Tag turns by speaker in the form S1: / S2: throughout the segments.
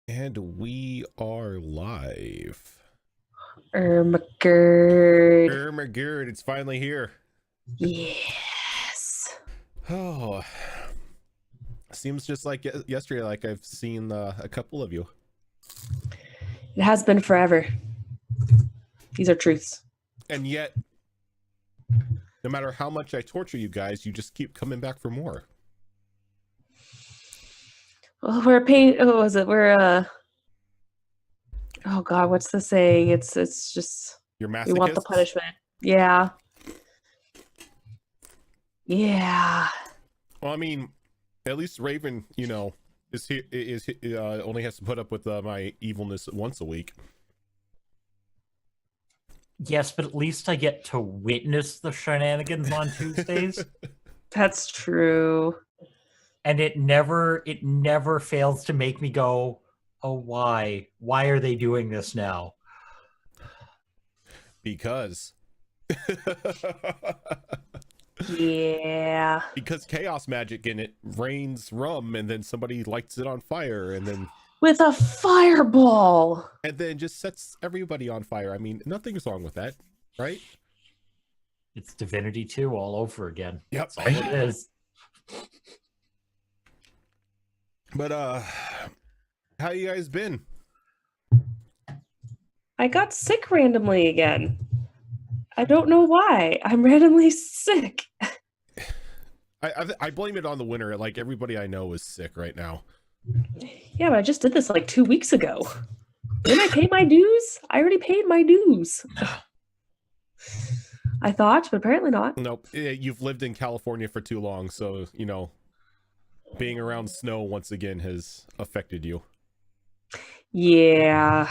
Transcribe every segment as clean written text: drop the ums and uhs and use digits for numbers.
S1: And we are live.
S2: Ermagerd.
S1: Oh my god, it's finally here.
S2: Yes.
S1: Oh, seems just like yesterday, like I've seen a couple of you.
S2: It has been forever. These are truths.
S1: And yet, no matter how much I torture you guys, you just keep coming back for more.
S2: Oh, we're pain. Oh, was it? We're oh God, what's the saying? It's just
S1: You're
S2: we want the
S1: masochists?
S2: punishment. Yeah. Yeah.
S1: Well, I mean, at least Raven, is only has to put up with my evilness once a week.
S3: Yes, but at least I get to witness the shenanigans on Tuesdays.
S2: That's true.
S3: And it never fails to make me go, oh, why? Why are they doing this now?
S1: Because
S2: Yeah.
S1: because chaos magic in it rains rum and then somebody lights it on fire and then
S2: With a fireball.
S1: just sets everybody on fire. I mean, nothing's wrong with that, right?
S3: It's Divinity 2 all over again.
S1: Yep.
S3: That's all it is.
S1: But how you guys been?
S2: I got sick randomly again. I don't know why. I'm randomly sick.
S1: I blame it on the winter. Like everybody I know is sick right now.
S2: Yeah, but I just did this like 2 weeks ago. Didn't I pay my dues? I already paid my dues. I thought, but apparently not.
S1: Nope. You've lived in California for too long, so being around snow once again has affected you.
S2: Yeah.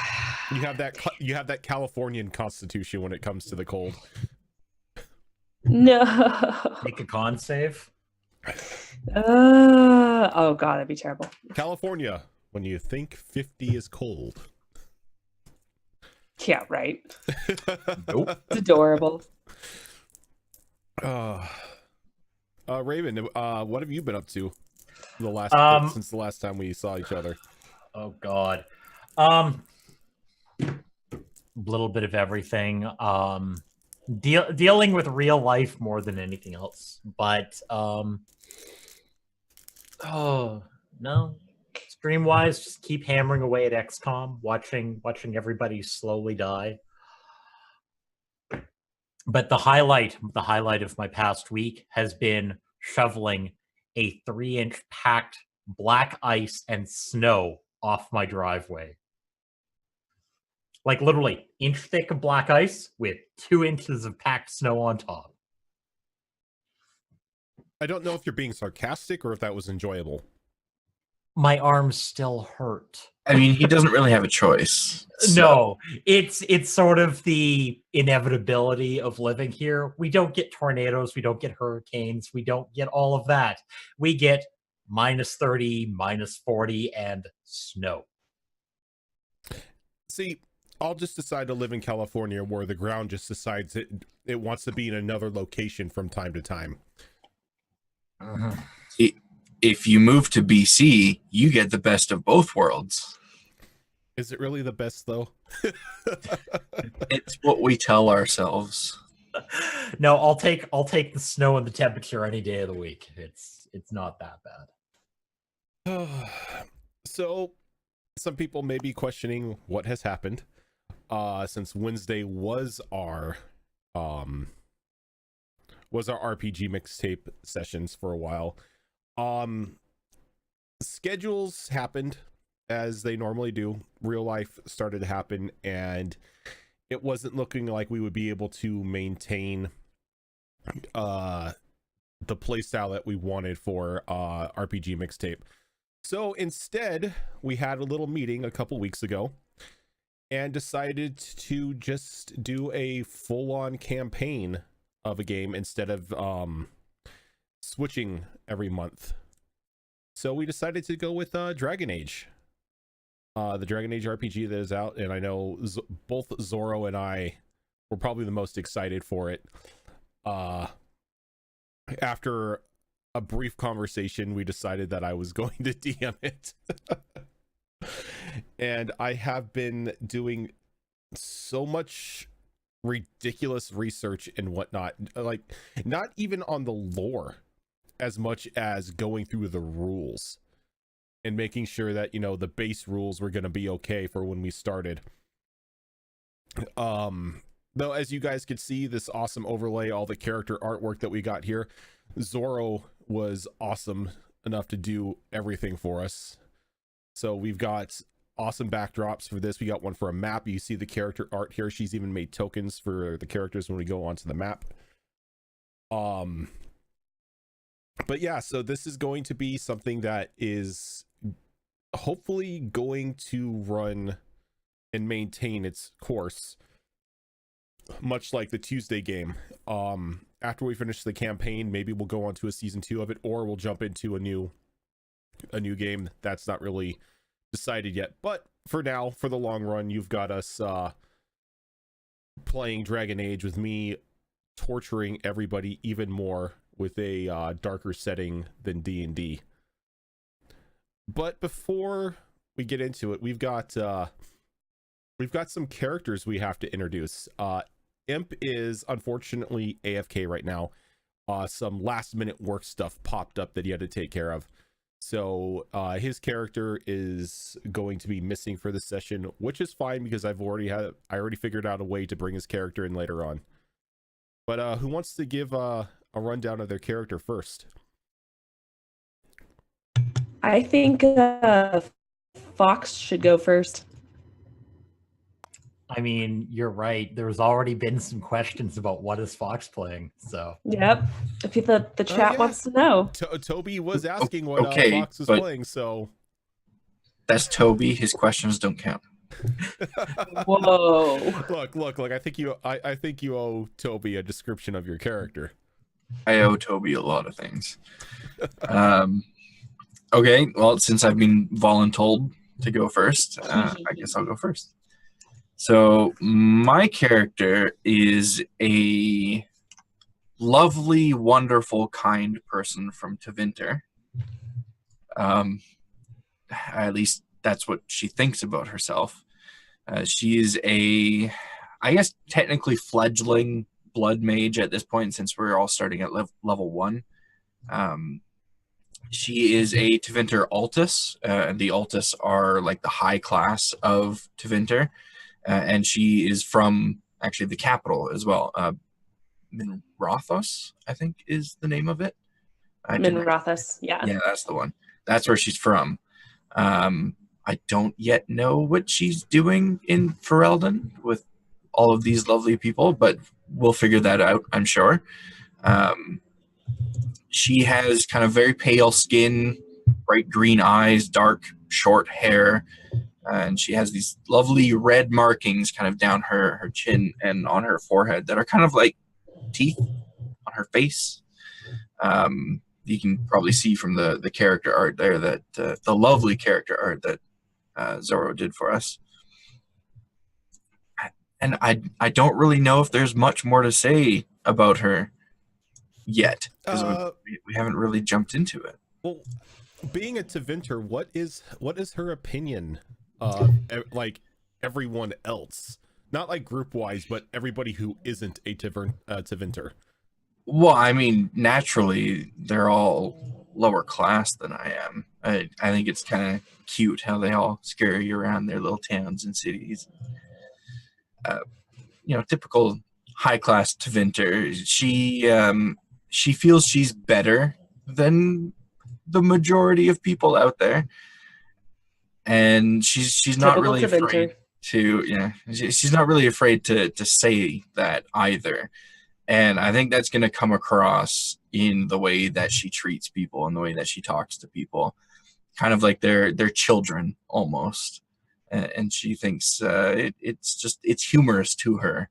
S1: You have that Californian constitution when it comes to the cold.
S2: No.
S3: Make a con save.
S2: Oh God, that'd be terrible.
S1: California, when you think 50 is cold.
S2: Yeah, right.
S3: Nope.
S2: It's adorable.
S1: Raven, what have you been up to since the last time we saw each other?
S3: Oh God. Little bit of everything. Dealing with real life more than anything else. But oh no. Stream wise, just keep hammering away at XCOM, watching everybody slowly die. But the highlight of my past week has been shoveling a 3-inch packed black ice and snow off my driveway. Like literally inch thick of black ice with 2 inches of packed snow on top.
S1: I don't know if you're being sarcastic or if that was enjoyable.
S3: My arms still hurt.
S4: I mean, he doesn't really have a choice. So.
S3: No, it's sort of the inevitability of living here. We don't get tornadoes, we don't get hurricanes, we don't get all of that. We get -30, -40, and snow.
S1: See, I'll just decide to live in California where the ground just decides it wants to be in another location from time to time.
S4: If you move to BC, you get the best of both worlds.
S1: Is it really the best though?
S4: It's what we tell ourselves.
S3: No, I'll take the snow and the temperature any day of the week. It's not that bad.
S1: So some people may be questioning what has happened since Wednesday was our RPG mixtape sessions for a while. Schedules happened as they normally do. Real life started to happen, and it wasn't looking like we would be able to maintain the playstyle that we wanted for RPG mixtape. So instead, we had a little meeting a couple weeks ago and decided to just do a full-on campaign of a game instead of switching every month. So we decided to go with Dragon Age, the Dragon Age RPG that is out, and I know both Zorro and I were probably the most excited for it. After a brief conversation, we decided that I was going to DM it. And I have been doing so much ridiculous research and whatnot, like not even on the lore as much as going through the rules and making sure that, you know, the base rules were going to be okay for when we started. Though, as you guys could see, this awesome overlay, all the character artwork that we got here, Zorro was awesome enough to do everything for us. So we've got awesome backdrops for this. We got one for a map. You see the character art here. She's even made tokens for the characters when we go onto the map. But yeah, so this is going to be something that is hopefully going to run and maintain its course, much like the Tuesday game. After we finish the campaign, maybe we'll go on to a season 2 of it, or we'll jump into a new game. That's not really decided yet, but for now, for the long run, you've got us playing Dragon Age with me torturing everybody even more with a darker setting than D&D. But before we get into it, we've got some characters we have to introduce. Imp is unfortunately AFK right now. Some last minute work stuff popped up that he had to take care of. So his character is going to be missing for this session, which is fine because I already figured out a way to bring his character in later on. But who wants to give a rundown of their character first?
S2: I think Fox should go first.
S3: I mean, you're right. There's already been some questions about what is Fox playing, so.
S2: Yep. If the chat wants to know.
S1: Toby was asking what
S4: Okay,
S1: Fox was
S4: but-
S1: playing, so.
S4: That's Toby. His questions don't count.
S2: Whoa.
S1: Look. I think you owe Toby a description of your character.
S4: I owe Toby a lot of things. Okay, well, since I've been voluntold to go first, I guess I'll go first. So my character is a lovely, wonderful, kind person from Tevinter. At least that's what she thinks about herself. She is I guess technically fledgling blood mage at this point, since we're all starting at level 1. She is a Tevinter Altus, and the Altus are like the high class of Tevinter, and she is from actually the capital as well. Minrothos, I think is the name of it.
S2: Minrothos, yeah.
S4: Yeah, that's the one. That's where she's from. I don't yet know what she's doing in Ferelden with all of these lovely people, but we'll figure that out, I'm sure. She has kind of very pale skin, bright green eyes, dark, short hair, and she has these lovely red markings kind of down her chin and on her forehead that are kind of like teeth on her face. You can probably see from the character art there that the lovely character art that Zorro did for us. And I don't really know if there's much more to say about her yet, because we haven't really jumped into it.
S1: Well, being a Tevinter, what is her opinion like everyone else? Not like group wise, but everybody who isn't a Tevinter.
S4: Well, I mean, naturally, they're all lower class than I am. I think it's kind of cute how they all scurry around their little towns and cities. Typical high-class Tevinter. She feels she's better than the majority of people out there, and she's not really afraid to. She's not really afraid to say that either. And I think that's going to come across in the way that she treats people and the way that she talks to people, kind of like they're children almost. And she thinks it's humorous to her,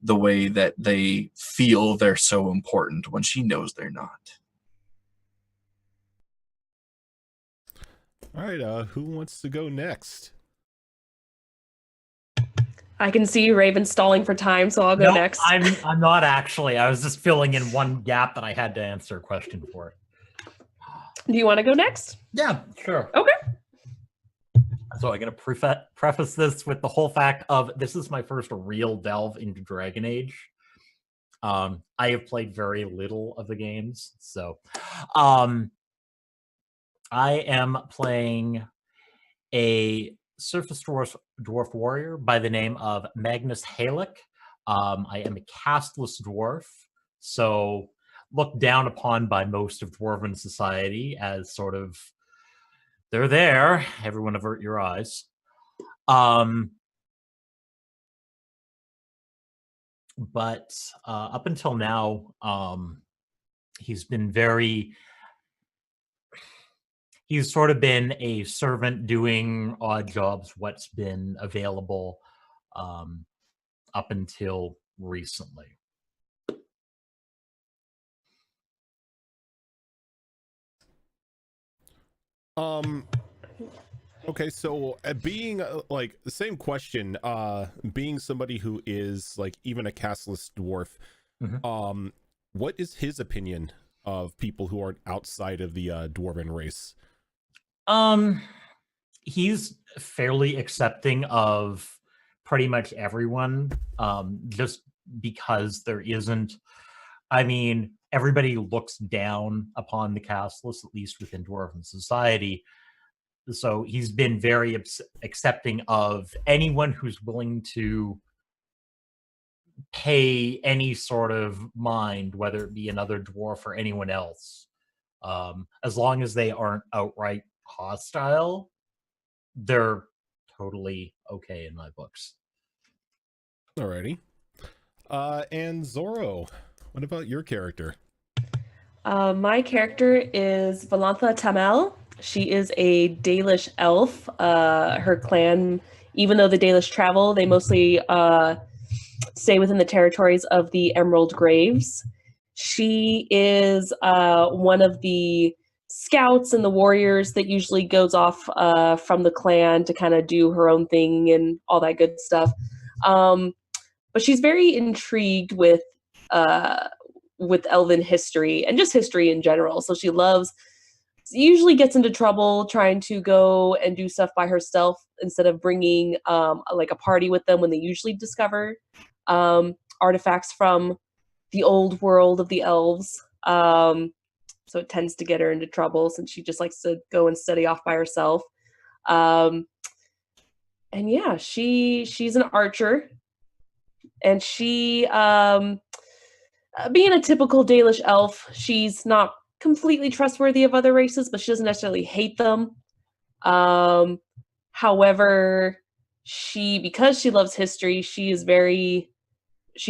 S4: the way that they feel they're so important when she knows they're not.
S1: All right, who wants to go next?
S2: I can see Raven stalling for time, so I'll go next.
S3: I'm not actually. I was just filling in one gap that I had to answer a question for.
S2: Do you want to go next?
S3: Yeah, sure.
S2: Okay.
S3: So I'm going to preface this with the whole fact of this is my first real delve into Dragon Age. I have played very little of the games, so I am playing a surface dwarf warrior by the name of Magnus Halick. I am a casteless dwarf, so looked down upon by most of Dwarven society as sort of, they're there, everyone avert your eyes. But up until now, he's sort of been a servant doing odd jobs, what's been available up until recently.
S1: Okay, so being like the same question, being somebody who is like even a castless dwarf, what is his opinion of people who are outside of the dwarven race?
S3: He's fairly accepting of pretty much everyone, just because there isn't, I mean, everybody looks down upon the castless, at least within Dwarven society. So he's been very accepting of anyone who's willing to pay any sort of mind, whether it be another dwarf or anyone else. As long as they aren't outright hostile, they're totally okay in my books.
S1: Alrighty. And Zorro, what about your character?
S2: My character is Valantha Tamel. She is a Dalish elf. Her clan, even though the Dalish travel, they mostly stay within the territories of the Emerald Graves. She is one of the scouts and the warriors that usually goes off from the clan to kind of do her own thing and all that good stuff. But she's very intrigued with Elven history and just history in general. So she usually gets into trouble trying to go and do stuff by herself instead of bringing like a party with them when they usually discover artifacts from the old world of the elves. So it tends to get her into trouble since she just likes to go and study off by herself. And yeah, she's an archer. And she, being a typical Dalish elf, she's not completely trustworthy of other races, but she doesn't necessarily hate them. However, because she loves history, she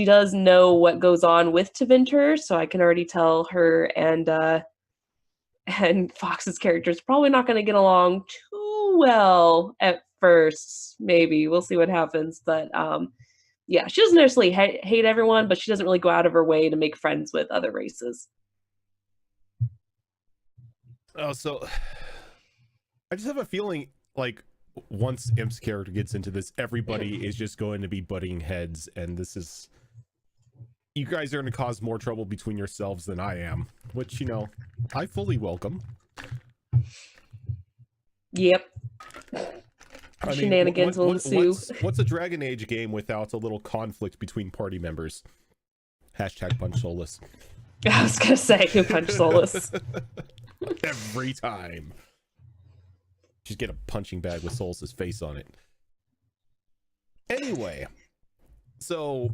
S2: does know what goes on with Tevinter, so I can already tell her and Fox's character is probably not going to get along too well at first. Maybe we'll see what happens, but yeah, she doesn't necessarily hate everyone, but she doesn't really go out of her way to make friends with other races.
S1: Oh, so I just have a feeling like once Imp's character gets into this, everybody is just going to be butting heads, and you guys are going to cause more trouble between yourselves than I am, which, I fully welcome.
S2: Yep. Shenanigans will ensue.
S1: What's a Dragon Age game without a little conflict between party members? Hashtag punch Solus.
S2: I was gonna say who punch Solus.
S1: Every time. Just get a punching bag with Solus's face on it. Anyway, so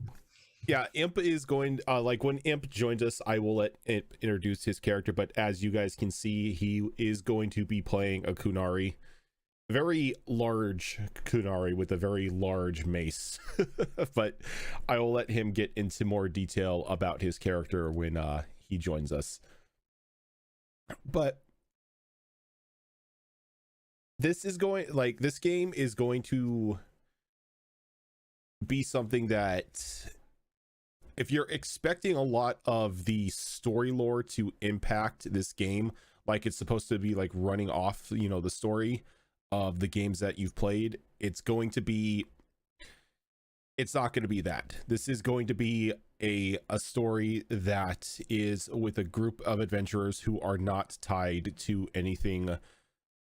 S1: yeah, Imp is going like when Imp joins us, I will let Imp introduce his character, but as you guys can see, he is going to be playing a Kunari. Very large Kunari with a very large mace. But I will let him get into more detail about his character when he joins us. But this game is going to be something that, if you're expecting a lot of the story lore to impact this game, like it's supposed to be like running off, the story of the games that you've played, it's not going to be that. This is going to be a story that is with a group of adventurers who are not tied to anything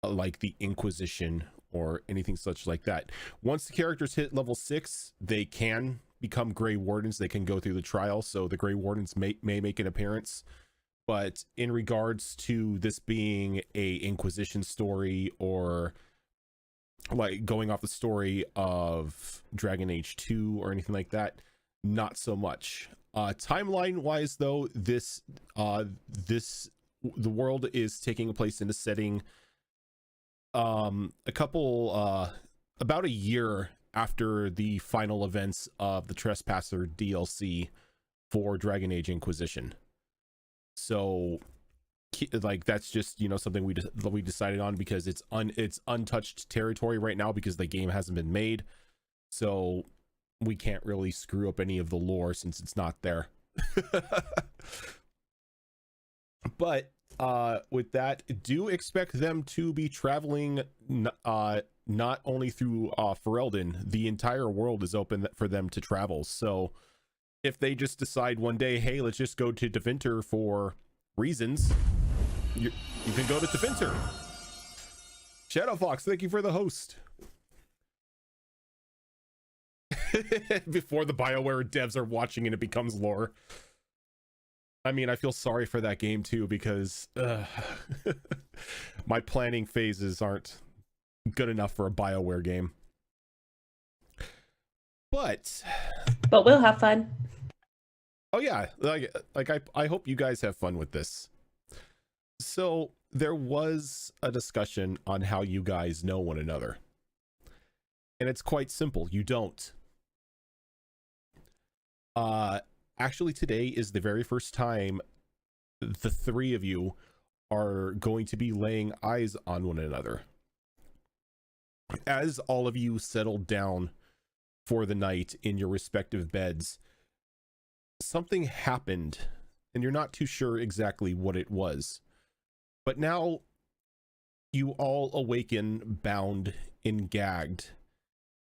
S1: like the Inquisition or anything such like that. Once the characters hit level 6, they can become Grey Wardens. They can go through the trial, so the Grey Wardens may make an appearance. But in regards to this being a Inquisition story, or like going off the story of Dragon Age 2 or anything like that, not so much. Timeline wise though, the world is taking place in a setting about a year after the final events of the Trespasser DLC for Dragon Age Inquisition. So like that's just, you know, something we decided on because it's untouched territory right now because the game hasn't been made, so we can't really screw up any of the lore since it's not there. But with that, do expect them to be traveling not only through Ferelden. The entire world is open for them to travel, so if they just decide one day, hey, let's just go to Tevinter for reasons, you can go to Tevinter. Shadow Fox, thank you for the host. Before the BioWare devs are watching and it becomes lore. I mean, I feel sorry for that game too, because my planning phases aren't good enough for a BioWare game. But
S2: we'll have fun.
S1: Oh yeah, like I hope you guys have fun with this. So there was a discussion on how you guys know one another, and it's quite simple. You don't. Actually, today is the very first time the three of you are going to be laying eyes on one another. As all of you settle down for the night in your respective beds, something happened, and you're not too sure exactly what it was. But now you all awaken bound and gagged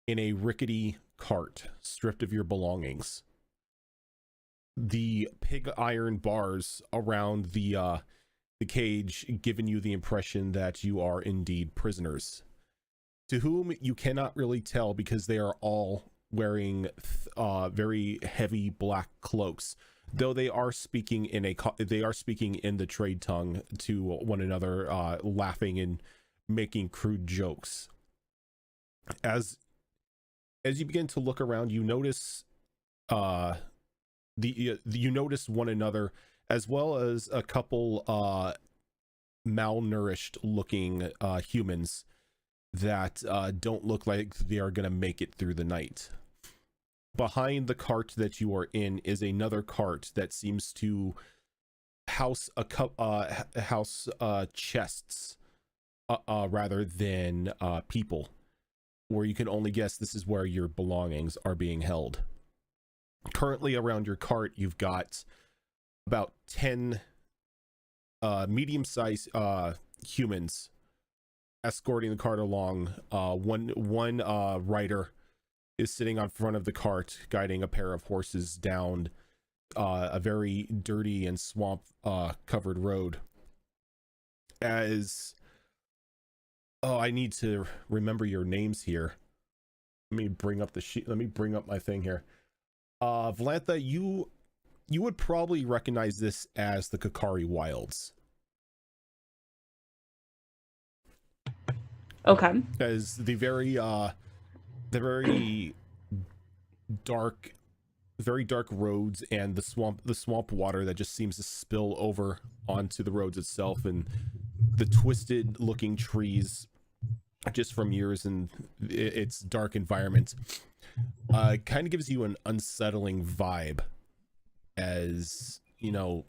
S1: in a rickety cart, stripped of your belongings. The pig iron bars around the cage giving you the impression that you are indeed prisoners, to whom you cannot really tell because they are all wearing very heavy black cloaks, though they are speaking in the trade tongue to one another, laughing and making crude jokes. As you begin to look around, you notice you notice one another, as well as a couple malnourished looking humans that don't look like they are going to make it through the night. Behind the cart that you are in is another cart that seems to house chests rather than people, where you can only guess this is where your belongings are being held. Currently around your cart, you've got about 10 medium-sized humans escorting the cart along. One rider is sitting on front of the cart, guiding a pair of horses down a very dirty and swamp covered road. I need to remember your names here. Let me bring up the sheet. Let me bring up my thing here. Valantha, you would probably recognize this as the Kakari Wilds.
S2: Okay.
S1: As the very dark roads and the swamp water that just seems to spill over onto the roads itself, and the twisted looking trees just from years in its dark environment, kind of gives you an unsettling vibe, as you know,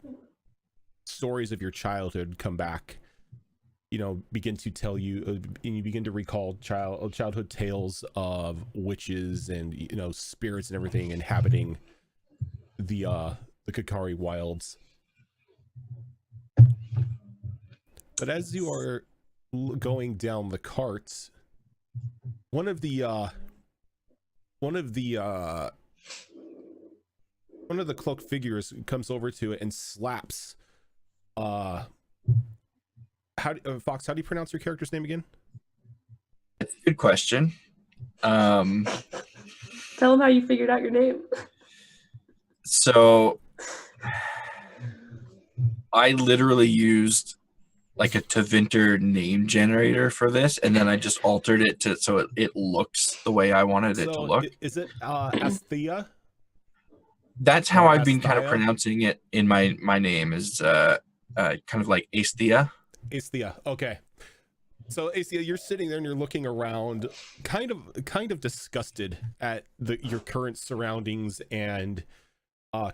S1: stories of your childhood come back, you know, begin to tell you, and you begin to recall childhood tales of witches and, you know, spirits and everything inhabiting the Kakari Wilds. But as you are going down the cart, one of the cloaked figures comes over to it and slaps
S5: Fox, how do you pronounce your character's name again?
S4: Good question.
S2: Tell them how you figured out your name.
S4: So I literally used like a Tevinter name generator for this, and then I just altered it to so it looks the way I wanted it to look.
S1: Is it Asthea?
S4: That's how
S1: Or
S4: I've been kind of
S1: Asthea?
S4: pronouncing it in my name is kind of like Asthea.
S1: Asthea. Okay. So Asthea, you're sitting there and you're looking around, kind of disgusted at your current surroundings and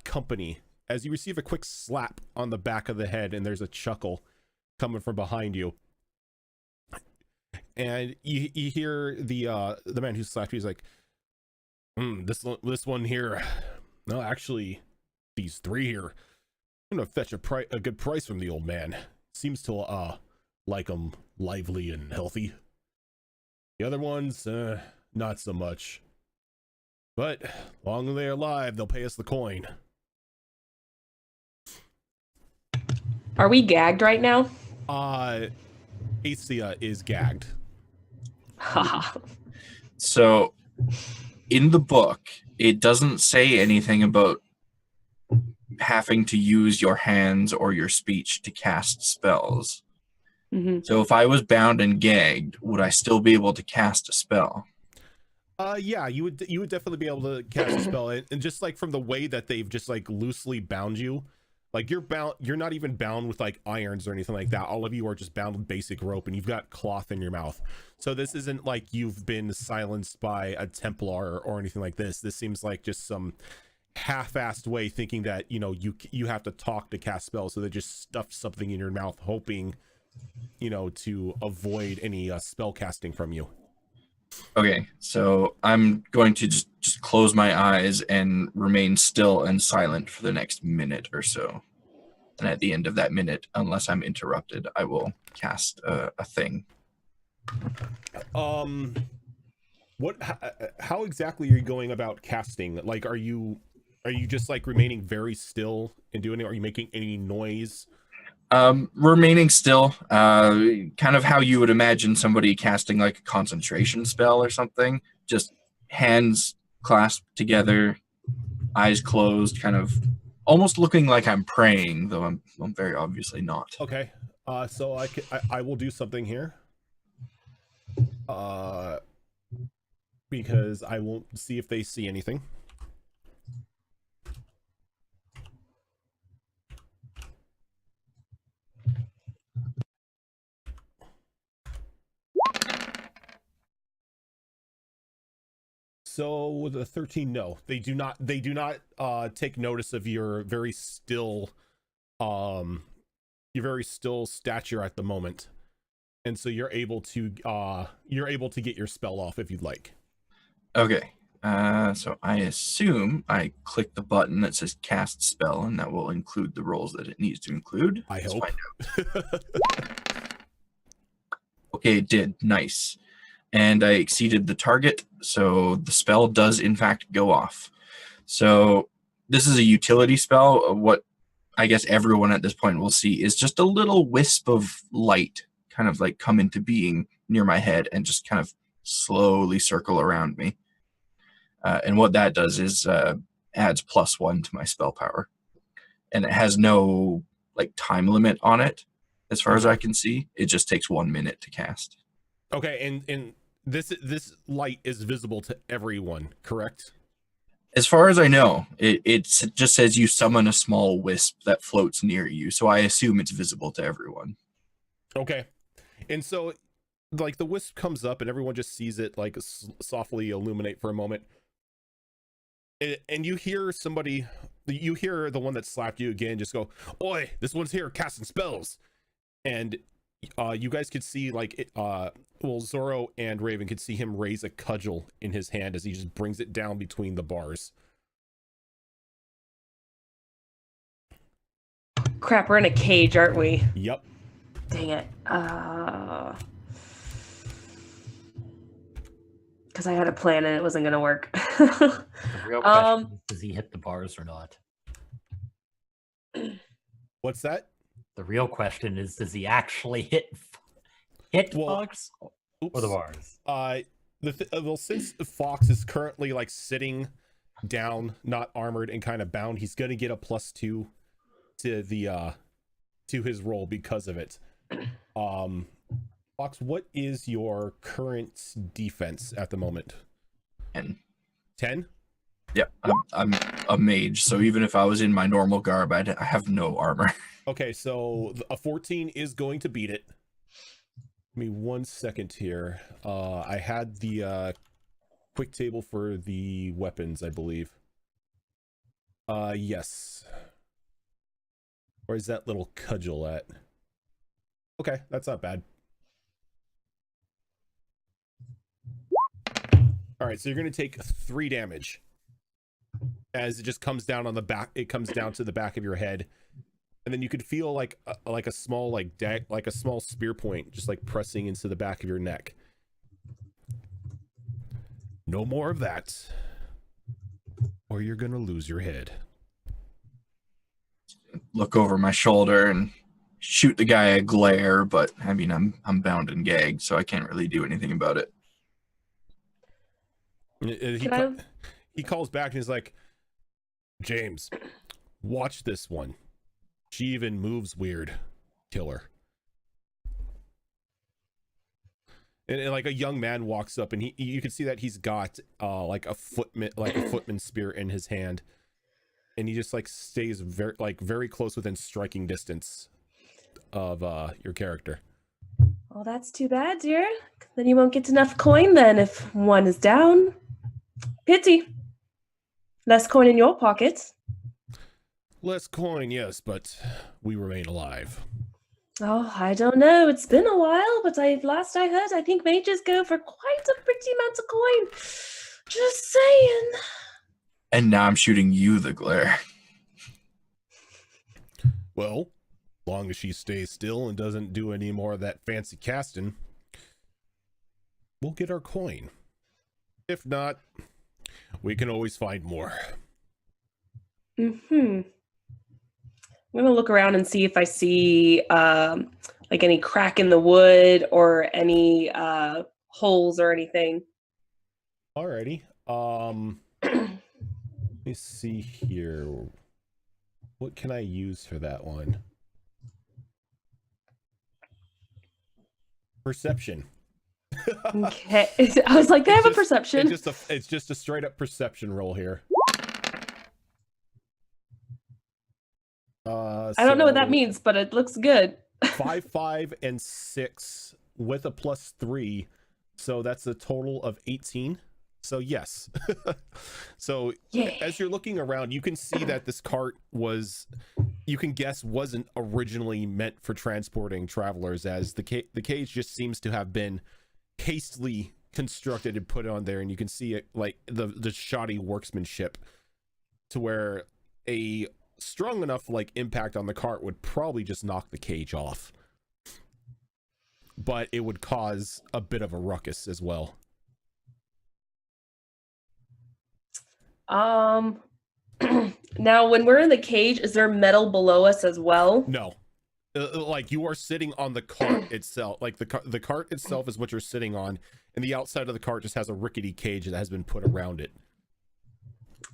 S1: company, as you receive a quick slap on the back of the head, and there's a chuckle coming from behind you. And you hear the man who slapped you. He's like, this one here. No, actually, these three here. I'm gonna fetch a good price from the old man. Seems to like them lively and healthy. The other ones, not so much. But long as they're alive, they'll pay us the coin.
S2: Are we gagged right now?
S1: Acia is gagged.
S4: So in the book, it doesn't say anything about having to use your hands or your speech to cast spells.
S2: Mm-hmm.
S4: So if I was bound and gagged, would I still be able to cast a spell?
S1: Yeah, you would definitely be able to cast a spell, and just like from the way that they've just like loosely bound you, like you're not even bound with like irons or anything like that. All of you are just bound with basic rope, and you've got cloth in your mouth. So this isn't like you've been silenced by a Templar or anything like this. This seems like just some half-assed way, thinking that you have to talk to cast spells, so they just stuff something in your mouth, hoping to avoid any spell casting from you.
S4: Okay, so I'm going to just close my eyes and remain still and silent for the next minute or so. And at the end of that minute, unless I'm interrupted, I will cast a thing.
S1: How exactly are you going about casting? Like, are you just like remaining very still and doing it? Are you making any noise?
S4: Remaining still, kind of how you would imagine somebody casting like a concentration spell or something. Just hands clasped together, eyes closed, kind of almost looking like I'm praying, though I'm very obviously not.
S1: Okay. So I will do something here. Because I won't see if they see anything. So with a 13, no, they do not take notice of your very still stature at the moment. And so you're able to get your spell off if you'd like.
S4: Okay. So I assume I click the button that says cast spell, and that will include the rolls that it needs to include.
S1: I
S4: Let's
S1: hope.
S4: find out. Okay, it did. Nice. And I exceeded the target, so the spell does in fact go off. So this is a utility spell. What I guess everyone at this point will see is just a little wisp of light kind of like come into being near my head and just kind of slowly circle around me. And what that does is adds +1 to my spell power. And it has no like time limit on it as far as I can see. It just takes 1 minute to cast.
S1: Okay, and this light is visible to everyone, correct?
S4: As far as I know, it just says you summon a small wisp that floats near you, so I assume it's visible to everyone.
S1: Okay, and so like the wisp comes up and everyone just sees it like softly illuminate for a moment, and you hear the one that slapped you again just go, "Oi, this one's here casting spells," and you guys could see like Zorro and Raven could see him raise a cudgel in his hand as he just brings it down between the bars.
S2: Crap, we're in a cage, aren't we?
S1: Yep.
S2: Dang it. Because I had a plan and it wasn't going to work.
S3: The real question is, does he hit the bars or not?
S1: What's that?
S3: The real question is, does he actually hit
S1: Well,
S3: bugs or the bars?
S1: Well, since Fox is currently like sitting down, not armored and kind of bound, he's gonna get a +2 to the to his roll because of it. Fox, what is your current defense at the moment?
S4: 10.
S1: 10?
S4: Yeah, I'm a mage, so even if I was in my normal garb, I have no armor.
S1: Okay, so a 14 is going to beat it. Give me 1 second here. I had the quick table for the weapons, I believe. Yes. Where's that little cudgel at? Okay, that's not bad. All right, so you're going to take 3 damage as it just comes down on the back. It comes down to the back of your head, and then you could feel like a small like a small spear point just like pressing into the back of your neck. No more of that, or you're going to lose your head.
S4: Look over my shoulder and shoot the guy a glare, but I mean I'm bound and gagged, so I can't really do anything about it.
S1: He calls back and he's like, James, watch this one. She even moves weird. Kill her. And like a young man walks up, and you can see that he's got like a footman spear in his hand, and he just like stays very close within striking distance of your character.
S2: Well, that's too bad, dear. Then you won't get enough coin then if one is down. Pity. Less coin in your pockets.
S1: Less coin, yes, but we remain alive.
S2: Oh, I don't know. It's been a while, but last I heard, I think mages go for quite a pretty amount of coin. Just saying.
S4: And now I'm shooting you the glare.
S1: Well, as long as she stays still and doesn't do any more of that fancy casting, we'll get our coin. If not, we can always find more.
S2: I'm gonna look around and see if I see like any crack in the wood or any holes or anything.
S1: Alrighty. Let me see here. What can I use for that one? Perception.
S2: Okay. I was like, they have a perception.
S1: It's just a straight up perception roll here.
S2: I don't know what that means, but it looks good.
S1: 5, 5, and 6 with a +3, so that's a total of 18. So yes. So
S2: yeah.
S1: As you're looking around, you can see that this cart wasn't originally meant for transporting travelers, as the cage just seems to have been hastily constructed and put on there, and you can see it like the shoddy workmanship, to where a strong enough like impact on the cart would probably just knock the cage off, but it would cause a bit of a ruckus as well.
S2: Now when we're in the cage, is there metal below us as well?
S1: No. Like you are sitting on the cart itself. Like the cart itself is what you're sitting on, and the outside of the cart just has a rickety cage that has been put around it.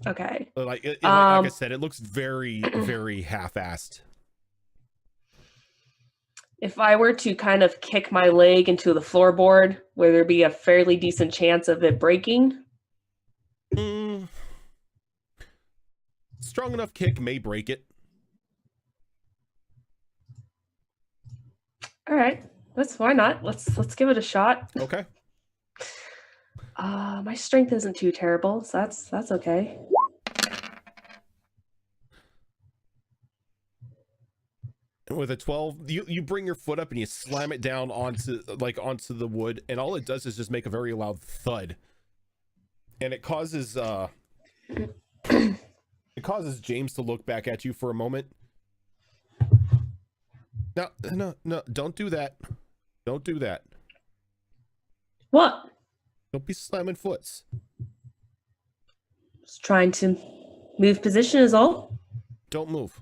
S2: Okay.
S1: Like I said, it looks very, very half-assed.
S2: If I were to kind of kick my leg into the floorboard, would there be a fairly decent chance of it breaking?
S1: Strong enough kick may break it.
S2: All right. Why not? Let's give it a shot.
S1: Okay.
S2: My strength isn't too terrible, so that's okay.
S1: With a 12, you bring your foot up and you slam it down onto the wood, and all it does is just make a very loud thud, and it causes James to look back at you for a moment. No, don't do that. Don't do that.
S2: What?
S1: Don't be slamming foots.
S2: Just trying to move position is all.
S1: Don't move.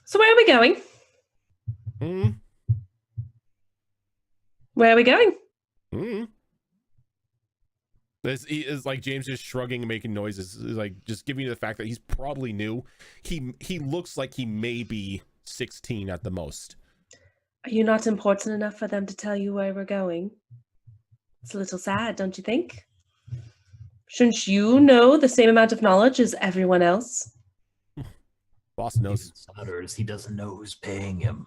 S2: So where are we going?
S1: Mm,
S2: Where are we going?
S1: mm. This is like James just shrugging and making noises, is like just giving you the fact that he's probably new. He looks like he may be 16 at the most.
S2: Are you not important enough for them to tell you where we're going? It's a little sad, don't you think? Shouldn't you know the same amount of knowledge as everyone else?
S1: Boss knows.
S3: Stutters. He doesn't know who's paying him.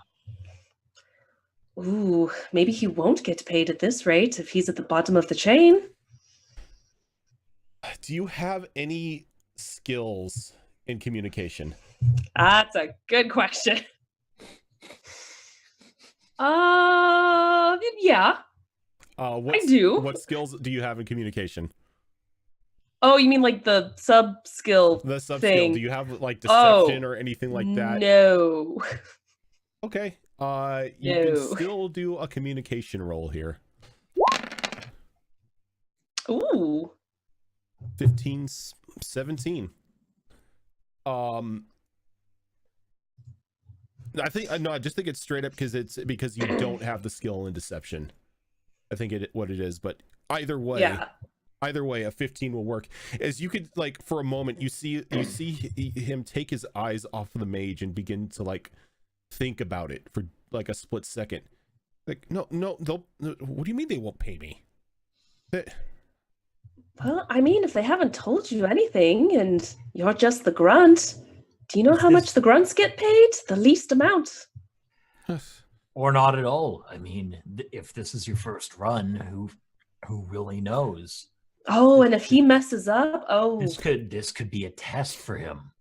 S2: Ooh, maybe he won't get paid at this rate if he's at the bottom of the chain.
S1: Do you have any skills in communication?
S2: That's a good question. Yeah, I do.
S1: What skills do you have in communication?
S2: Oh, you mean like the sub skill
S1: The sub
S2: thing?
S1: skill. Do you have like deception
S2: Oh,
S1: or anything like that?
S2: No.
S1: Okay. You can
S2: No.
S1: still do a communication roll here.
S2: Ooh.
S1: 15, 17. I just think it's straight up because you don't have the skill in deception. I think what it is, but either way,
S2: Yeah.
S1: a 15 will work. As you could like for a moment, you see him take his eyes off of the mage and begin to like think about it for like a split second. Like, no, what do you mean they won't pay me?
S2: Well, I mean, if they haven't told you anything and you're just the grunt, do you know how much the grunts get paid? The least amount.
S3: Or not at all. I mean, if this is your first run, who really knows?
S2: Oh, and if he messes up, oh.
S3: This could be a test for him.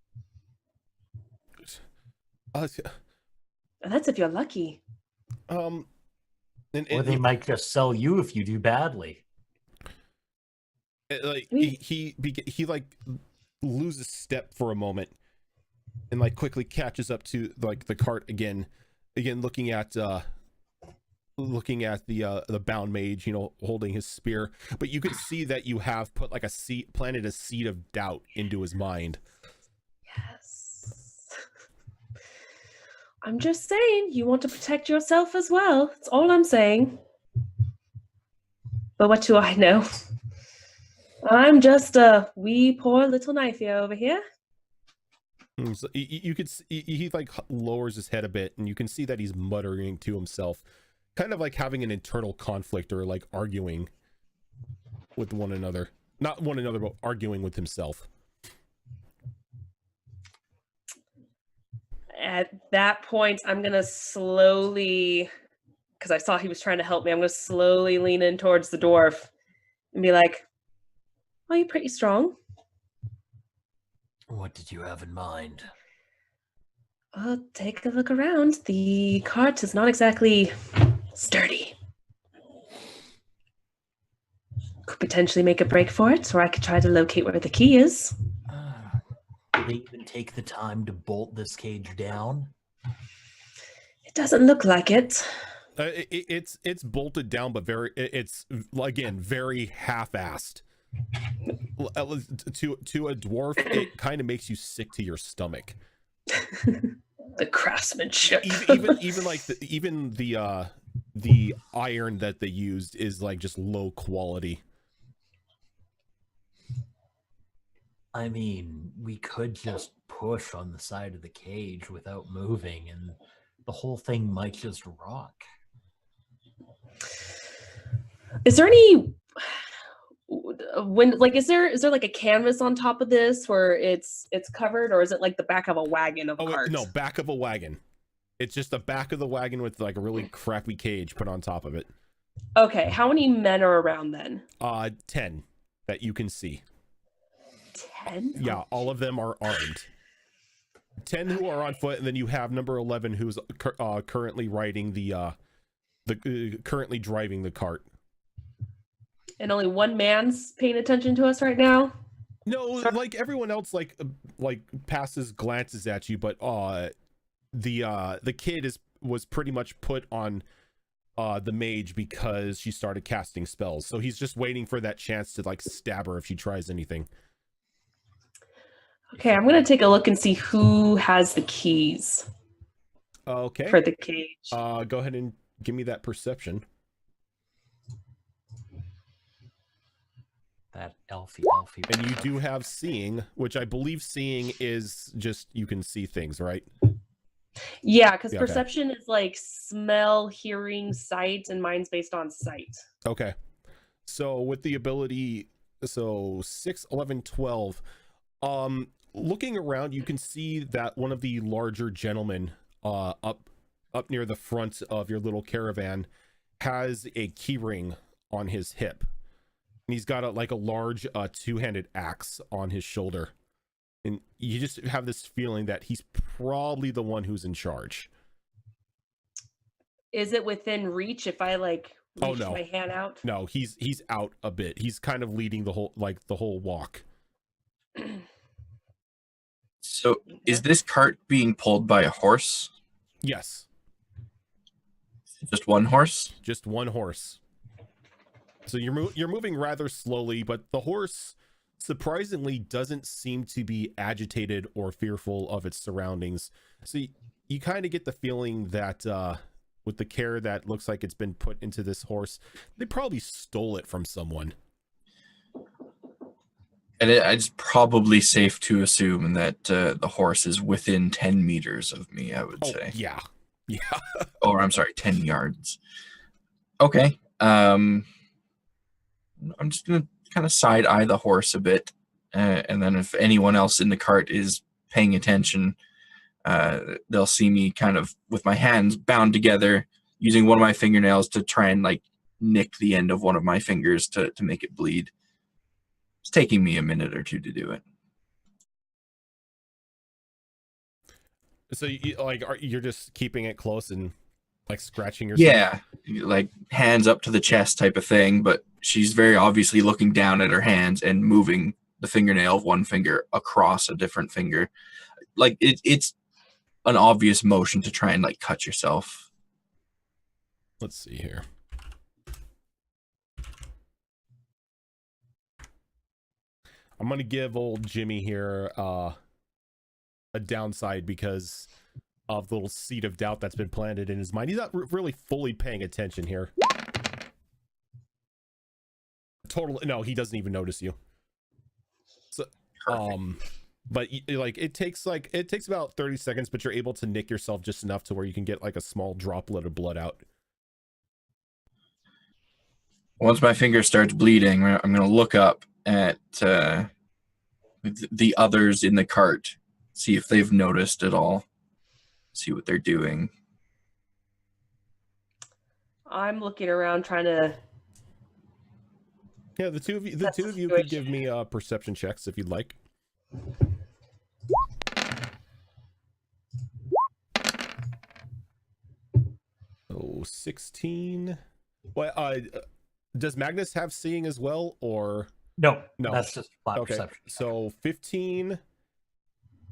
S2: That's if you're lucky.
S3: Or they might just sell you if you do badly.
S1: Like he like loses step for a moment and like quickly catches up to like the cart again looking at the bound mage, holding his spear, but you could see that you have put like planted a seed of doubt into his mind.
S2: Yes. I'm just saying, you want to protect yourself as well. That's all I'm saying. But what do I know? I'm just a wee poor little knifey over here.
S1: So you could he like lowers his head a bit, and you can see that he's muttering to himself, kind of like having an internal conflict or like arguing with one another. Not one another, but arguing with himself.
S2: At that point, I'm going to slowly, because I saw he was trying to help me, I'm going to slowly lean in towards the dwarf and be like, "Are you pretty strong?"
S3: What did you have in mind?
S2: Take a look around. The cart is not exactly sturdy. Could potentially make a break for it, or I could try to locate where the key is.
S3: Did they even take the time to bolt this cage down?
S2: It doesn't look like it.
S1: It's bolted down, but it's again very half-assed. To a dwarf, it kind of makes you sick to your stomach.
S2: The craftsmanship.
S1: even the iron that they used is like just low quality.
S3: I mean, we could just push on the side of the cage without moving, and the whole thing might just rock.
S2: Is there any is there like a canvas on top of this where it's covered, or is it like the back of a wagon of a cart?
S1: No, back of a wagon. It's just the back of the wagon with like a really crappy cage put on top of it.
S2: Okay, how many men are around then?
S1: 10 that you can see.
S2: 10?
S1: Yeah, all of them are armed. 10 who are on foot, and then you have number 11 who's currently riding currently driving the cart.
S2: And only one man's paying attention to us right now?
S1: No, like everyone else like passes glances at you, but the kid was pretty much put on the mage because she started casting spells. So he's just waiting for that chance to like stab her if she tries anything.
S2: Okay, I'm gonna take a look and see who has the keys.
S1: Okay.
S2: for the cage.
S1: Go ahead and give me that perception.
S3: That elfy.
S1: And you do have seeing, which I believe seeing is just you can see things, right?
S2: Yeah, because
S1: Yeah, okay.
S2: perception is like smell, hearing, sight, and mine's based on sight.
S1: Okay. So with the ability, so 6, 11, 12, looking around, you can see that one of the larger gentlemen up near the front of your little caravan has a keyring on his hip. And he's got a large two-handed axe on his shoulder. And you just have this feeling that he's probably the one who's in charge.
S2: Is it within reach if I reach my hand out?
S1: No, he's out a bit. He's kind of leading the whole walk.
S4: So, is this cart being pulled by a horse?
S1: Yes.
S4: Just one horse?
S1: Just one horse. So you're moving rather slowly, but the horse surprisingly doesn't seem to be agitated or fearful of its surroundings. So you kind of get the feeling that with the care that looks like it's been put into this horse, they probably stole it from someone.
S4: And it's probably safe to assume that the horse is within 10 meters of me, I would say.
S1: Yeah.
S4: Or I'm sorry, 10 yards. Okay. I'm just going to kind of side eye the horse a bit. And then if anyone else in the cart is paying attention, they'll see me kind of with my hands bound together, using one of my fingernails to try and nick the end of one of my fingers to make it bleed. It's taking me a minute or two to do it.
S1: So you're just keeping it close and scratching yourself?
S4: Yeah, hands up to the chest type of thing, but she's very obviously looking down at her hands and moving the fingernail of one finger across a different finger. It's an obvious motion to try and cut yourself.
S1: Let's see here. I'm going to give old Jimmy here a downside because of the little seed of doubt that's been planted in his mind. He's not really fully paying attention here. No, he doesn't even notice you. So, but it takes about 30 seconds, but you're able to nick yourself just enough to where you can get a small droplet of blood out.
S4: Once my finger starts bleeding, I'm going to look up at the others in the cart, see if they've noticed at all, see what they're doing.
S2: I'm looking around trying to.
S1: Yeah, the two of you could give me perception checks if you'd like. Oh, 16. Well, does Magnus have seeing as well, or
S3: no?
S1: No,
S3: that's just flat
S1: okay.
S3: perception.
S1: So 15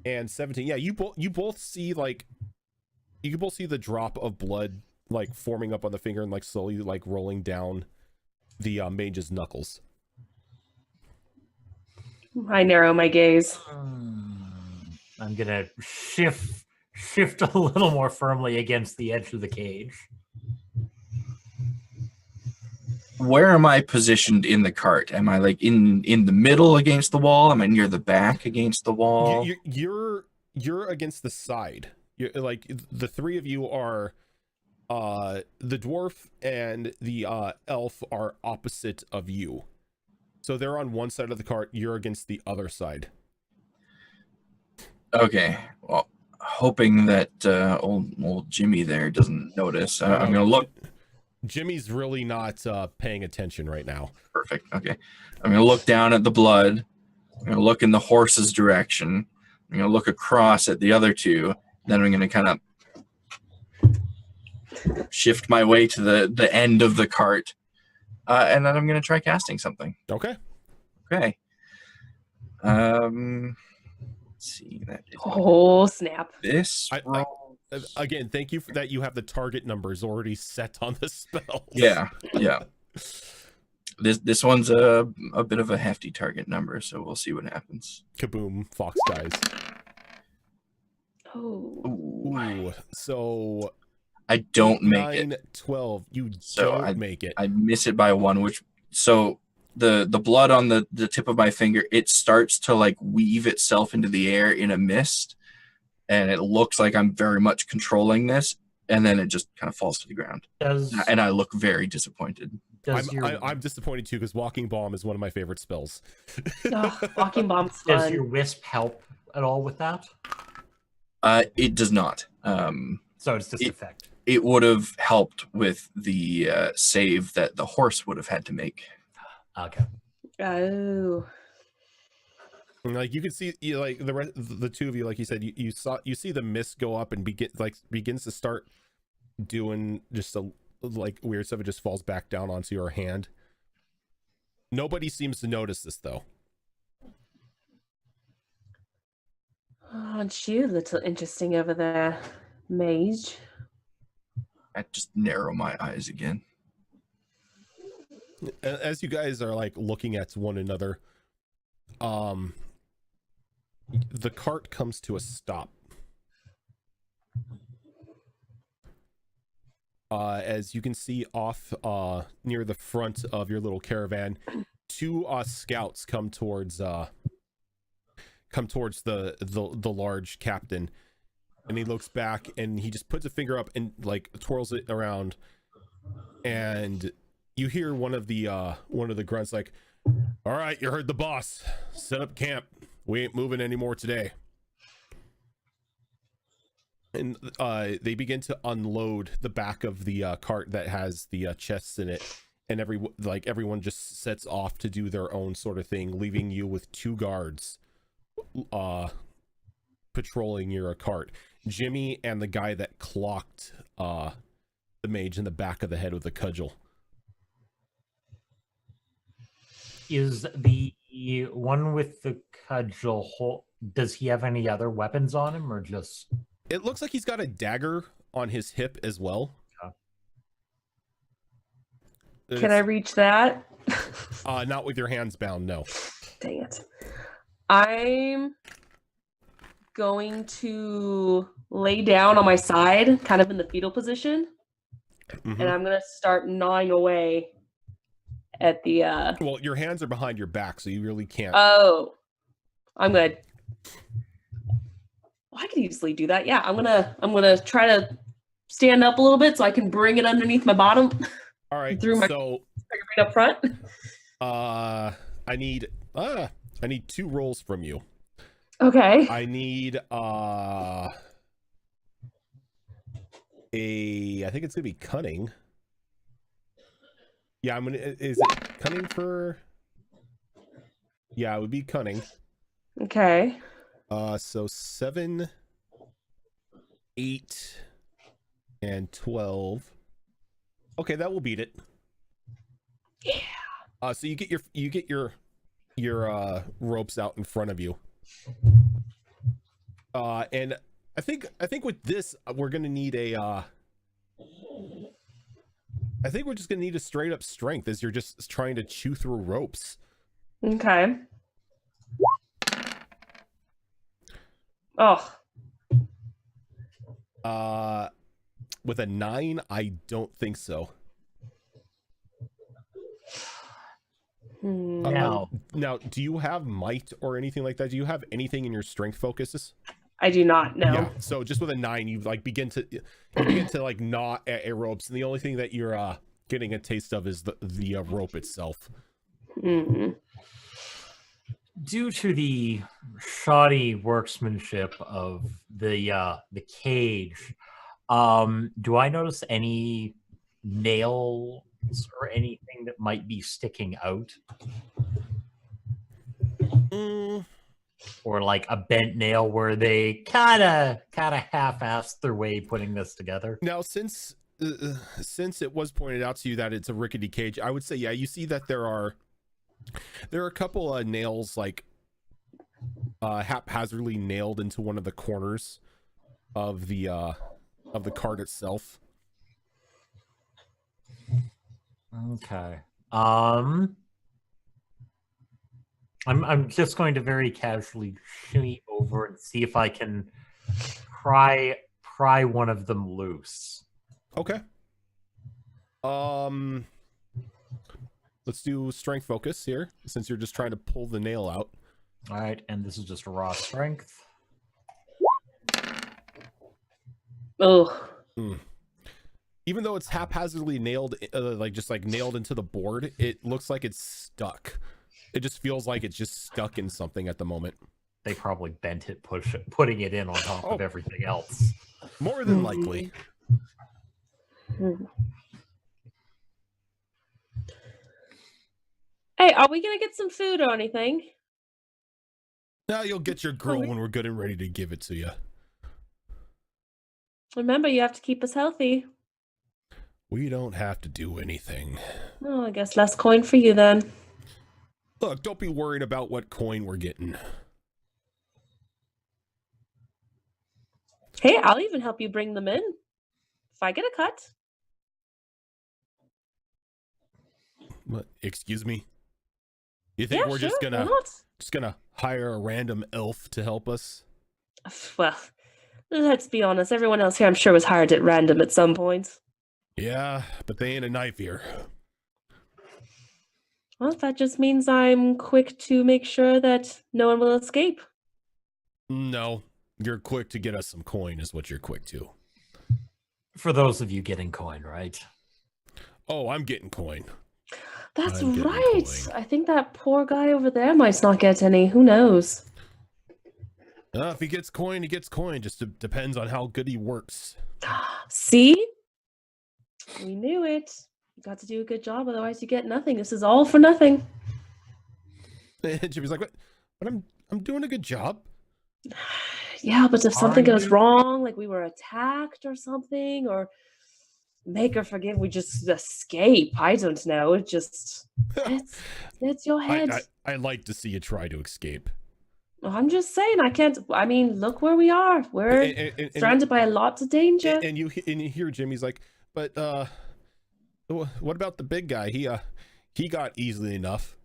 S1: and 17. Yeah, you both see you can both see the drop of blood forming up on the finger and slowly rolling down the mage's knuckles.
S2: I narrow my gaze.
S3: I'm gonna shift a little more firmly against the edge of the cage.
S4: Where am I positioned in the cart? Am I in the middle against the wall? Am I near the back against the wall?
S1: You're against the side. You're the three of you are the dwarf and the elf are opposite of you. So they're on one side of the cart, you're against the other side.
S4: Okay. Well, hoping that old Jimmy there doesn't notice. I'm going to look.
S1: Jimmy's really not paying attention right now.
S4: Perfect. Okay. I'm going to look down at the blood. I'm going to look in the horse's direction. I'm going to look across at the other two. Then I'm going to kind of shift my way to the end of the cart. And then I'm going to try casting something.
S1: Okay.
S4: Okay. Let's see. That is
S2: Snap.
S4: this.
S1: Again, thank you for that. You have the target numbers already set on the spell.
S4: Yeah. This one's a bit of a hefty target number, so we'll see what happens.
S1: Kaboom! Fox dies.
S2: Oh.
S4: Ooh,
S1: Ooh, so
S4: I don't make
S1: 9,
S4: it.
S1: 12. You
S4: So
S1: don't make it.
S4: I miss it by 1, which so the blood on the tip of my finger, it starts to like weave itself into the air in a mist, and it looks like I'm very much controlling this, and then it just kind of falls to the ground. And I look very disappointed.
S1: I'm disappointed too because Walking Bomb is one of my favorite spells.
S2: Walking Bomb's fun.
S3: Does your wisp help at all with that?
S4: It does not.
S3: So it's just effect.
S4: It would have helped with the save that the horse would have had to make.
S3: Okay.
S2: Oh.
S1: Like you can see, like the two of you, like you said, you see the mist go up and begins to start doing just a like weird stuff. It just falls back down onto your hand. Nobody seems to notice this though.
S2: Aren't you a little interesting over there, mage?
S4: I just narrow my eyes again.
S1: As you guys are like looking at one another, the cart comes to a stop. As you can see off near the front of your little caravan, 2 scouts come towards the large captain, and he looks back and he just puts a finger up and like twirls it around, and you hear one of the grunts like, "All right, you heard the boss. Set up camp. We ain't moving anymore today." And they begin to unload the back of the cart that has the chests in it, and everyone just sets off to do their own sort of thing, leaving you with 2 guards patrolling your cart. Jimmy and the guy that clocked the mage in the back of the head with a cudgel.
S3: Is the one with the cudgel, does he have any other weapons on him, or just...
S1: It looks like he's got a dagger on his hip as well.
S2: Can I reach that?
S1: Not with your hands bound, no.
S2: Dang it. I'm going to lay down on my side, kind of in the fetal position, and I'm going to start gnawing away at the...
S1: Well, your hands are behind your back, so you really can't...
S2: Oh. I'm good. Well, I could easily do that. Yeah, I'm gonna try to stand up a little bit so I can bring it underneath my bottom.
S1: All right,
S2: through my
S1: so
S2: right up front.
S1: I need 2 rolls from you.
S2: Okay.
S1: I need I think it's gonna be cunning. Yeah, is it cunning for... Yeah, it would be cunning.
S2: Okay.
S1: So 7, 8, and 12. Okay, that will beat it.
S2: Yeah.
S1: So you get your ropes out in front of you. And I think with this we're gonna need I think we're just gonna need a straight up strength as you're just trying to chew through ropes.
S2: Okay. Oh.
S1: With a 9, I don't think so.
S3: Now,
S1: do you have might or anything like that? Do you have anything in your strength focuses?
S2: I do not know.
S1: Yeah. So just with a 9, you begin to like gnaw at ropes, and the only thing that you're getting a taste of is the rope itself.
S2: Mm-hmm.
S3: Due to the shoddy workmanship of the cage, do I notice any nails or anything that might be sticking out? Or like a bent nail where they kind of half-assed their way putting this together?
S1: Now, since it was pointed out to you that it's a rickety cage, I would say, yeah, you see that there are a couple of nails like haphazardly nailed into one of the corners of the cart itself.
S3: Okay. I'm just going to very casually shimmy over and see if I can pry one of them loose.
S1: Okay. Let's do strength focus here, since you're just trying to pull the nail out.
S3: All right, and this is just raw strength.
S2: Oh.
S1: Even though it's haphazardly nailed, like nailed into the board, it looks like it's stuck. It just feels like it's just stuck in something at the moment.
S3: They probably bent it, putting it in on top of everything else.
S1: More than likely.
S2: Hey, are we gonna get some food or anything?
S1: Now you'll get your grill when we're good and ready to give it to you.
S2: Remember, you have to keep us healthy.
S1: We don't have to do anything.
S2: Oh, I guess less coin for you then.
S1: Look, don't be worried about what coin we're getting.
S2: Hey, I'll even help you bring them in. If I get a cut.
S1: What? Excuse me? You think we're just gonna hire a random elf to help us?
S2: Well, let's be honest. Everyone else here, I'm sure, was hired at random at some point.
S1: Yeah, but they ain't a knife here.
S2: Well, that just means I'm quick to make sure that no one will escape.
S1: No, you're quick to get us some coin is what you're quick to.
S3: For those of you getting coin, right?
S1: Oh, I'm getting coin.
S2: That's right. Coin. I think that poor guy over there might not get any. Who knows?
S1: If he gets coin, he gets coin. Just depends on how good he works.
S2: See? We knew it. You got to do a good job, otherwise you get nothing. This is all for nothing.
S1: And Jimmy's like, what? But I'm doing a good job.
S2: Yeah, but if something goes wrong, like we were attacked or something, or make or forgive, we just escape. I don't know. It just it's your head.
S1: I like to see you try to escape.
S2: I'm just saying, I mean, look where we are. We're surrounded by lots of danger.
S1: And you hear Jimmy's like, but what about the big guy? He got easily enough.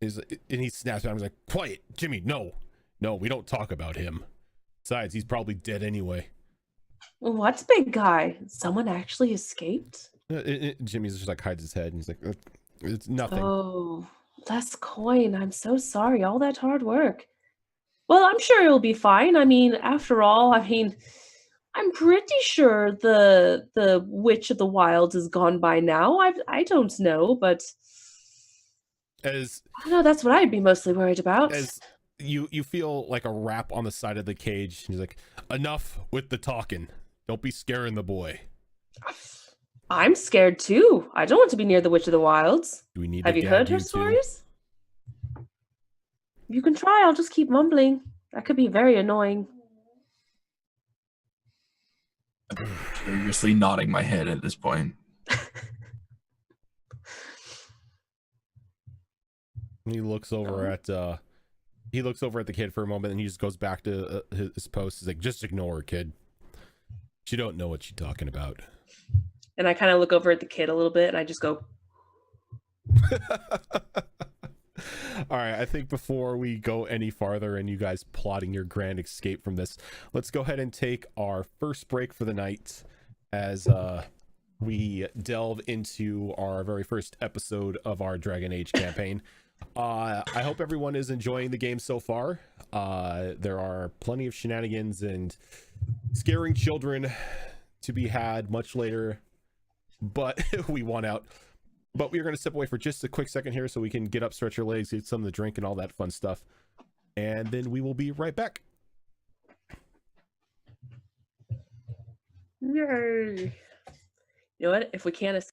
S1: And he snaps at him. He's like, quiet, Jimmy. No, we don't talk about him. Besides, he's probably dead anyway.
S2: What big guy? Someone actually escaped?
S1: Jimmy's just like hides his head and he's like, it's nothing.
S2: Oh, less coin. I'm so sorry. All that hard work. Well, I'm sure it'll be fine. I mean, after all, I'm pretty sure the Witch of the Wilds is gone by now. I don't know, but I don't know. That's what I'd be mostly worried about.
S1: As you feel like a rap on the side of the cage. He's like, enough with the talking. Don't be scaring the boy.
S2: I'm scared too. I don't want to be near the Witch of the Wilds.
S1: Do we need?
S2: Have you heard her stories? You can try. I'll just keep mumbling. That could be very annoying.
S4: I'm furiously nodding my head at this point.
S1: He looks over at the kid for a moment, and he just goes back to his post. He's like, just ignore her, kid. She don't know what she's talking about.
S2: And I kind of look over at the kid a little bit, and I just go.
S1: All right, I think before we go any farther and you guys plotting your grand escape from this, let's go ahead and take our first break for the night as we delve into our very first episode of our Dragon Age campaign. I hope everyone is enjoying the game so far. There are plenty of shenanigans and scaring children to be had much later, but we want out. But we're going to step away for just a quick second here so we can get up, stretch your legs, get some of the drink and all that fun stuff. And then we will be right back.
S2: Yay. You know what? If we can't escape.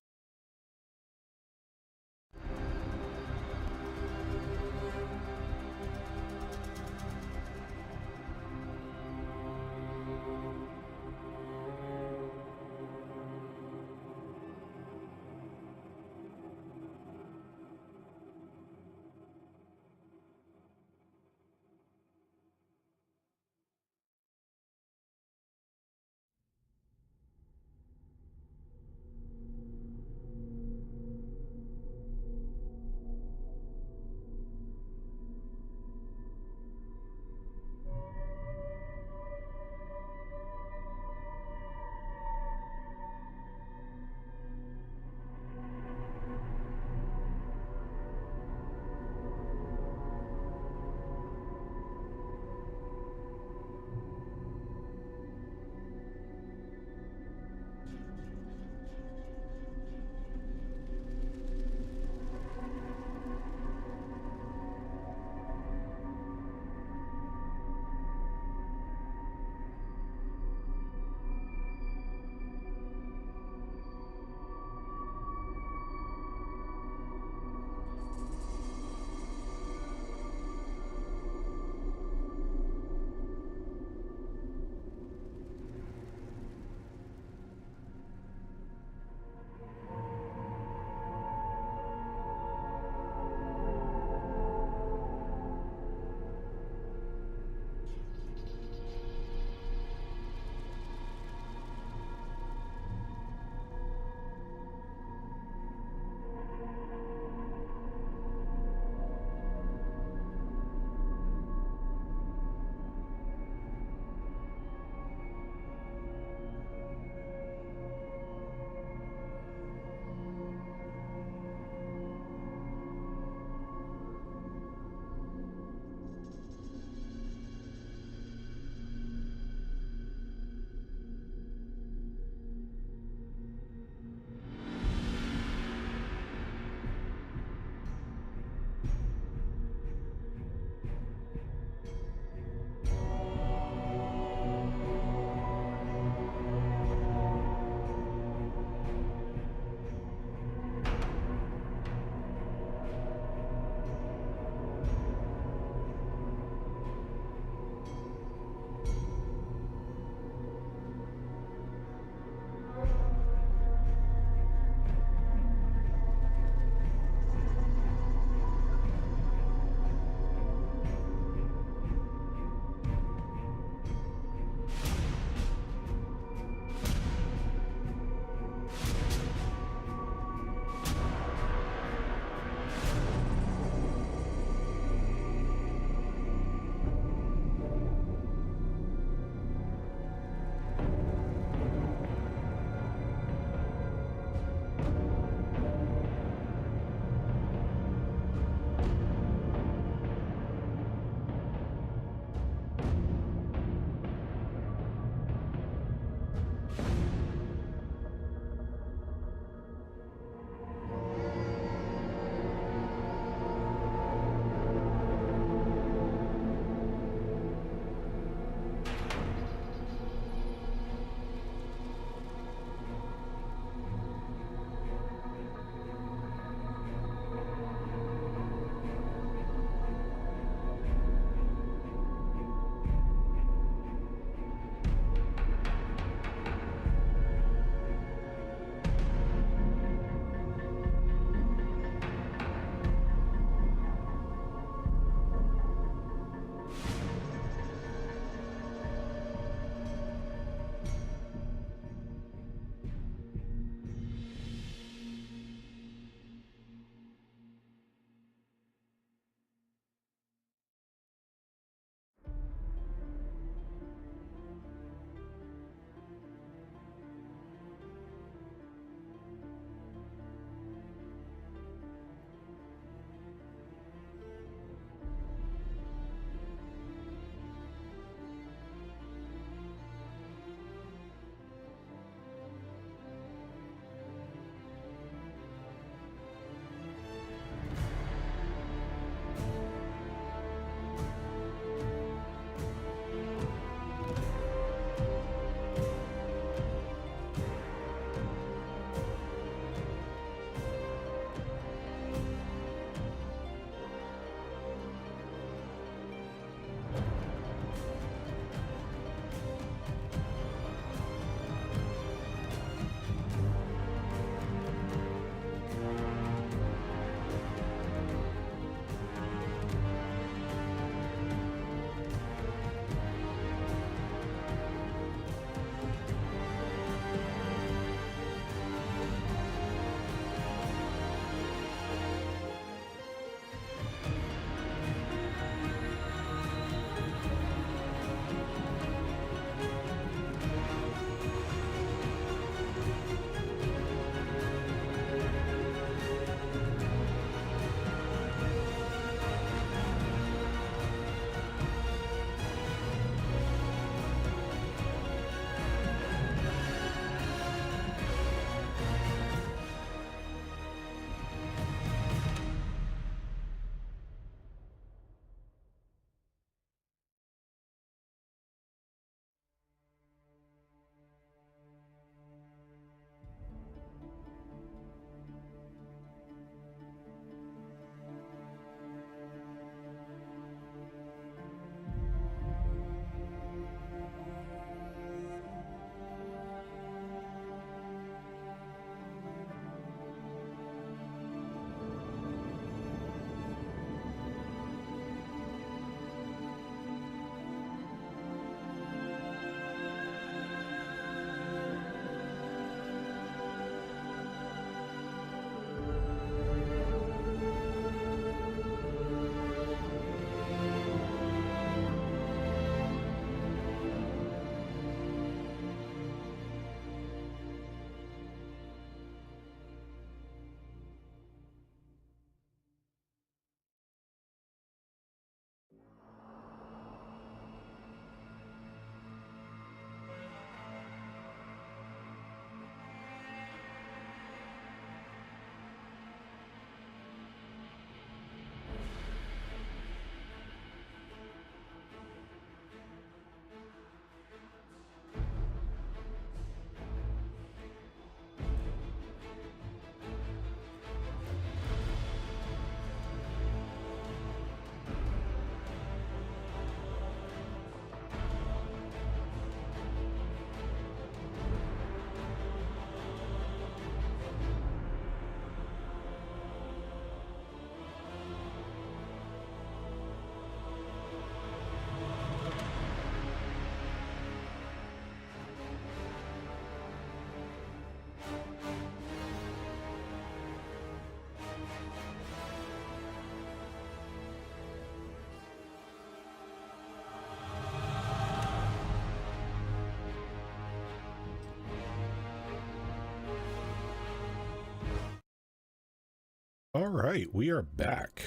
S1: All right, we are back.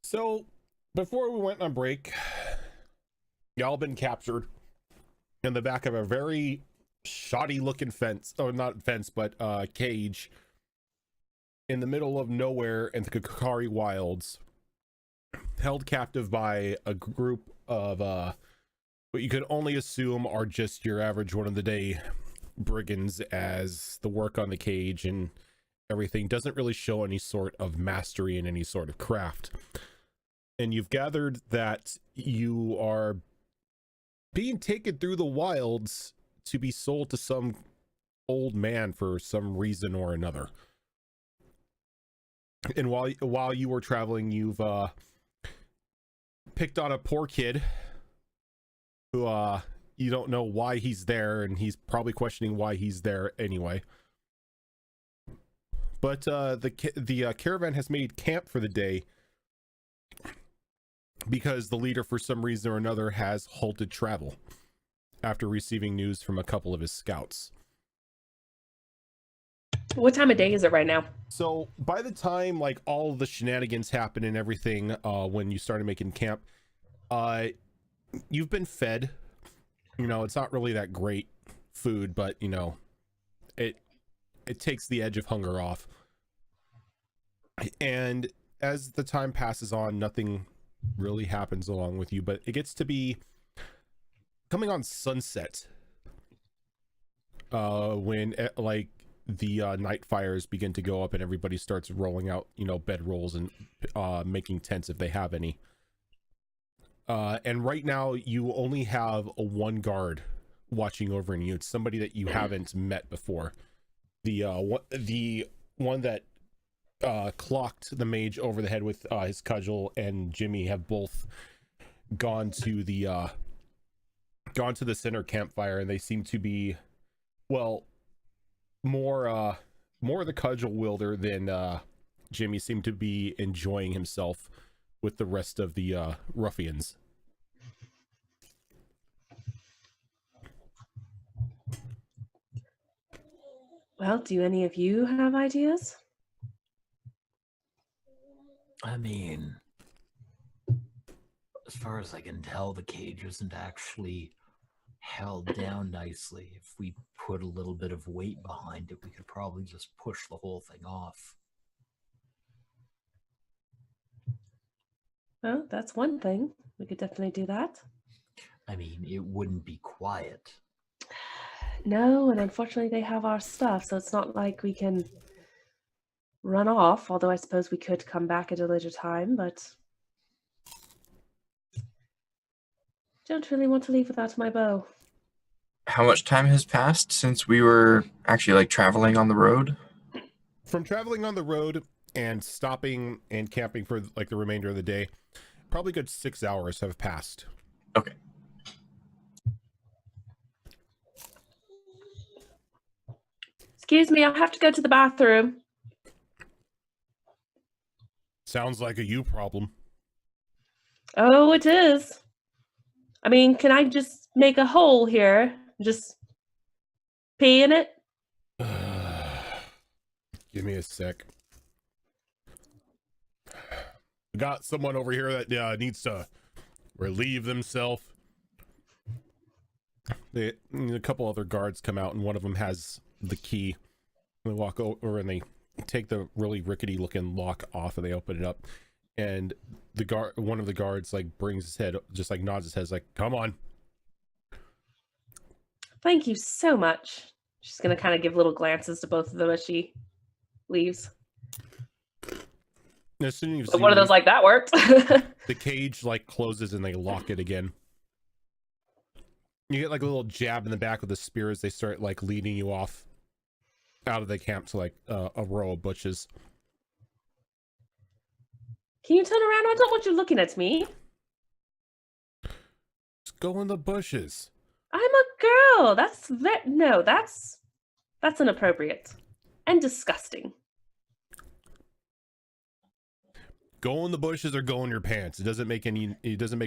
S1: So, before we went on break, y'all been captured in the back of a very shoddy looking fence, or not fence, but cage in the middle of nowhere in the Kakari Wilds, held captive by a group of what you could only assume are just your average one of the day brigands, as the work on the cage and everything doesn't really show any sort of mastery in any sort of craft. And you've gathered that you are being taken through the wilds to be sold to some old man for some reason or another. And while you were traveling, you've picked on a poor kid who you don't know why he's there, and he's probably questioning why he's there anyway. But the caravan has made camp for the day because the leader, for some reason or another, has halted travel after receiving news from a couple of his scouts.
S2: What time of day is it right now?
S1: So by the time like all the shenanigans happen and everything, when you started making camp, you've been fed. You know, it's not really that great food, but you know, it takes the edge of hunger off. And as the time passes on, nothing really happens along with you, but it gets to be coming on sunset, when like the night fires begin to go up and everybody starts rolling out, you know, bed rolls and making tents if they have any. And right now you only have one guard watching over you. It's somebody that you haven't met before. The one that clocked the mage over the head with his cudgel, and Jimmy have both gone to the center campfire, and they seem to be, well, more the cudgel wielder than Jimmy seemed to be enjoying himself with the rest of the ruffians.
S2: Well, do any of you have ideas?
S3: I mean, as far as I can tell, the cage isn't actually held down nicely. If we put a little bit of weight behind it, we could probably just push the whole thing off.
S2: Well, that's one thing. We could definitely do that.
S3: I mean, it wouldn't be quiet.
S2: No, and unfortunately they have our stuff, so it's not like we can run off, although I suppose we could come back at a later time, but don't really want to leave without my bow.
S4: How much time has passed since we were actually like traveling on the road?
S1: From traveling on the road and stopping and camping for like the remainder of the day, probably good 6 hours have passed.
S4: Okay.
S2: Excuse me, I have to go to the bathroom.
S1: Sounds like a you problem.
S2: Oh, it is. I mean, can I just make a hole here? Just pee in it?
S1: Give me a sec. We got someone over here that needs to relieve themselves. A couple other guards come out, and one of them has the key. They walk over and they take the really rickety looking lock off, and they open it up. And one of the guards like brings his head, just like nods his head, like, "Come on."
S2: Thank you so much. She's gonna kind of give little glances to both of them as she leaves.
S1: As soon as
S2: But one of those like, that worked.
S1: the cage like closes and they lock it again. You get like a little jab in the back with the spear as they start like leading you off out of the camp to like a row of bushes.
S2: Can you turn around? I don't want you looking at me.
S1: Just go in the bushes.
S2: I'm a girl. That's inappropriate and disgusting.
S1: Go in the bushes or go in your pants. It doesn't make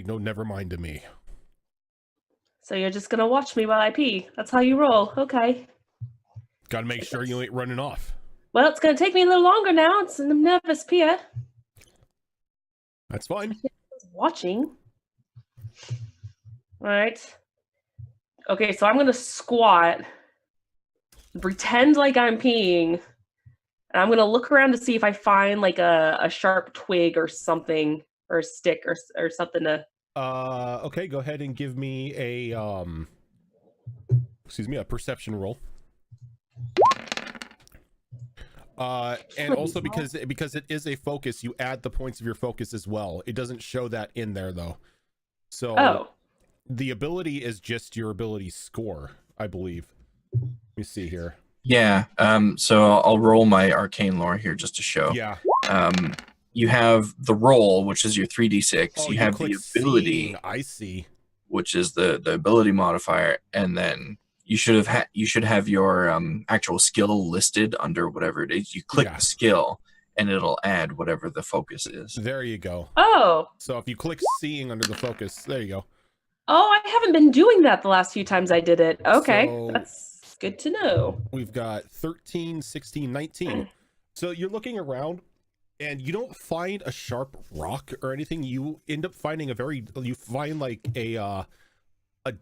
S1: no never mind to me.
S2: So you're just gonna watch me while I pee. That's how you roll. Okay.
S1: Gotta make sure you ain't running off.
S2: Well, it's gonna take me a little longer now. I'm nervous, Pia.
S1: That's fine.
S2: Watching. All right. Okay, so I'm gonna squat, pretend like I'm peeing, and I'm gonna look around to see if I find like a sharp twig or something, or a stick or something to.
S1: Okay, go ahead and give me a a perception roll. And also because it is a focus, you add the points of your focus as well. It doesn't show that in there though. So the ability is just your ability score, I believe. Let me see here.
S4: Yeah. So I'll roll my arcane lore here just to show.
S1: Yeah.
S4: You have the roll, which is your 3d6.
S1: Oh,
S4: you have the ability,
S1: seeing. I see.
S4: which is the ability modifier, and then you should have your actual skill listed under whatever it is. You click the skill, and it'll add whatever the focus is.
S1: There you go.
S2: Oh.
S1: So if you click seeing under the focus, there you go.
S2: Oh, I haven't been doing that the last few times I did it. Okay,
S1: So
S2: that's good to know.
S1: We've got 13, 16, 19. So you're looking around and you don't find a sharp rock or anything. You end up finding you find like a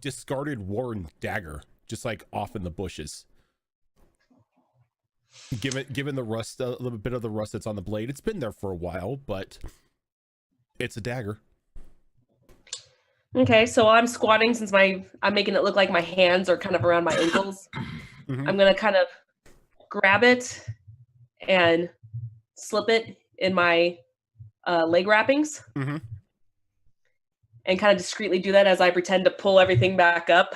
S1: discarded worn dagger just like off in the bushes. Given the rust, a little bit of the rust that's on the blade, it's been there for a while, but it's a dagger.
S2: Okay, so while I'm squatting, since I'm making it look like my hands are kind of around my ankles,
S1: Mm-hmm.
S2: I'm gonna kind of grab it and slip it in my leg wrappings,
S1: Mm-hmm.
S2: and kind of discreetly do that as I pretend to pull everything back up.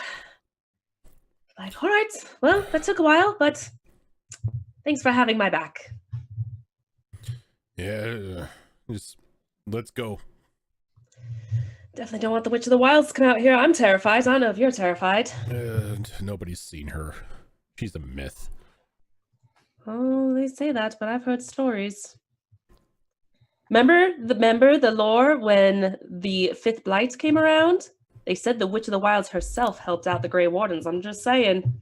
S2: Like, all right, well, that took a while, but thanks for having my back.
S1: Yeah, just let's go.
S2: Definitely don't want the Witch of the Wilds to come out here. I'm terrified. I don't know if you're terrified.
S1: Nobody's seen her. She's a myth.
S2: Oh, they say that, but I've heard stories. Remember the lore when the Fifth Blight came around? They said the Witch of the Wilds herself helped out the Grey Wardens. I'm just saying.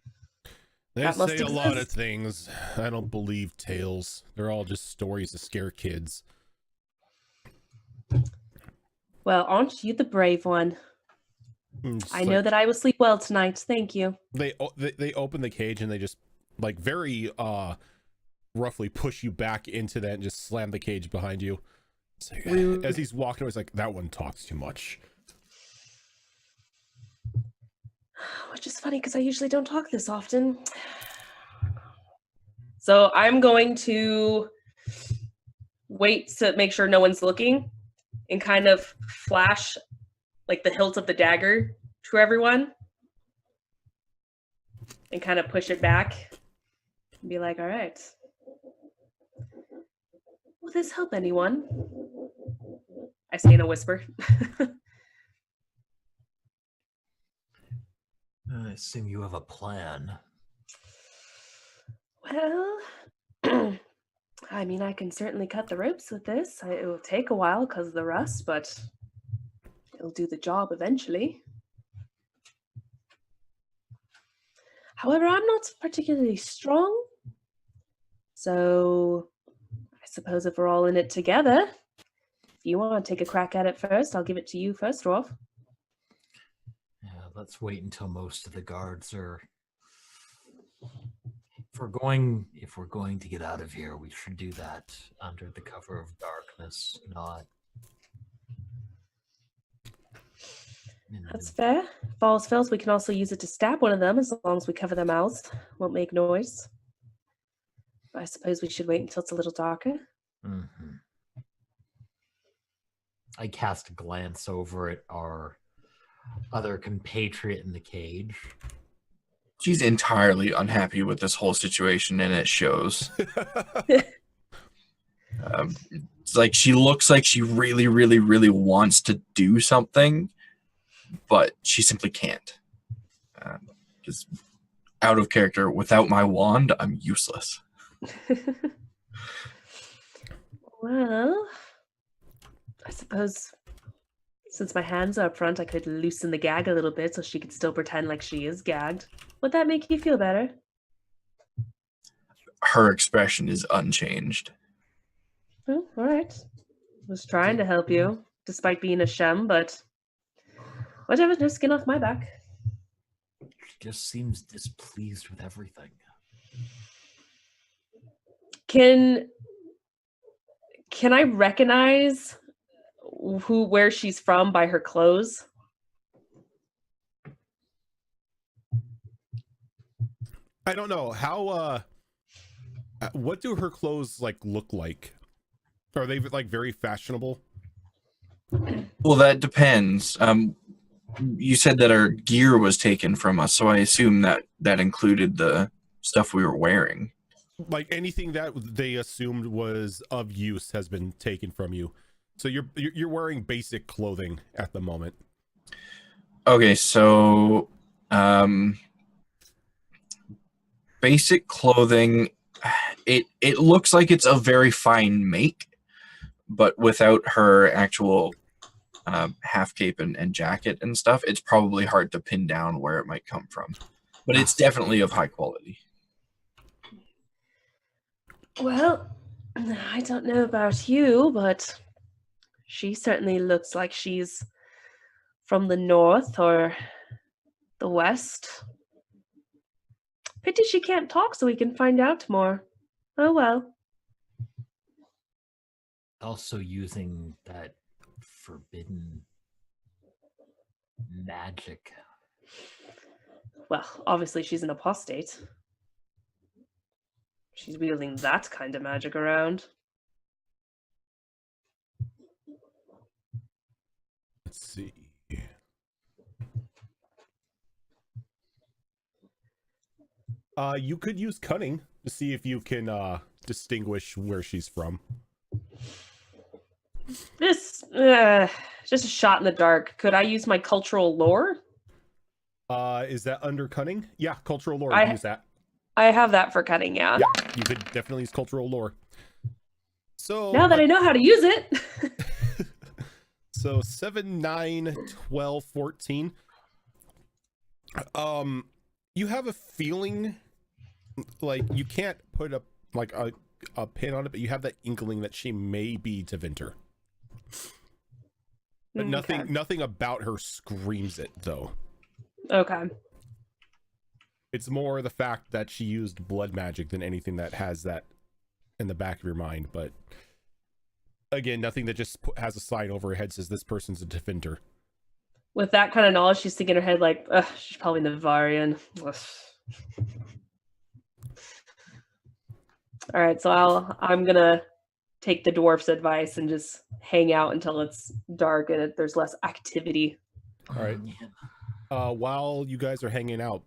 S1: They
S2: That must
S1: say a lot of
S2: exist.
S1: things. I don't believe tales. They're all just stories to scare kids.
S2: Well, aren't you the brave one? I know that I will sleep well tonight. Thank you.
S1: They open the cage and they just like very roughly push you back into that and just slam the cage behind you. So, as he's walking away, he's like, that one talks too much.
S2: Which is funny because I usually don't talk this often. So I'm going to wait to make sure no one's looking and kind of flash like the hilt of the dagger to everyone and kind of push it back and be like, all right. Will this help anyone? I say in a whisper.
S3: I assume you have a plan.
S2: Well, I mean, I can certainly cut the ropes with this. It will take a while because of the rust, but it'll do the job eventually. However, I'm not particularly strong. So I suppose if we're all in it together, if you want to take a crack at it first, I'll give it to you first off.
S3: Yeah, let's wait until most of the guards are. If we're going to get out of here, we should do that under the cover of darkness, not.
S2: That's fair. If all else fails, we can also use it to stab one of them as long as we cover their mouths. Won't make noise. I suppose we should wait until it's a little darker.
S3: Mm-hmm. I cast a glance over at our other compatriot in the cage.
S4: She's entirely unhappy with this whole situation, and it shows. It's like she looks like she really, really, really wants to do something, but she simply can't. Because out of character, without my wand, I'm useless.
S2: Well, I suppose since my hands are up front, I could loosen the gag a little bit so she could still pretend like she is gagged. Would that make you feel better?
S4: her expression is unchanged.
S2: Oh, all right. Was trying to help you, despite being a shem, but whatever, no skin off my back.
S3: She just seems displeased with everything.
S2: Can I recognize where she's from by her clothes?
S1: I don't know how. What do her clothes like look like? Are they like very fashionable?
S4: Well, that depends. You said that our gear was taken from us, so I assume that included the stuff we were wearing.
S1: Like anything that they assumed was of use has been taken from you. So you're wearing basic clothing at the moment.
S4: Okay, so basic clothing. It looks like it's a very fine make, but without her actual half cape and jacket and stuff, it's probably hard to pin down where it might come from. But it's definitely of high quality.
S2: Well, I don't know about you, but she certainly looks like she's from the north or the west. Pity she can't talk so we can find out more. Oh well.
S3: Also using that forbidden magic.
S2: Well, obviously she's an apostate. She's wielding that kind of magic around.
S1: Let's see. You could use cunning to see if you can distinguish where she's from.
S2: This just a shot in the dark. Could I use my cultural lore?
S1: Is that under cunning? Yeah, cultural lore.
S2: I-
S1: Use that.
S2: I have that for cutting, yeah.
S1: Yeah, you could definitely use cultural lore. So
S2: Now that I know how to use it.
S1: So 7, 9, 12, 14. You have a feeling like you can't put a pin on it, but you have that inkling that she may be Tevinter. But nothing about her screams it though.
S2: Okay.
S1: It's more the fact that she used blood magic than anything that has that in the back of your mind. But again, nothing that just has a sign over her head says this person's a Tevinter.
S2: With that kind of knowledge, she's thinking in her head like, ugh, she's probably Navarian. Ugh. All right, so I'm gonna take the dwarf's advice and just hang out until it's dark and there's less activity.
S1: All right. While you guys are hanging out,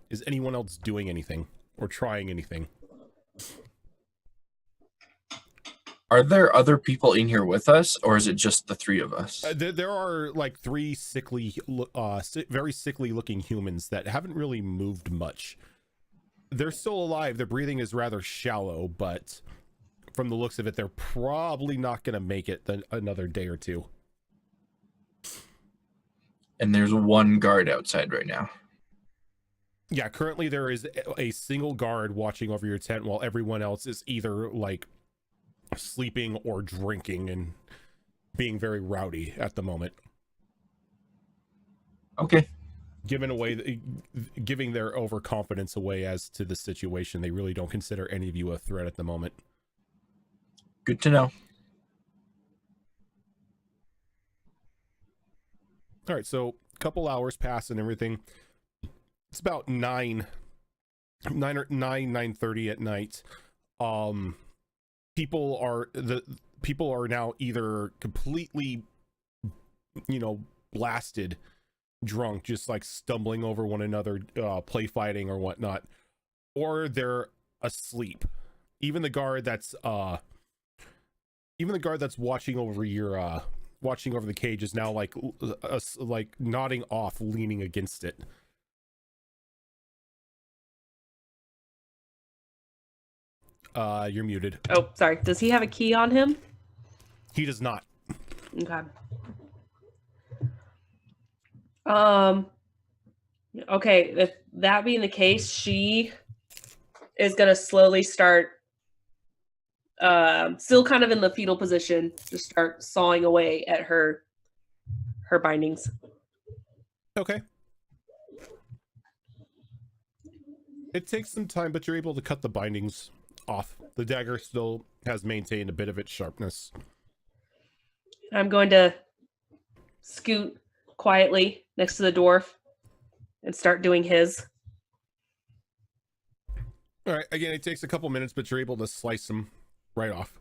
S1: is anyone else doing anything or trying anything?
S4: Are there other people in here with us, or is it just the three of us?
S1: There are like 3 sickly, very sickly looking humans that haven't really moved much. They're still alive. Their breathing is rather shallow, but from the looks of it, they're probably not going to make it another day or two.
S4: And there's one guard outside right now.
S1: Yeah, currently there is a single guard watching over your tent while everyone else is either like sleeping or drinking and being very rowdy at the moment.
S4: Okay.
S1: Giving their overconfidence away as to the situation, they really don't consider any of you a threat at the moment.
S4: Good to know.
S1: All right, so a couple hours pass and everything. It's about 9:30 at night. People are now either completely, blasted, drunk, just like stumbling over one another, play fighting or whatnot, or they're asleep. Even the guard that's watching over the cage is now like nodding off, leaning against it. You're muted.
S2: Oh, sorry. Does he have a key on him?
S1: He does not.
S2: Okay. Okay, if that being the case, she is going to slowly start, still kind of in the fetal position, just start sawing away at her bindings.
S1: Okay. It takes some time, but you're able to cut the bindings off. The dagger still has maintained a bit of its sharpness.
S2: I'm going to scoot quietly next to the dwarf and start doing his.
S1: All right. Again, it takes a couple minutes, but you're able to slice them right off.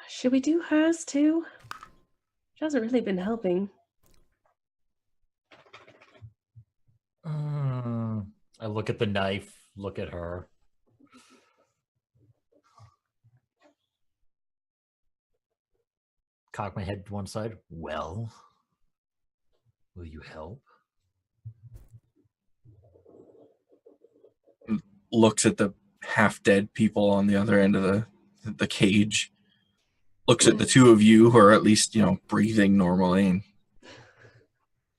S2: Should we do hers too? She hasn't really been helping.
S3: I look at the knife, look at her. Cock my head to one side. Well, will you help?
S4: Looks at the half-dead people on the other end of the cage. Looks at the two of you who are at least, breathing normally, and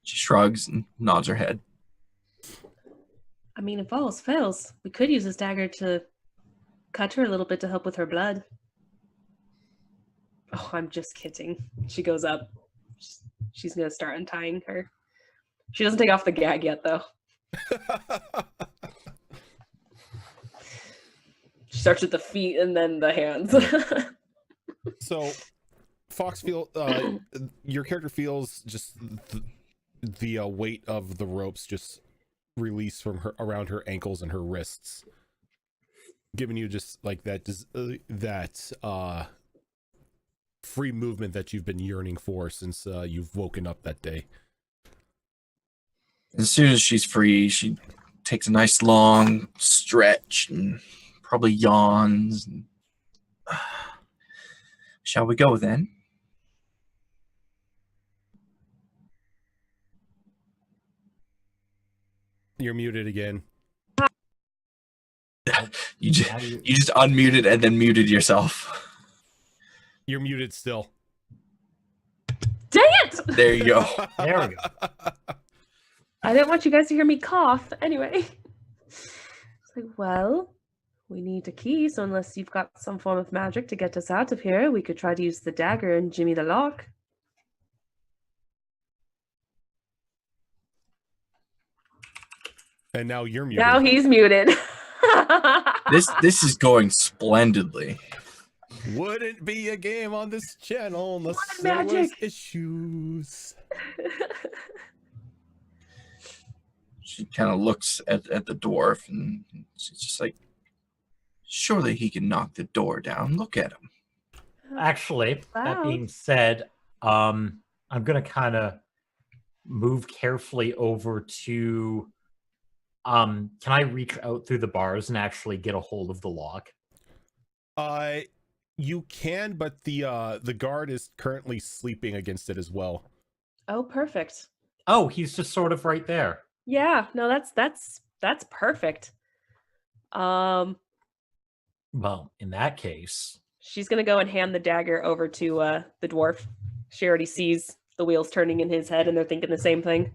S4: she shrugs and nods her head.
S2: I mean, if all else fails, we could use this dagger to cut her a little bit to help with her blood. Oh, I'm just kidding. She goes up. She's going to start untying her. She doesn't take off the gag yet, though. She starts with the feet and then the hands.
S1: So, Fox your character feels just the weight of the ropes just release from her around her ankles and her wrists, giving you just like that free movement that you've been yearning for since you've woken up that day.
S4: As soon as she's free, she takes a nice long stretch and probably yawns. Shall we go then?
S1: You're muted again.
S4: You just unmuted and then muted yourself.
S1: You're muted still.
S2: Dang it!
S4: There you go.
S3: There we go.
S2: I didn't want you guys to hear me cough. Anyway. It's like, well, we need a key, so unless you've got some form of magic to get us out of here, we could try to use the dagger and jimmy the lock.
S1: And now you're muted.
S2: Now he's muted.
S4: This is going splendidly.
S1: Wouldn't be a game on this channel unless
S2: What
S1: there was
S2: magic?
S1: issues.
S4: She kind of looks at the dwarf and she's just like, surely he can knock the door down. Look at him.
S3: Actually, that
S2: Wow.
S3: being said, I'm gonna kind of move carefully over to. Can I reach out through the bars and actually get a hold of the lock?
S1: You can, but the guard is currently sleeping against it as well.
S2: Oh, perfect.
S3: Oh, he's just sort of right there.
S2: Yeah, no, that's perfect.
S3: Well, in that case,
S2: She's gonna go and hand the dagger over to the dwarf. She already sees the wheels turning in his head, and they're thinking the same thing.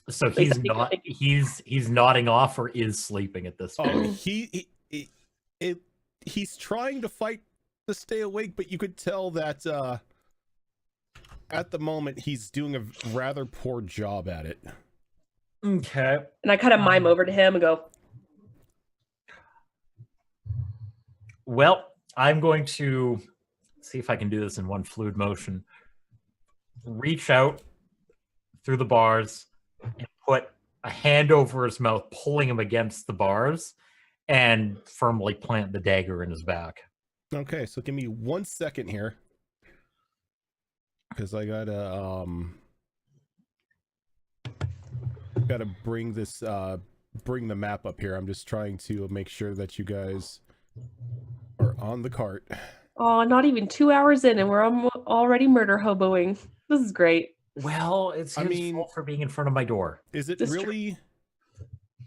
S3: so
S2: Wait,
S3: he's
S2: I think-
S3: not. He's nodding off or is sleeping at this
S1: Oh,
S3: point.
S1: he's trying to fight to stay awake, but you could tell that at the moment he's doing a rather poor job at it.
S3: Okay.
S2: And I kind of mime over to him and go,
S3: Well, I'm going to see if I can do this in one fluid motion. Reach out through the bars and put a hand over his mouth, pulling him against the bars, and firmly plant the dagger in his back.
S1: Okay, so give me 1 second here, because I gotta bring this bring the map up here. I'm just trying to make sure that you guys are on the cart.
S2: "Oh, not even 2 hours in, and we're already murder hoboing. This is great."
S3: Well, it's
S1: I
S3: his
S1: mean-
S3: fault for being in front of my door.
S1: Is it
S2: That's true.
S1: really?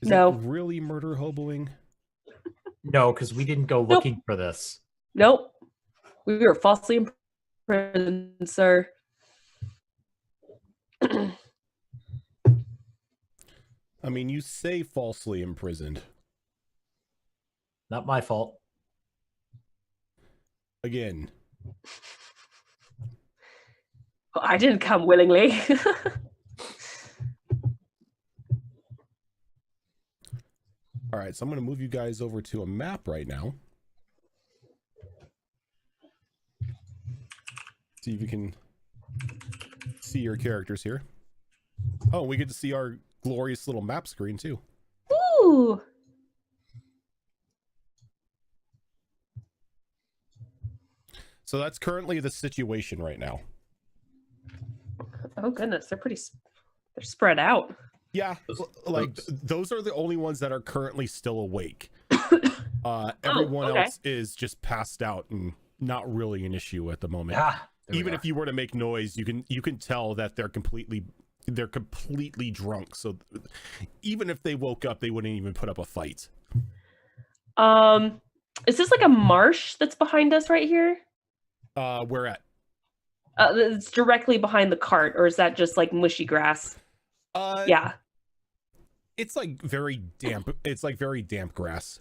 S1: Is
S2: No.
S1: it really murder hoboing?
S3: No, because we didn't go looking for this.
S2: Nope, we were falsely imprisoned, sir.
S1: I mean, you say falsely imprisoned.
S3: Not my fault.
S1: Again.
S2: I didn't come willingly.
S1: All right, so I'm going to move you guys over to a map right now. See if you can see your characters here. Oh, we get to see our glorious little map screen too.
S2: Ooh.
S1: So that's currently the situation right now.
S2: Oh goodness, they're spread out.
S1: Yeah, like those are the only ones that are currently still awake. Everyone
S2: okay.
S1: else is just passed out and not really an issue at the moment.
S3: Yeah.
S1: Even if you were to make noise, you can tell that they're completely drunk. So even if they woke up, they wouldn't even put up a fight.
S2: Is this like a marsh that's behind us right here?
S1: Where at?
S2: It's directly behind the cart, or is that just like mushy grass? Yeah.
S1: It's like very damp. It's like very damp grass.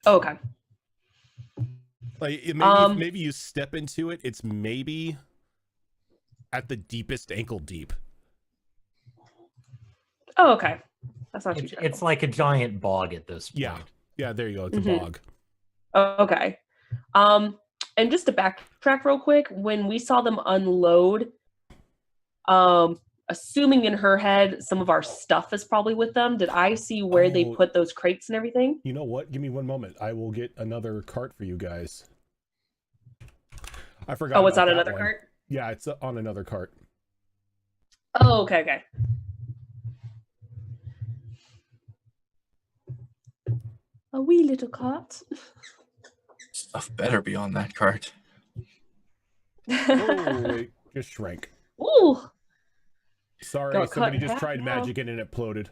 S2: Oh, okay.
S1: Like maybe you step into it. It's maybe at the deepest ankle deep.
S2: Oh, okay. That's not too terrible.
S3: It's like a giant bog at this point.
S1: Yeah. There you go. It's a bog.
S2: Oh, okay. And just to backtrack real quick, when we saw them unload, assuming in her head some of our stuff is probably with them, did I see where they put those crates and everything?
S1: You know what? Give me one moment. I will get another cart for you guys. I forgot.
S2: Oh, it's on another
S1: one.
S2: cart?
S1: Yeah, it's on another cart.
S2: Oh, okay. A wee little cart.
S4: Stuff better be on that cart.
S1: Oh, wait, just shrank.
S2: Ooh.
S1: Sorry,
S2: Got
S1: somebody
S2: cut
S1: just
S2: in
S1: tried
S2: half.
S1: magic and it imploded.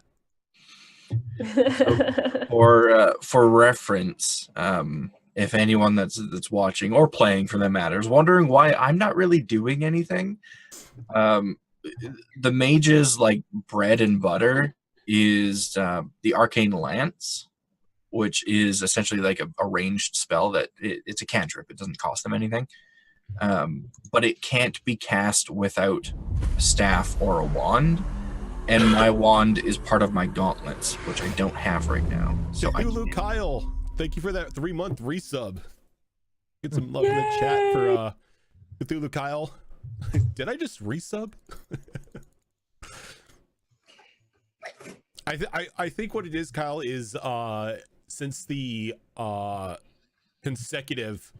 S4: For reference, if anyone that's watching or playing for that matter is wondering why I'm not really doing anything, the mage's like bread and butter is the arcane lance, which is essentially like a ranged spell that it's a cantrip. It doesn't cost them anything, but it can't be cast without a staff or a wand. And my wand is part of my gauntlets, which I don't have right now. So
S1: Cthulhu Kyle, thank you for that 3-month resub. Get some love in the chat for Cthulhu Kyle. Did I just resub? I think what it is, Kyle, is since the consecutive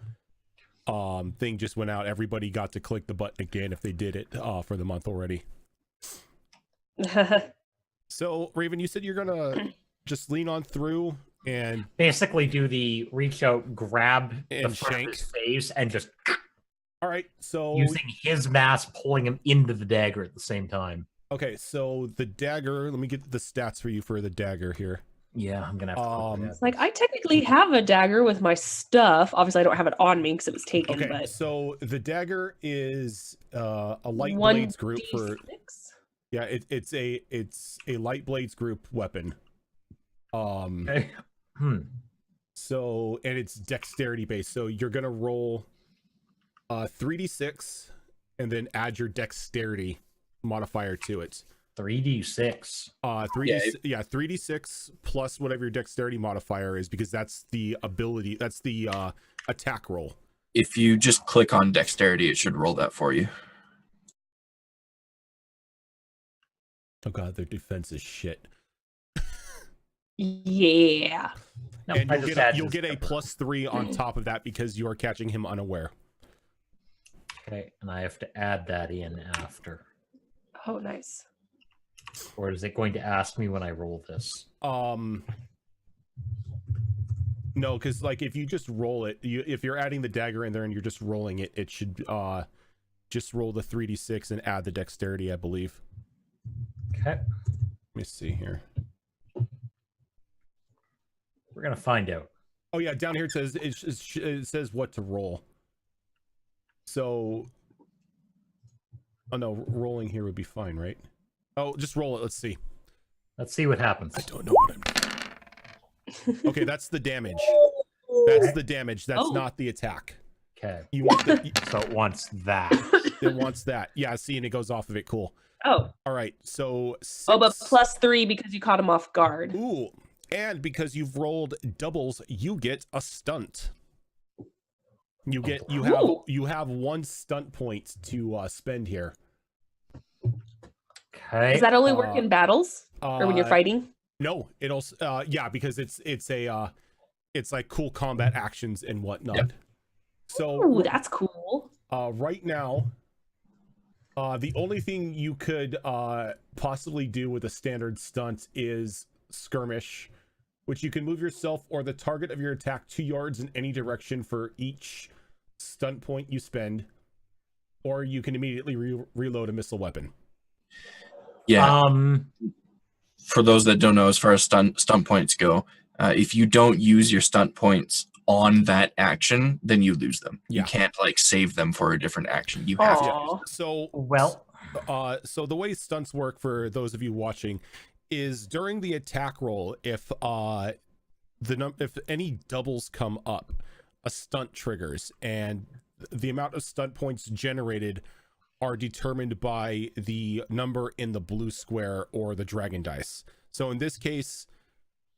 S1: thing just went out, everybody got to click the button again if they did it for the month already. So Raven, you said you're gonna just lean on through and
S3: basically do the reach out, grab
S1: and
S3: the front
S1: shank
S3: of his face, and just
S1: all right, so
S3: using his mass, pulling him into the dagger at the same time.
S1: Okay, so the dagger, let me get the stats for you for the dagger here.
S3: Yeah, I'm gonna have to
S2: It's like, I technically have a dagger with my stuff. Obviously, I don't have it on me because it was taken.
S1: Okay,
S2: but
S1: so the dagger is a light blades group for
S2: 1d6?
S1: Yeah, it's a light blades group weapon.
S3: Okay.
S1: So, and it's dexterity based. So you're gonna roll 3d6 and then add your dexterity modifier to it.
S3: 3d6.
S1: 3d6 plus whatever your dexterity modifier is, because that's the ability, that's the attack roll.
S4: If you just click on dexterity, it should roll that for you.
S1: Oh god, their defense is shit.
S2: Yeah.
S3: No,
S1: And
S3: I
S1: you'll
S3: just
S1: get,
S3: add
S1: you'll
S3: his
S1: get a
S3: number.
S1: +3 on top of that because you are catching him unaware.
S3: Okay, and I have to add that in after.
S2: Oh, nice.
S3: Or is it going to ask me when I roll this?
S1: No, because like if you just roll it, if you're adding the dagger in there and you're just rolling it, it should just roll the 3d6 and add the dexterity, I believe.
S3: Okay.
S1: Let me see here.
S3: We're gonna find out.
S1: Oh yeah, down here it says it says what to roll. So, oh no, rolling here would be fine, right? Oh, just roll it. Let's see.
S3: Let's see what happens.
S1: I don't know what I'm doing. Okay, that's the damage. That's the damage. That's not the attack.
S3: Okay.
S1: You want the...
S3: So it wants that.
S1: It wants that. Yeah, see, and it goes off of it. Cool.
S2: Oh.
S1: All right, so 6...
S2: Oh, but +3 because you caught him off guard.
S1: Ooh, and because you've rolled doubles, you get a stunt. You have 1 stunt point to spend here.
S3: Okay.
S2: Does that only work in battles or when you're fighting?
S1: No, it'll yeah, because it's like cool combat actions and whatnot. Yep. So
S2: ooh, that's cool.
S1: Right now, the only thing you could possibly do with a standard stunt is skirmish, which you can move yourself or the target of your attack 2 yards in any direction for each stunt point you spend, or you can immediately reload a missile weapon.
S4: Yeah. For those that don't know, as far as stunt points go, if you don't use your stunt points on that action, then you lose them. Yeah. You can't like save them for a different action. You have to use them.
S1: So
S3: well,
S1: so the way stunts work for those of you watching is during the attack roll, if any doubles come up, a stunt triggers, and the amount of stunt points generated are determined by the number in the blue square or the dragon dice. So in this case,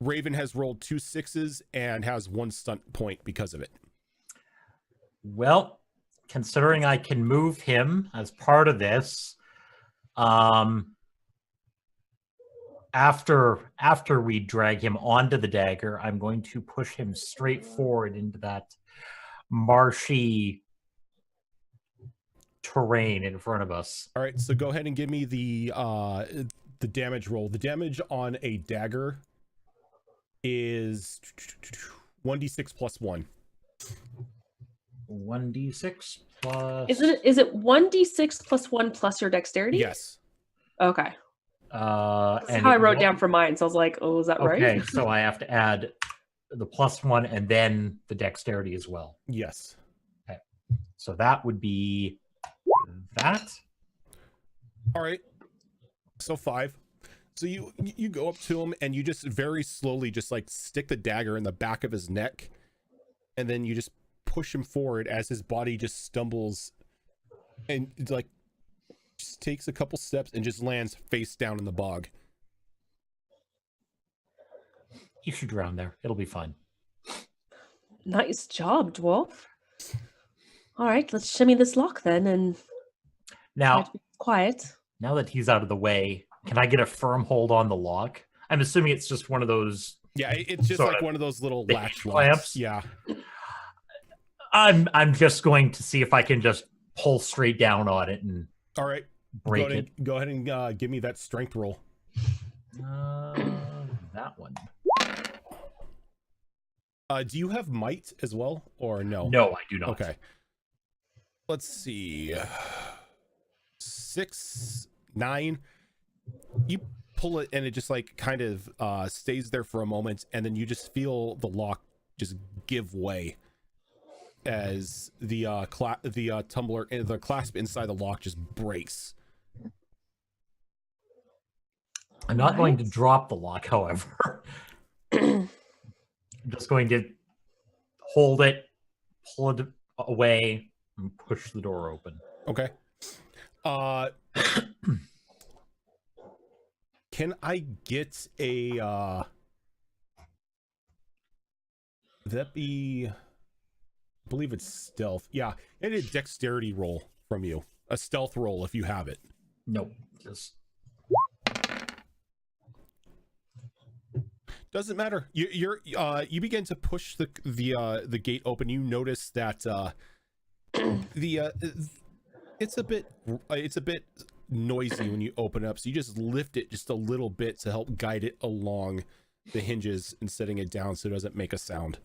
S1: Raven has rolled 2 6s and has 1 stunt point because of it.
S3: Well, considering I can move him as part of this, after we drag him onto the dagger, I'm going to push him straight forward into that marshy terrain in front of us.
S1: All right, so go ahead and give me the damage roll. The damage on a dagger is 1d6 plus 1.
S3: 1d6 plus...
S2: Is it 1d6 plus 1 plus your dexterity?
S1: Yes.
S2: Okay. That's how I wrote down for mine, so I was like, oh, is that right?
S3: Okay, so I have to add the +1 and then the dexterity as well.
S1: Yes.
S3: Okay. So that would be that.
S1: All right. So 5. So you go up to him and you just very slowly just like stick the dagger in the back of his neck, and then you just push him forward as his body just stumbles and it's like just takes a couple steps and just lands face down in the bog.
S3: You should drown there. It'll be fine.
S2: Nice job, dwarf. All right, let's shimmy this lock then, and
S3: now
S2: quiet.
S3: Now that he's out of the way, can I get a firm hold on the lock? I'm assuming it's just one of those.
S1: Yeah, it's just like one of those little latch
S3: clamps.
S1: Yeah.
S3: I'm just going to see if I can just pull straight down on it and.
S1: All right.
S3: Break it.
S1: Go ahead and give me that strength roll.
S3: That one.
S1: Do you have might as well, or no?
S3: No, I do not.
S1: Okay. Let's see. 6, 9. You pull it, and it just like kind of stays there for a moment, and then you just feel the lock just give way as the tumbler and the clasp inside the lock just breaks.
S3: I'm not going to drop the lock, however. I'm just going to hold it, pull it away, and push the door open.
S1: Okay. Can I get a that be, I believe it's stealth. Yeah, and a dexterity roll from you. A stealth roll if you have it.
S3: Nope. Just
S1: doesn't matter. You begin to push the gate open. You notice that it's a bit noisy when you open it up, so you just lift it just a little bit to help guide it along the hinges and setting it down so it doesn't make a sound.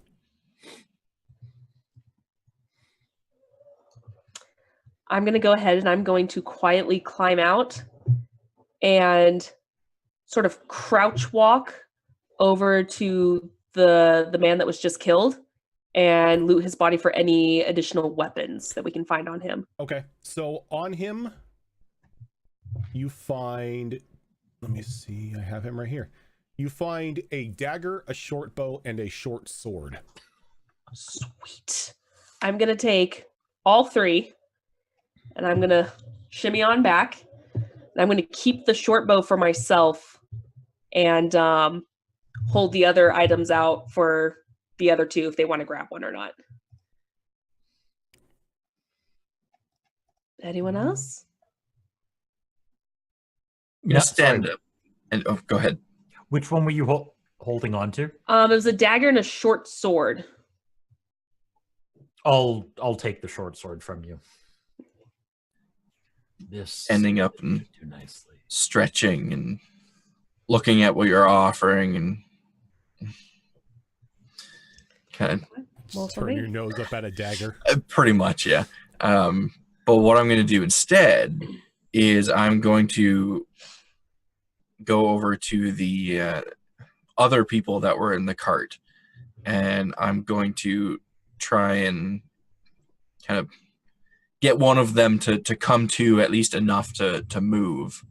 S2: I'm going to go ahead and I'm going to quietly climb out and sort of crouch walk over to the man that was just killed and loot his body for any additional weapons that we can find on him.
S1: Okay, so on him, you find let me see. I have him right here. You find a dagger, a short bow, and a short sword.
S2: Sweet. I'm gonna take all three, and I'm gonna shimmy on back. And I'm gonna keep the short bow for myself, and hold the other items out for the other two if they want to grab one or not. Anyone else?
S4: I'm gonna stand up. And go ahead.
S3: Which one were you holding on to?
S2: It was a dagger and a short sword.
S3: I'll take the short sword from you. This
S4: Ending up and
S3: too nicely.
S4: stretching and looking at what you're offering and kind
S2: Well,
S1: Just
S2: for
S1: turn
S2: me.
S1: your nose up at a dagger.
S4: of pretty much, yeah. But what I'm going to do instead is I'm going to go over to the other people that were in the cart, and I'm going to try and kind of get one of them to come to at least enough to move.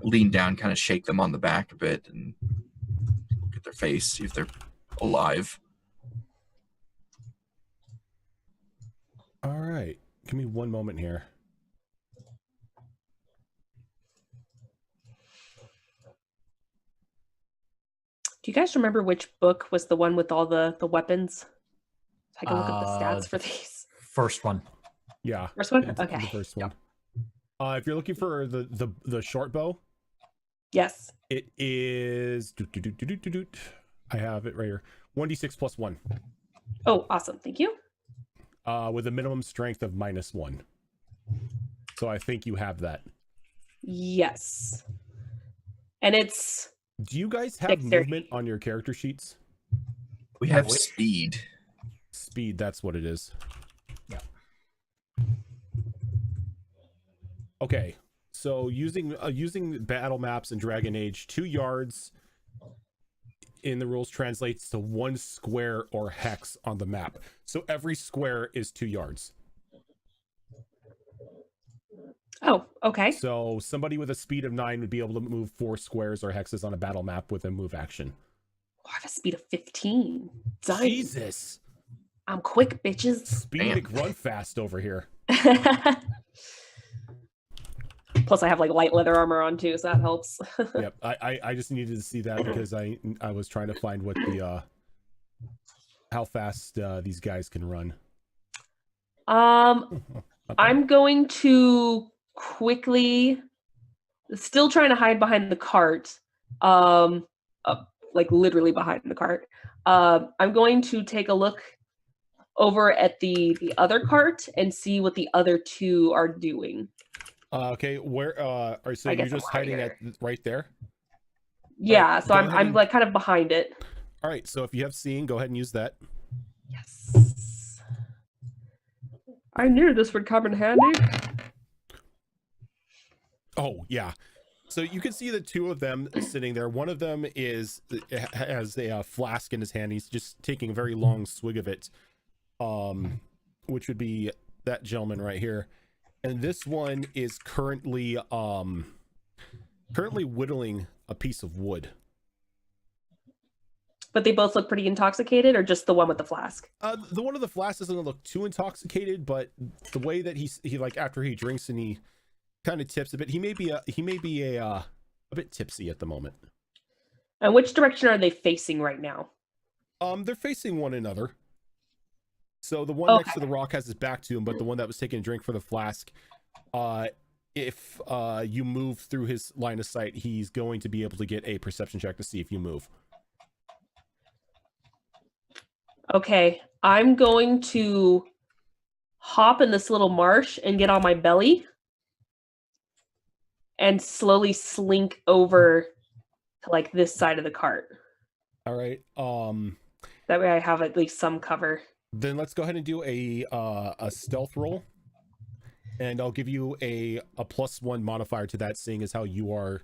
S4: Lean down, kind of shake them on the back a bit, and look at their face, see if they're alive.
S1: All right. Give me one moment here.
S2: Do you guys remember which book was the one with all the weapons? I can look at the stats for these.
S3: First one.
S1: Yeah.
S2: First one?
S1: It's
S2: Okay.
S1: the first one. If you're looking for the short bow,
S2: Yes.
S1: it is. I have it right here. 1d6 plus 1.
S2: Oh, awesome. Thank you.
S1: With a minimum strength of -1. So I think you have that.
S2: Yes. And it's
S1: Do you guys have
S2: Dexterity.
S1: movement on your character sheets?
S4: We have
S3: which?
S4: speed.
S1: Speed, that's what it is.
S3: Yeah.
S1: Okay. So using battle maps in Dragon Age, 2 yards in the rules translates to 1 square or hex on the map. So every square is 2 yards.
S2: Oh, okay.
S1: So somebody with a speed of 9 would be able to move 4 squares or hexes on a battle map with a move action.
S2: Oh, I have a speed of 15. Dang.
S1: Jesus.
S2: I'm quick, bitches.
S1: Speed run fast over here.
S2: Plus, I have like light leather armor on too, so that helps.
S1: Yep. I just needed to see that because I was trying to find what the how fast these guys can run.
S2: I'm going to quickly, still trying to hide behind the cart, like literally behind the cart. I'm going to take a look over at the other cart and see what the other two are doing.
S1: Okay, where so
S2: I
S1: you're
S2: guess I'm
S1: just hiding
S2: right
S1: at right there?
S2: Yeah, so
S1: go ahead
S2: I'm
S1: and-
S2: like kind of behind it.
S1: All right, so if you have seeing, go ahead and use that.
S2: Yes. I knew this would come in handy.
S1: Oh, yeah. So you can see the two of them sitting there. One of them has a flask in his hand. He's just taking a very long swig of it, which would be that gentleman right here. And this one is currently whittling a piece of wood.
S2: But they both look pretty intoxicated, or just the one with the flask?
S1: The one with the flask doesn't look too intoxicated, but the way that he like after he drinks and he kind of tips a bit, he may be a bit tipsy at the moment.
S2: And which direction are they facing right now?
S1: They're facing one another. So the one next to
S2: Okay.
S1: the rock has his back to him, but the one that was taking a drink for the flask, if you move through his line of sight, he's going to be able to get a perception check to see if you move.
S2: Okay, I'm going to hop in this little marsh and get on my belly and slowly slink over to like this side of the cart.
S1: All right.
S2: That way I have at least some cover.
S1: Then let's go ahead and do a stealth roll, and I'll give you a +1 modifier to that, seeing as how you are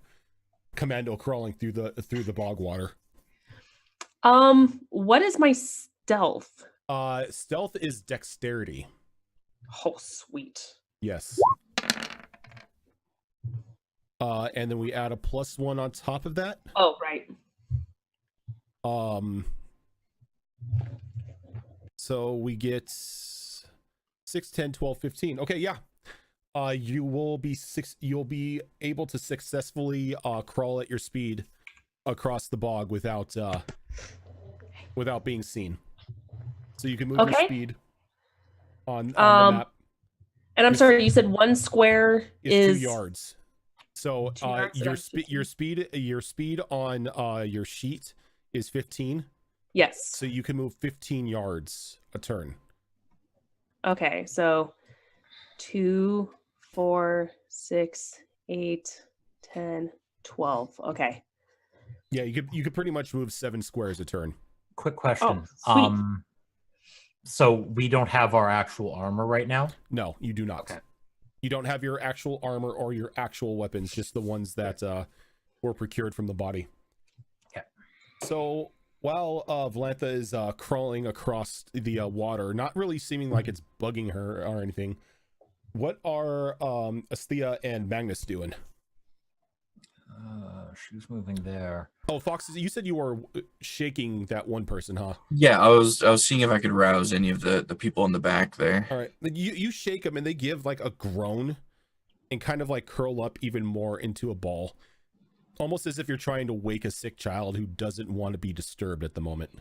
S1: commando crawling through the bog water.
S2: What is my stealth?
S1: Stealth is dexterity.
S2: Oh, sweet.
S1: Yes. And then we add a +1 on top of that.
S2: Oh, right.
S1: So we get 6, 10, 12, 15. Okay, yeah. You'll be able to successfully crawl at your speed across the bog without being seen. So you can move your speed on the map.
S2: And I'm sorry, you said 1 square is
S1: 2 yards. So
S2: 2 yards,
S1: your speed on your sheet is 15.
S2: Yes.
S1: So you can move 15 yards a turn.
S2: Okay, so 2, 4, 6, 8, 10, 12. Okay.
S1: Yeah, you could pretty much move 7 squares a turn.
S3: Quick question.
S2: Oh, sweet.
S3: So we don't have our actual armor right now?
S1: No, you do not.
S3: Okay.
S1: You don't have your actual armor or your actual weapons, just the ones that were procured from the body.
S3: Okay.
S1: So while Valantha is crawling across the water, not really seeming like it's bugging her or anything, what are Asthea and Magnus doing?
S3: She's moving there.
S1: Oh, Fox, you said you were shaking that one person, huh?
S4: Yeah, I was seeing if I could rouse any of the people in the back there.
S1: All right, you shake them and they give like a groan and kind of like curl up even more into a ball, almost as if you're trying to wake a sick child who doesn't want to be disturbed at the moment.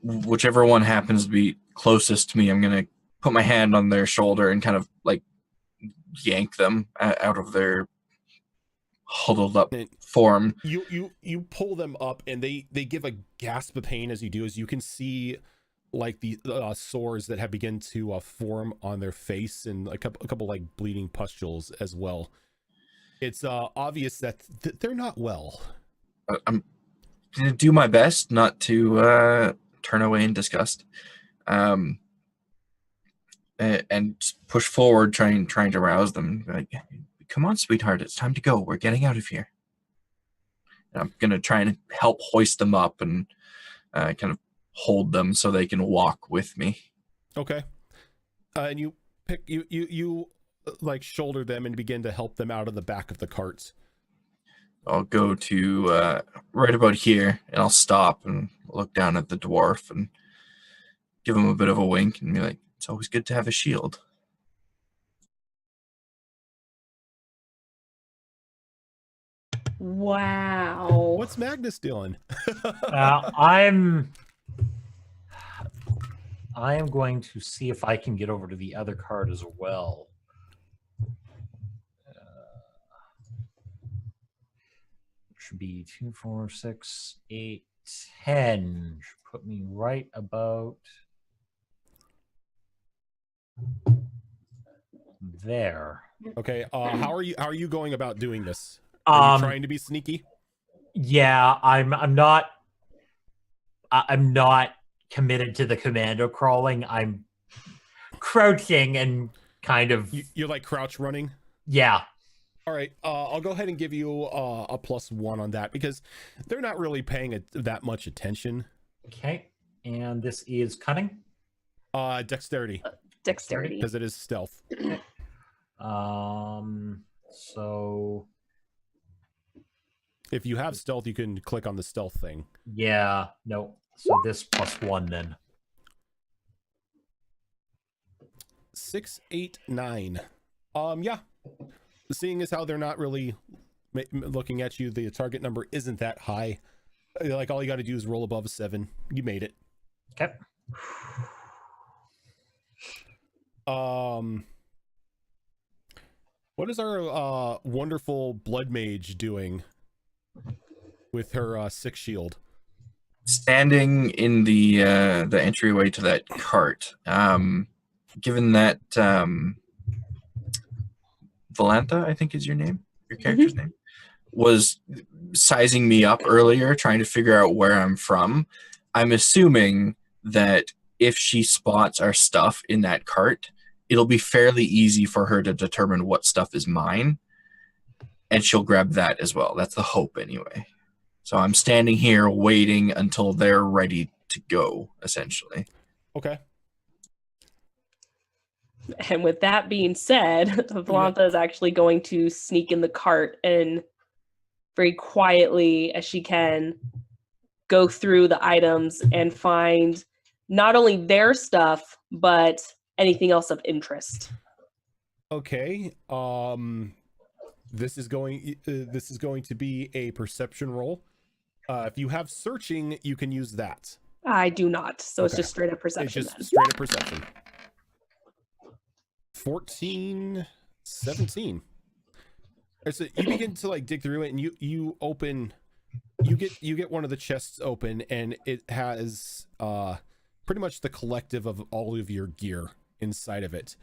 S4: Whichever one happens to be closest to me, I'm gonna put my hand on their shoulder and kind of like yank them out of their huddled up form.
S1: You pull them up and they give a gasp of pain as you do, as you can see like the sores that have begun to form on their face and a couple like bleeding pustules as well. It's obvious that they're not well.
S4: I'm gonna do my best not to turn away in disgust, and push forward, trying to rouse them. Like, come on, sweetheart, it's time to go. We're getting out of here. And I'm gonna try and help hoist them up and kind of hold them so they can walk with me.
S1: Okay. And you pick you like shoulder them and begin to help them out of the back of the carts.
S4: I'll go to right about here, and I'll stop and look down at the dwarf and give him a bit of a wink and be like, "It's always good to have a shield."
S2: Wow.
S1: What's Magnus doing?
S3: I am going to see if I can get over to the other card as well. Should be 2, 4, 6, 8, 10. Should put me right about there.
S1: Okay. How are you going about doing this? Are you trying to be sneaky?
S3: Yeah, I'm not committed to the commando crawling. I'm crouching and kind of
S1: You're like crouch running.
S3: yeah.
S1: All right. I'll go ahead and give you a +1 on that because they're not really paying that much attention.
S3: Okay, and this is cunning.
S1: Dexterity
S2: Dexterity.
S1: because it is stealth.
S3: So
S1: If you have stealth, you can click on the stealth thing.
S3: yeah, no. So this +1 then.
S1: 6, 8, 9. Yeah. Seeing as how they're not really looking at you, the target number isn't that high. Like all you got to do is roll above a 7. You made it.
S3: Okay.
S1: What is our wonderful blood mage doing with her 6 shield?
S4: Standing in the entryway to that cart, given that Valantha, I think is your character's name, was sizing me up earlier, trying to figure out where I'm from. I'm assuming that if she spots our stuff in that cart, it'll be fairly easy for her to determine what stuff is mine, and she'll grab that as well. That's the hope anyway. So I'm standing here waiting until they're ready to go, essentially.
S1: Okay.
S2: And with that being said, Valantha is actually going to sneak in the cart and very quietly as she can go through the items and find not only their stuff, but anything else of interest.
S1: Okay. This is going to be a perception roll. If you have searching, you can use that.
S2: I do not, so it's
S1: Okay.
S2: just straight up perception.
S1: It's just
S2: then.
S1: straight up perception. 14, 17. Alright, so you begin to like dig through it, and you get one of the chests open, and it has pretty much the collective of all of your gear inside of it.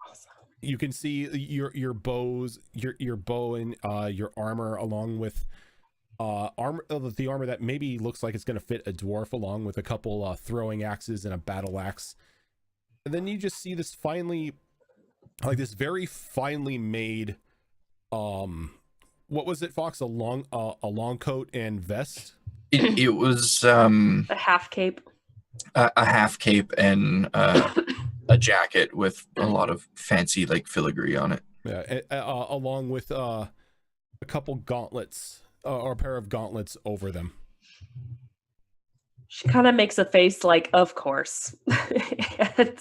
S2: Awesome.
S1: You can see your bows, your bow and your armor, along with the armor that maybe looks like it's going to fit a dwarf, along with a couple throwing axes and a battle axe. And then you just see this this very finely made what was it, Fox? A long coat and vest?
S4: It was
S2: A half cape.
S4: a half cape and a jacket with a lot of fancy like filigree on it.
S1: Yeah, along with a couple gauntlets or a pair of gauntlets over them.
S2: She kind of makes a face like, of course. And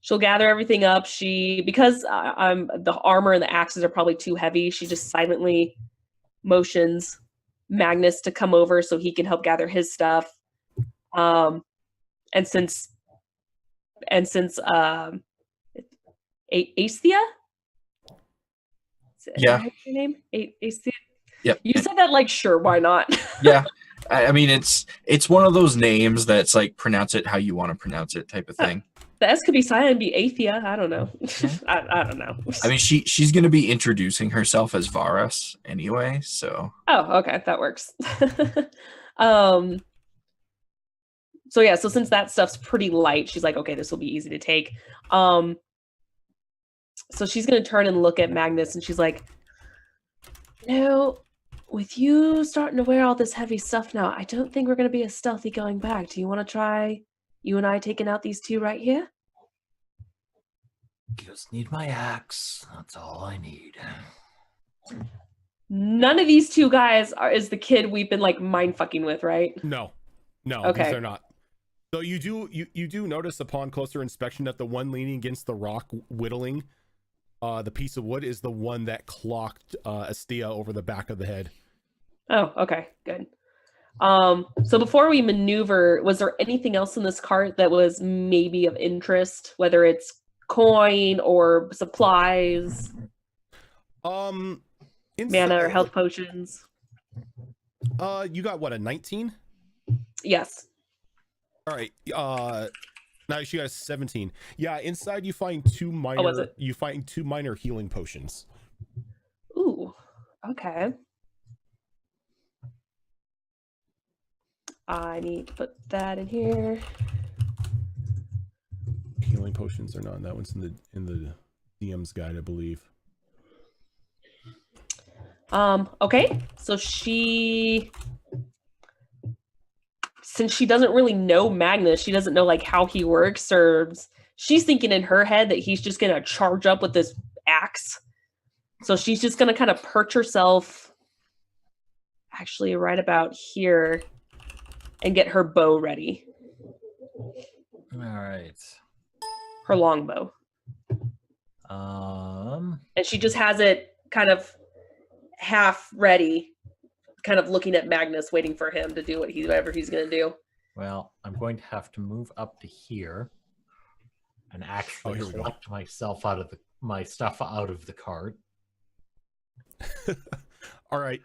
S2: she'll gather everything up. Because the armor and the axes are probably too heavy, she just silently motions Magnus to come over so he can help gather his stuff. And since Aesthea?
S4: Yeah.
S2: Your name? Aesthea?
S4: Yep.
S2: You said that like, sure, why not?
S4: Yeah. I mean, it's one of those names that's like, pronounce it how you want to pronounce it type of thing.
S2: The S could be silent and be Aethea. I don't know. I don't know.
S4: I mean, she's going to be introducing herself as Varus anyway, so.
S2: Oh, okay, that works. So since that stuff's pretty light, she's like, okay, this will be easy to take. So she's gonna turn and look at Magnus, and she's like, with you starting to wear all this heavy stuff now, I don't think we're gonna be as stealthy going back. Do you want to try you and I taking out these two right here?
S3: Just need my axe. That's all I need.
S2: None of these two guys is the kid we've been like mind fucking with, right?
S1: No,
S2: Okay.
S1: these are not. So you do notice upon closer inspection that the one leaning against the rock whittling the piece of wood is the one that clocked Aesthea over the back of the head.
S2: Oh, okay, good. So before we maneuver, was there anything else in this cart that was maybe of interest, whether it's coin or supplies, mana or health potions?
S1: You got what, a 19?
S2: Yes.
S1: All right. Now she got a 17. Yeah, inside you find two minor.
S2: was it?
S1: You find two minor healing potions.
S2: Ooh. Okay. I need to put that in here.
S1: Healing potions are not. That one's in the DM's guide, I believe.
S2: Okay. So since she doesn't really know Magnus, she doesn't know like how he works, or she's thinking in her head that he's just gonna charge up with this axe. So she's just gonna kind of perch herself actually right about here and get her bow ready.
S3: All right.
S2: Her longbow. And she just has it kind of half ready, kind of looking at Magnus, waiting for him to do whatever he's going to do.
S3: Well, I'm going to have to move up to here and actually collect myself my stuff out of the cart.
S1: All right.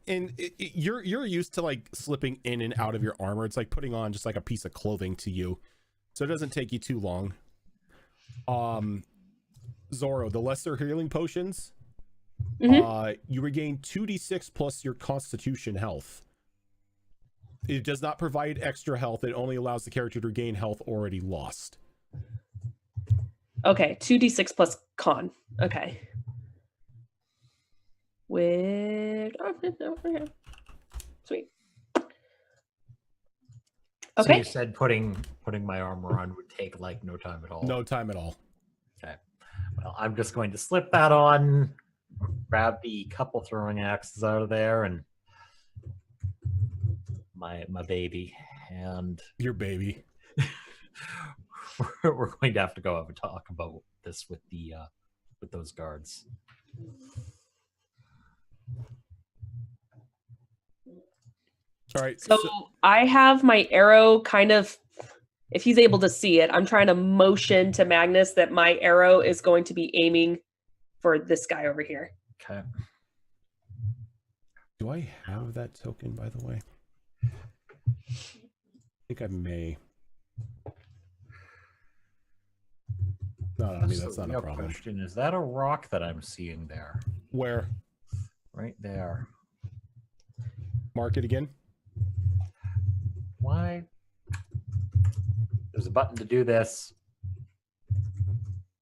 S1: And you're used to like slipping in and out of your armor. It's like putting on just like a piece of clothing to you, so it doesn't take you too long. Zoro, the lesser healing potions, you regain 2d6 plus your constitution health. It does not provide extra health. It only allows the character to regain health already lost.
S2: Okay, 2d6 plus con. Okay. Sweet.
S3: So
S2: Okay.
S3: you said putting my armor on would take like no time at all.
S1: No time at all.
S3: Okay. Well, I'm just going to slip that on, grab the couple throwing axes out of there, and my baby, and
S1: Your baby.
S3: we're going to have to go have a talk about this with the with those guards.
S1: All right.
S2: So I have my arrow kind of, if he's able to see it, I'm trying to motion to Magnus that my arrow is going to be aiming for this guy over here.
S3: Okay.
S1: Do I have that token, by the way? I think I may. No, I mean, that's not a problem.
S3: Question. Is that a rock that I'm seeing there?
S1: Where?
S3: Right there.
S1: Mark it again.
S3: Why? There's a button to do this.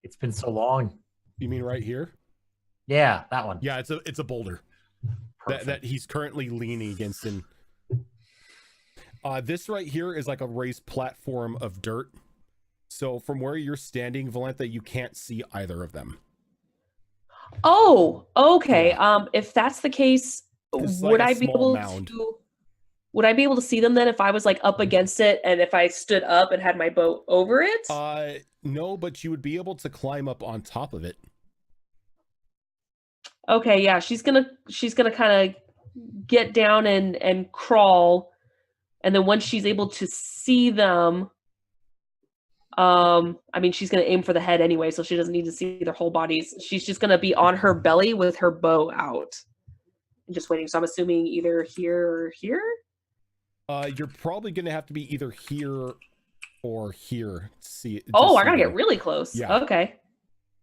S3: It's been so long.
S1: You mean right here?
S3: Yeah, that one.
S1: Yeah, it's a boulder that he's currently leaning against. And this right here is like a raised platform of dirt. So from where you're standing, Valentha, you can't see either of them.
S2: Oh, okay.
S1: Yeah.
S2: If that's the case,
S1: It's
S2: would
S1: like a
S2: I be
S1: small
S2: able
S1: mound.
S2: to? Would I be able to see them then if I was like up against it and if I stood up and had my boat over it?
S1: No, but you would be able to climb up on top of it.
S2: Okay, yeah, she's gonna kind of get down and crawl, and then once she's able to see them, I mean, she's gonna aim for the head anyway, so she doesn't need to see their whole bodies. She's just gonna be on her belly with her bow out and just waiting. So I'm assuming either here or here.
S1: You're probably gonna have to be either here or here to see it.
S2: Oh, I gotta get really close.
S1: Yeah.
S2: Okay.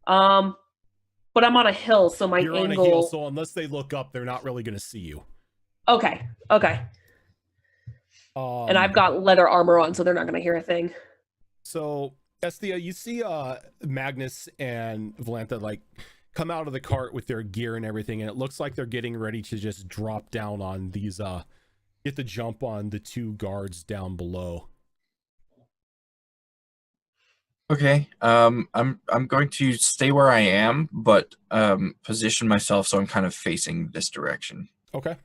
S2: But I'm on a hill, so my
S1: You're
S2: angle.
S1: on a hill, so unless they look up, they're not really gonna see you.
S2: Okay. Okay. And I've got leather armor on, so they're not gonna hear a thing.
S1: So, Esthea, you see Magnus and Valentha like come out of the cart with their gear and everything, and it looks like they're getting ready to just drop down on these get the jump on the two guards down below.
S4: Okay. I'm going to stay where I am, but position myself so I'm kind of facing this direction.
S1: Okay.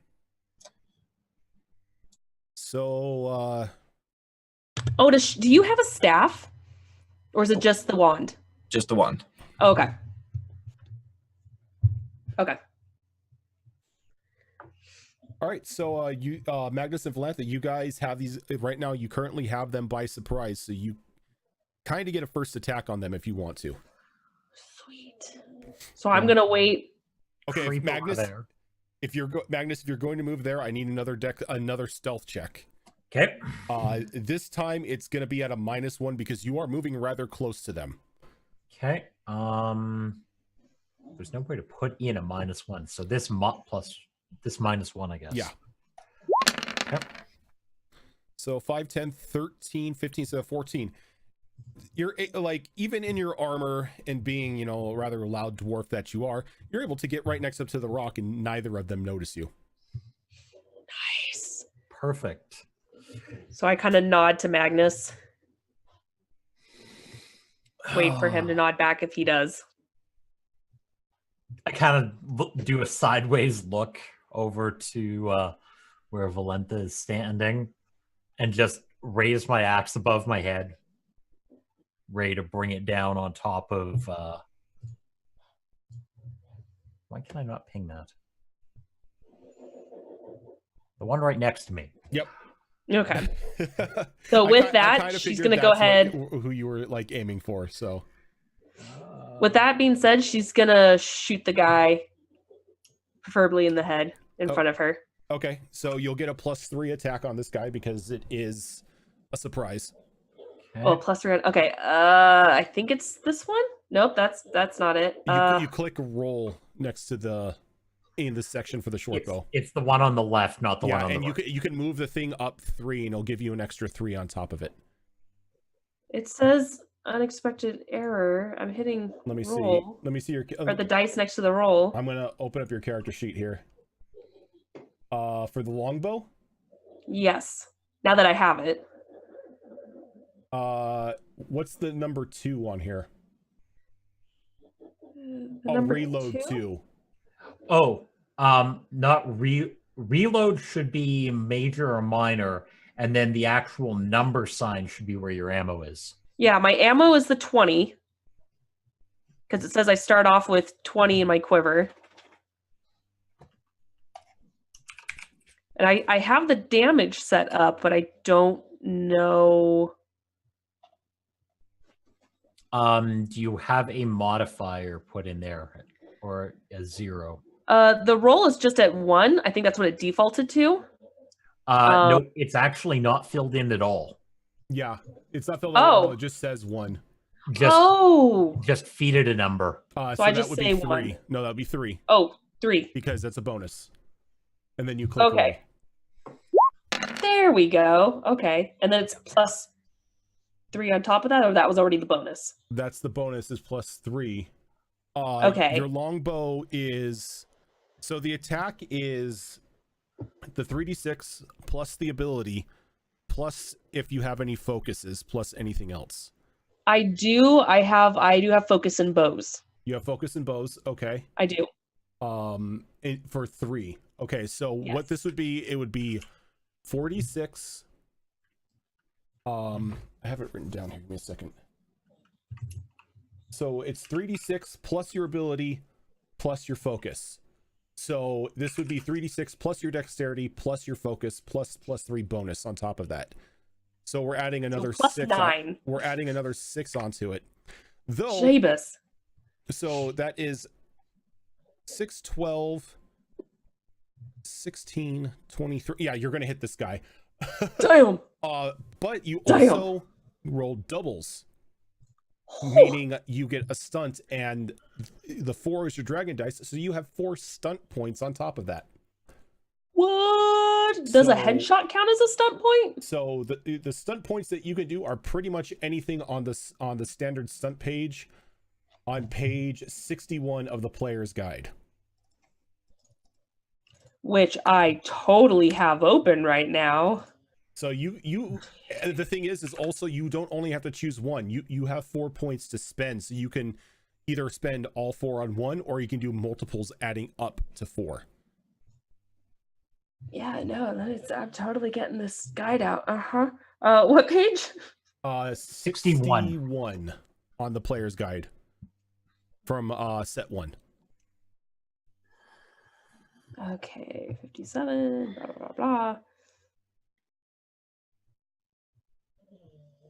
S1: So
S2: Oh, do you have a staff? Or is it just the wand?
S4: Just the one.
S2: Oh, okay. Okay.
S1: all right, so you Magnus and Valentha, you guys have these right now. You currently have them by surprise, so you kind of get a first attack on them if you want to.
S2: Sweet. So I'm gonna wait.
S1: Okay,
S3: Creep over
S1: Magnus,
S3: there.
S1: if you're going to move there, I need another stealth check.
S3: Okay.
S1: This time it's going to be at a -1 because you are moving rather close to them.
S3: Okay. There's no way to put in a -1, so this plus this -1, I guess.
S1: Yeah.
S3: Yep.
S1: So 5, 10, 13, 15, so 14. You're like, even in your armor and being, a rather loud dwarf that you are, you're able to get right next up to the rock and neither of them notice you.
S2: Nice.
S3: Perfect.
S2: So I kind of nod to Magnus. Wait for him to nod back if he does.
S3: I kind of do a sideways look over to where Valentha is standing and just raise my axe above my head, ready to bring it down on top of... Why can I not ping that? The one right next to me.
S1: Yep.
S2: Okay. So with that, she's going to go ahead.
S1: Who you were like aiming for, so.
S2: With that being said, she's going to shoot the guy, preferably in the head, in front of her.
S1: Okay, so you'll get a +3 attack on this guy because it is a surprise.
S3: Okay.
S2: Oh, +3. Okay. I think it's this one. Nope, that's not it.
S1: You click roll next to in the section for the short bow.
S3: It's the one on the left, not the one on the right.
S1: And you can move the thing up 3 and it'll give you an extra 3 on top of it.
S2: It says unexpected error. I'm hitting
S1: Let me
S2: roll.
S1: see. Let me see your
S2: Or the dice next to the roll.
S1: I'm going to open up your character sheet here. For the longbow?
S2: Yes. Now that I have it.
S1: What's the number 2 on here?
S2: Number
S1: reload
S2: 2?
S1: 2.
S3: Oh, not reload should be major or minor, and then the actual number sign should be where your ammo is.
S2: Yeah, my ammo is the 20. Because it says I start off with 20 in my quiver. And I have the damage set up, but I don't know.
S3: Do you have a modifier put in there or a 0?
S2: The roll is just at 1. I think that's what it defaulted to.
S3: No, it's actually not filled in at all.
S1: Yeah, it's not filled out at all.
S2: Oh.
S1: It just says 1.
S3: Just feed it a number.
S2: So
S1: So
S2: I
S1: that
S2: just
S1: would
S2: say
S1: be 3.
S2: 1.
S1: No, that would be 3
S2: Oh, 3.
S1: because that's a bonus. And then you click
S2: Okay. There we go. Okay. And then it's plus 3 on top of that, or that was already the bonus?
S1: roll. That's the bonus is plus 3.
S2: Okay.
S1: Your longbow is... So the attack is the 3d6 plus the ability, plus if you have any focuses, plus anything else.
S2: I do have focus in bows.
S1: You have focus in bows. Okay.
S2: I do.
S1: For 3. Okay, so what
S2: Yes.
S1: this would be, it would be 46. I have it written down here. Give me a second. So it's 3d6 plus your ability plus your focus. So this would be 3d6 plus your dexterity plus your focus plus 3 bonus on top of that. So we're adding another
S2: plus
S1: 6.
S2: 9.
S1: We're adding another 6 onto it. Though,
S2: Jabus.
S1: so that is 6, 12, 16, 23. Yeah, you're going to hit this guy.
S2: Damn.
S1: But you
S2: Damn.
S1: also roll doubles, meaning you get a stunt, and the 4 is your dragon dice, so you have 4 stunt points on top of that.
S2: What? Does a
S1: So-
S2: headshot count as a stunt point?
S1: So the stunt points that you can do are pretty much anything on the standard stunt page, on page 61 of the player's guide.
S2: Which I totally have open right now.
S1: So the thing is also you don't only have to choose one. You have 4 points to spend, so you can either spend all 4 on one, or you can do multiples adding up to 4.
S2: Yeah, no, I'm totally getting this guide out. What page?
S1: 61 on the player's guide from set 1.
S2: Okay, 57, blah, blah, blah, blah.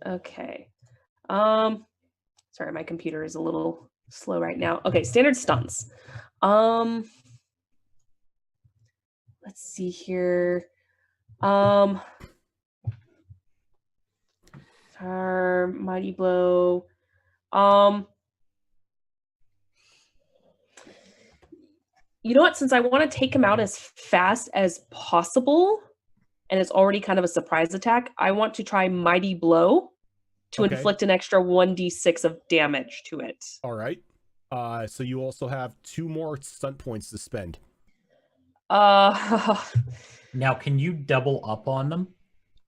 S2: Okay. Sorry, my computer is a little slow right now. Okay, standard stunts. Let's see here. Mighty blow. You know what? Since I want to take him out as fast as possible, and it's already kind of a surprise attack, I want to try Mighty Blow to
S1: Okay.
S2: inflict an extra 1d6 of damage to it.
S1: All right. So you also have 2 more stunt points to spend.
S2: Uh,
S3: Now, can you double up on them?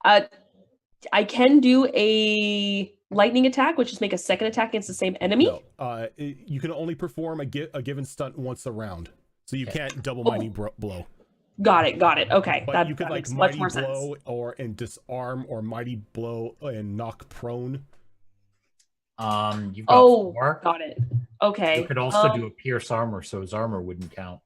S2: I can do a lightning attack, which is make a second attack against the same enemy.
S1: No, you can only perform a given stunt once a round, so you
S3: Okay.
S1: can't double mighty blow.
S2: Got it. Okay,
S1: But
S2: that,
S1: you could
S2: that
S1: like
S2: makes much
S1: mighty
S2: more sense.
S1: blow and disarm, or mighty blow and knock prone.
S3: You've got
S2: Oh,
S3: 4.
S2: got it. Okay.
S3: You could also do a pierce armor, so his armor wouldn't count.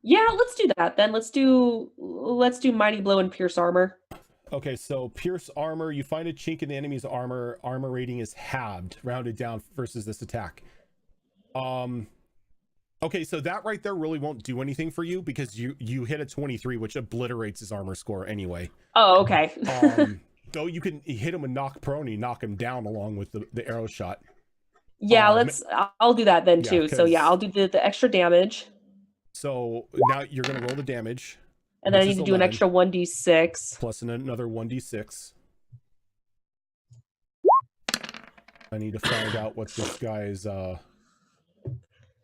S2: Yeah, let's do that then. Let's do mighty blow and pierce armor.
S1: Okay, so pierce armor, you find a chink in the enemy's armor. Armor rating is halved, rounded down versus this attack. Okay, so that right there really won't do anything for you because you hit a 23, which obliterates his armor score anyway.
S2: Oh, okay.
S1: Though you can hit him and knock prone, you knock him down along with the arrow shot.
S2: Yeah, I'll do that then
S1: yeah,
S2: too. So
S1: 'cause-
S2: yeah, I'll do the extra damage.
S1: So now you're gonna roll the damage.
S2: And then I
S1: which
S2: need
S1: is
S2: to do an
S1: 11,
S2: extra 1d6.
S1: plus another 1d6. I need to find out what this guy's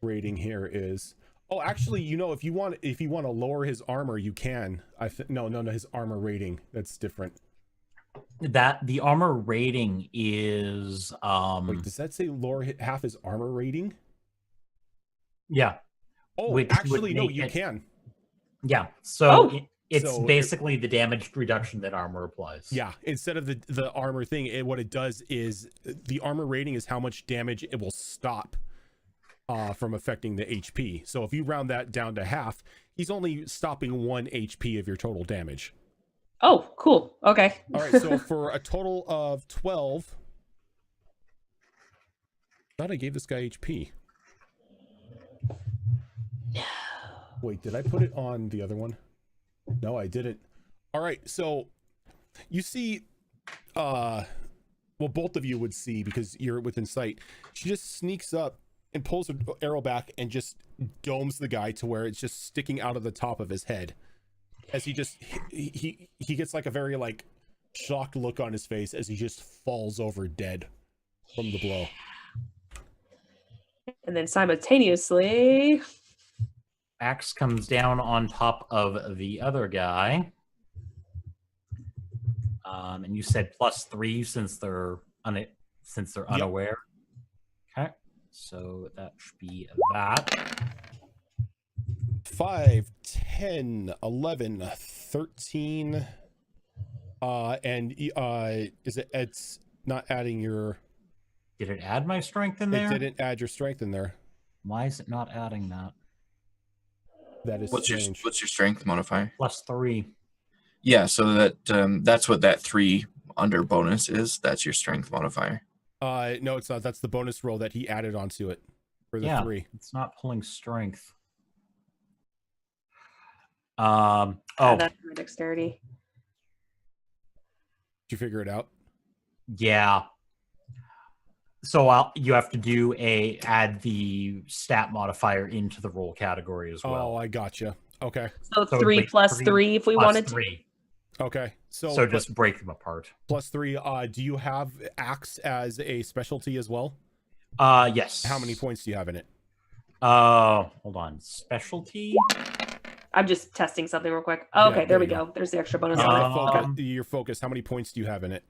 S1: rating here is. Oh, actually, if you want to lower his armor, you can. No, his armor rating. That's different.
S3: That the armor rating is
S1: Wait, does that say lower half his armor rating?
S3: yeah.
S1: Oh,
S3: Which
S1: actually, no,
S3: make
S1: you
S3: it-
S1: can.
S3: Yeah. So
S2: Oh.
S3: it's
S1: So
S3: basically the damage reduction that armor applies.
S1: Yeah, instead of the armor thing, what it does is the armor rating is how much damage it will stop from affecting the HP. So if you round that down to half, he's only stopping 1 HP of your total damage.
S2: Oh, cool. Okay.
S1: All right, so for a total of 12, I thought I gave this guy HP. Wait, did I put it on the other one? No, I didn't. All right, so you see, well, both of you would see because you're within sight. She just sneaks up and pulls her arrow back and just domes the guy to where it's just sticking out of the top of his head. As he gets like a very like shocked look on his face as he just falls over dead from the blow.
S2: And then simultaneously,
S3: Axe comes down on top of the other guy. And you said +3 since they're unaware. Okay, so that should be that.
S1: 5, 10, 11, 13. And it's not adding your.
S3: Did it add my strength in there?
S1: It didn't add your strength in there.
S3: Why is it not adding that?
S1: That is
S4: What's
S1: strange.
S4: your strength modifier?
S3: +3.
S4: Yeah, so that's what that 3 under bonus is. That's your strength modifier.
S1: No, it's not. That's the bonus roll that he added onto it for the 3.
S3: It's not pulling strength.
S2: that's my dexterity.
S1: Did you figure it out?
S3: Yeah. So you have to add the stat modifier into the roll category as well.
S1: Oh, I gotcha. Okay.
S2: So
S3: So
S2: 3
S3: like
S2: plus
S3: 3
S2: 3 if we
S3: plus
S2: wanted
S3: 3.
S1: Okay.
S3: So just break them apart.
S1: +3. Do you have axe as a specialty as well?
S3: Yes.
S1: How many points do you have in it?
S3: Hold on. Specialty.
S2: I'm just testing something real quick. Oh,
S1: Yeah,
S2: okay,
S1: there
S2: there we
S1: you go.
S2: go. There's the extra bonus.
S1: Yeah,
S2: on it.
S1: your focus. How many points do you have in it?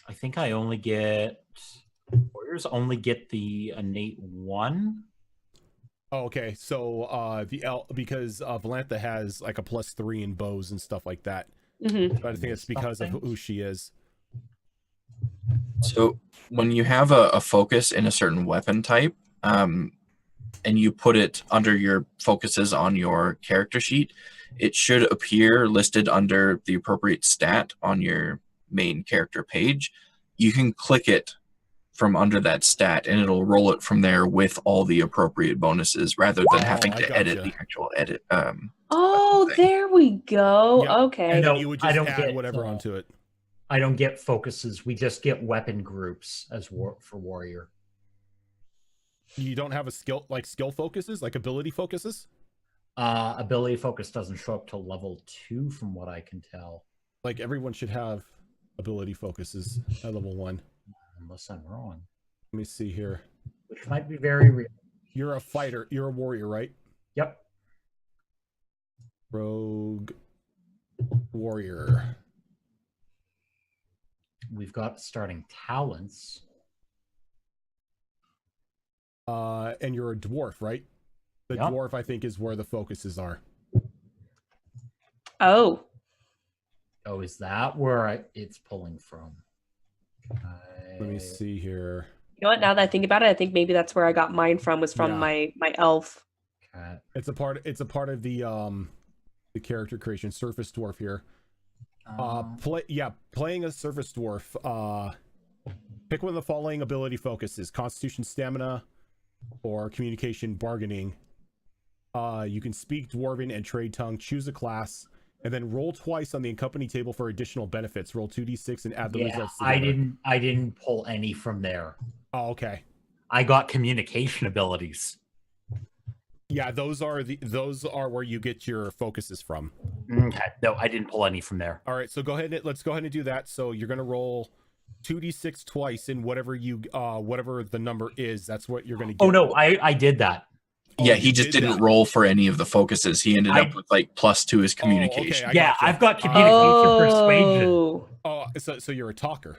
S3: I think I only get warriors only get the innate 1.
S1: Oh, okay. So because Valantha has like a +3 in bows and stuff like that.
S2: Mhm.
S1: But I think it's because of who she is.
S4: So when you have a focus in a certain weapon type, and you put it under your focuses on your character sheet, it should appear listed under the appropriate stat on your main character page. You can click it from under that stat and it'll roll it from there with all the appropriate bonuses rather than having
S1: I
S4: to edit
S1: gotcha.
S4: the actual edit.
S2: Oh, there we go.
S1: Yep.
S2: Okay.
S1: And
S3: No,
S1: then you would
S3: I
S1: just
S3: don't
S1: add
S3: get,
S1: whatever onto it.
S3: I don't get focuses. We just get weapon groups as for warrior.
S1: You don't have a skill focuses, like ability focuses?
S3: Ability focus doesn't show up till level 2 from what I can tell.
S1: Like everyone should have ability focuses at level 1.
S3: Unless I'm wrong.
S1: Let me see here.
S3: Which might be very real.
S1: You're a fighter. You're a warrior, right?
S3: Yep.
S1: Rogue warrior.
S3: We've got starting talents.
S1: And you're a dwarf, right? The
S3: Yep.
S1: dwarf, I think, is where the focuses are.
S2: Oh.
S3: Oh, is that where it's pulling from?
S1: Let me see here.
S2: You know what? Now that I think about it, I think maybe that's where I got mine from. Was from
S1: Yeah.
S2: my elf.
S3: Okay.
S1: It's a part of the character creation. Surface dwarf here. Playing a surface dwarf. Pick one of the following ability focuses: Constitution, Stamina, or Communication, Bargaining. You can speak Dwarven and Trade Tongue. Choose a class, and then roll twice on the company table for additional benefits. Roll 2d6 and add the results together.
S3: I didn't pull any from there.
S1: Oh, okay.
S3: I got communication abilities.
S1: Yeah, those are where you get your focuses from.
S3: Okay. No, I didn't pull any from there.
S1: All right, so let's go ahead and do that. So you're gonna roll 2d6 twice, and whatever the number is, that's what you're gonna get.
S3: Oh no, I did that.
S4: Yeah,
S1: you
S4: he just
S1: did
S4: didn't
S1: that.
S4: roll for any of the focuses. He ended up with like +2 his
S1: okay,
S4: communication.
S1: I
S3: Yeah,
S1: gotcha.
S3: I've got communication persuasion.
S2: Oh,
S1: So you're a talker.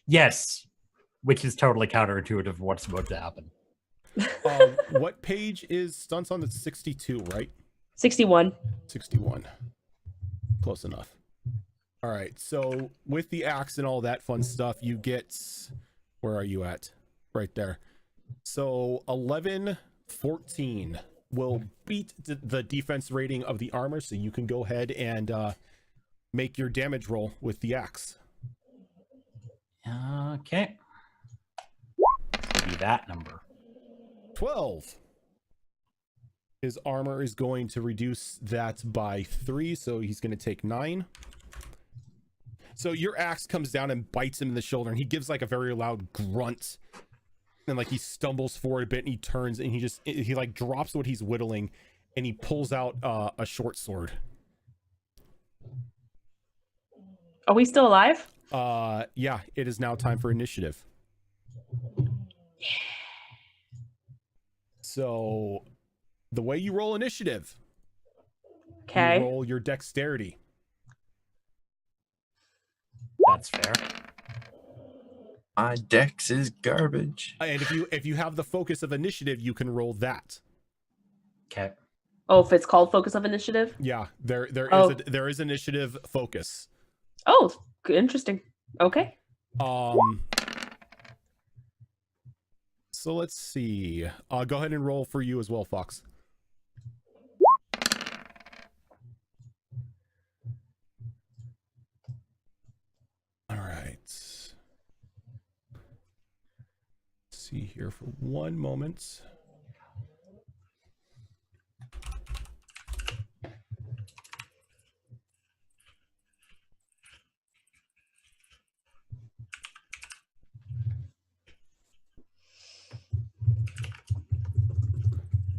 S3: Yes, which is totally counterintuitive of what's about to happen.
S1: What page is stunts on? It's 62, right?
S2: 61.
S1: 61. Close enough. All right. So with the axe and all that fun stuff, you get, where are you at? Right there. So 11, 14 will beat the defense rating of the armor. So you can go ahead and make your damage roll with the axe.
S3: Okay. Let's be that number.
S1: 12. His armor is going to reduce that by 3, so he's going to take 9. So your axe comes down and bites him in the shoulder, and he gives like a very loud grunt, and like he stumbles forward a bit, and he turns, and he like drops what he's whittling, and he pulls out a short sword.
S2: Are we still alive?
S1: Yeah, it is now time for initiative. So the way you roll initiative,
S2: Okay.
S1: you roll your dexterity.
S3: That's fair.
S4: My dex is garbage.
S1: And if you have the focus of initiative, you can roll that.
S3: Okay.
S2: Oh, if it's called Focus of Initiative?
S1: Yeah, there is initiative focus.
S2: Oh, interesting. Okay.
S1: So let's see. Go ahead and roll for you as well, Fox. All right. See here for one moment.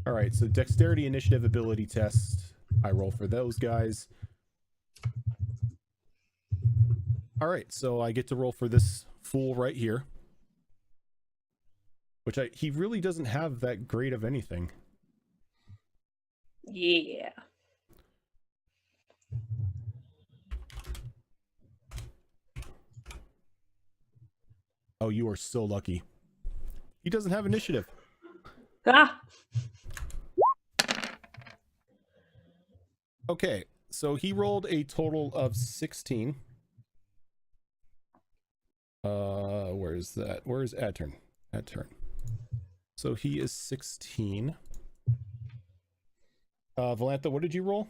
S1: All right, so dexterity, initiative, ability test. I roll for those guys. All right, so I get to roll for this fool right here. Which he really doesn't have that great of anything.
S2: Yeah.
S1: Oh, you are so lucky. He doesn't have initiative.
S2: Ah.
S1: Okay, so he rolled a total of 16. Where is that? Where is Adturn? Adturn. So he is 16. Valantha, what did you roll?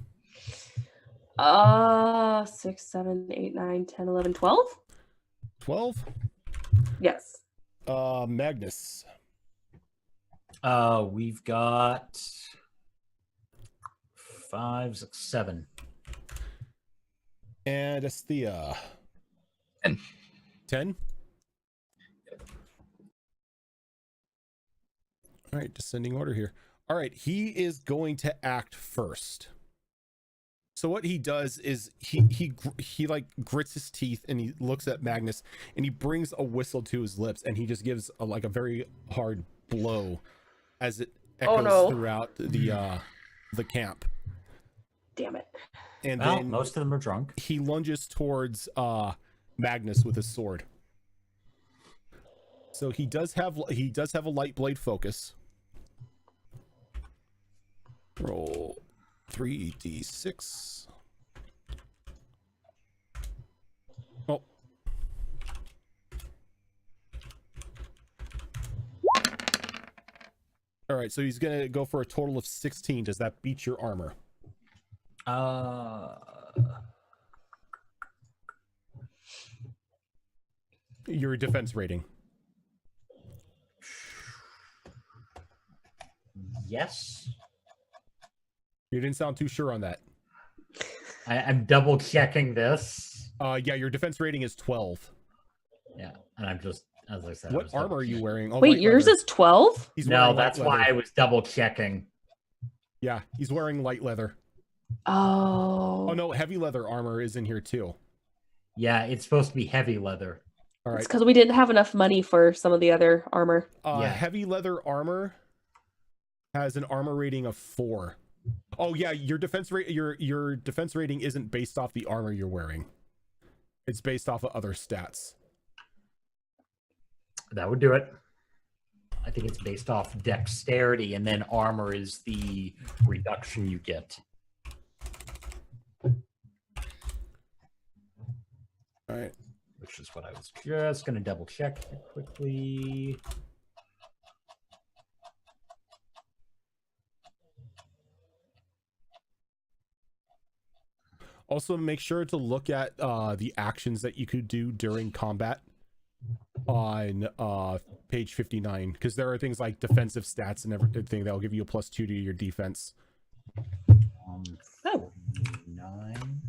S2: 6, 7, 8, 9, 10, 11, 12?
S1: 12.
S2: Yes.
S1: Magnus.
S3: We've got 5, 6, 7.
S1: And Esthea.
S4: 10.
S1: 10? All right, descending order here. All right, he is going to act first. So what he does is he like grits his teeth and he looks at Magnus and he brings a whistle to his lips and he just gives like a very hard blow as it echoes throughout the camp.
S2: Damn it.
S1: And
S3: Well,
S1: then
S3: most of them are drunk.
S1: he lunges towards Magnus with his sword. So he does have a light blade focus. Roll 3d6. Oh. All right, so he's going to go for a total of 16. Does that beat your armor? Your defense rating.
S3: Yes.
S1: You didn't sound too sure on that.
S3: I'm double checking this.
S1: Yeah, your defense rating is 12.
S3: Yeah, and I'm just, as I said.
S1: What armor are you wearing? Oh,
S2: Wait,
S1: light
S2: yours
S1: leather.
S2: is 12?
S1: He's
S3: No,
S1: wearing
S3: that's
S1: light
S3: why
S1: leather.
S3: I was double checking.
S1: Yeah, he's wearing light leather.
S2: Oh.
S1: Oh no, heavy leather armor is in here too.
S3: Yeah, it's supposed to be heavy leather.
S1: All right.
S2: It's because we didn't have enough money for some of the other armor.
S3: Yeah.
S1: Heavy leather armor has an armor rating of 4. Oh yeah, your defense rate, your defense rating isn't based off the armor you're wearing. It's based off of other stats.
S3: That would do it. I think it's based off dexterity, and then armor is the reduction you get.
S1: All right.
S3: Which is what I was just going to double check quickly.
S1: Also, make sure to look at the actions that you could do during combat on page 59, because there are things like defensive stats and everything that will give you a +2 to your defense.
S3: 9.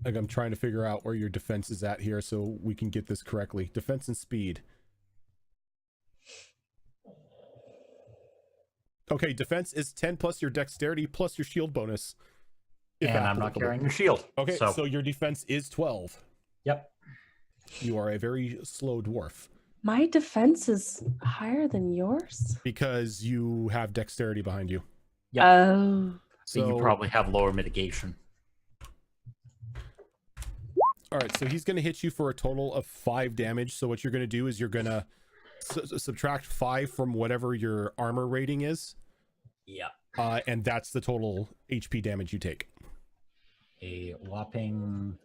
S1: Like, I'm trying to figure out where your defense is at here so we can get this correctly. Defense and speed. Okay, defense is 10 plus your dexterity plus your shield bonus.
S3: And I'm not carrying your shield.
S1: Okay, so your defense is 12.
S3: Yep.
S1: You are a very slow dwarf.
S2: My defense is higher than yours?
S1: Because you have dexterity behind you.
S3: Yep.
S2: Oh.
S3: So you probably have lower mitigation.
S1: All right, so he's going to hit you for a total of 5 damage. So what you're going to do is you're going to subtract 5 from whatever your armor rating is.
S3: Yeah.
S1: And that's the total HP damage you take.
S3: A whopping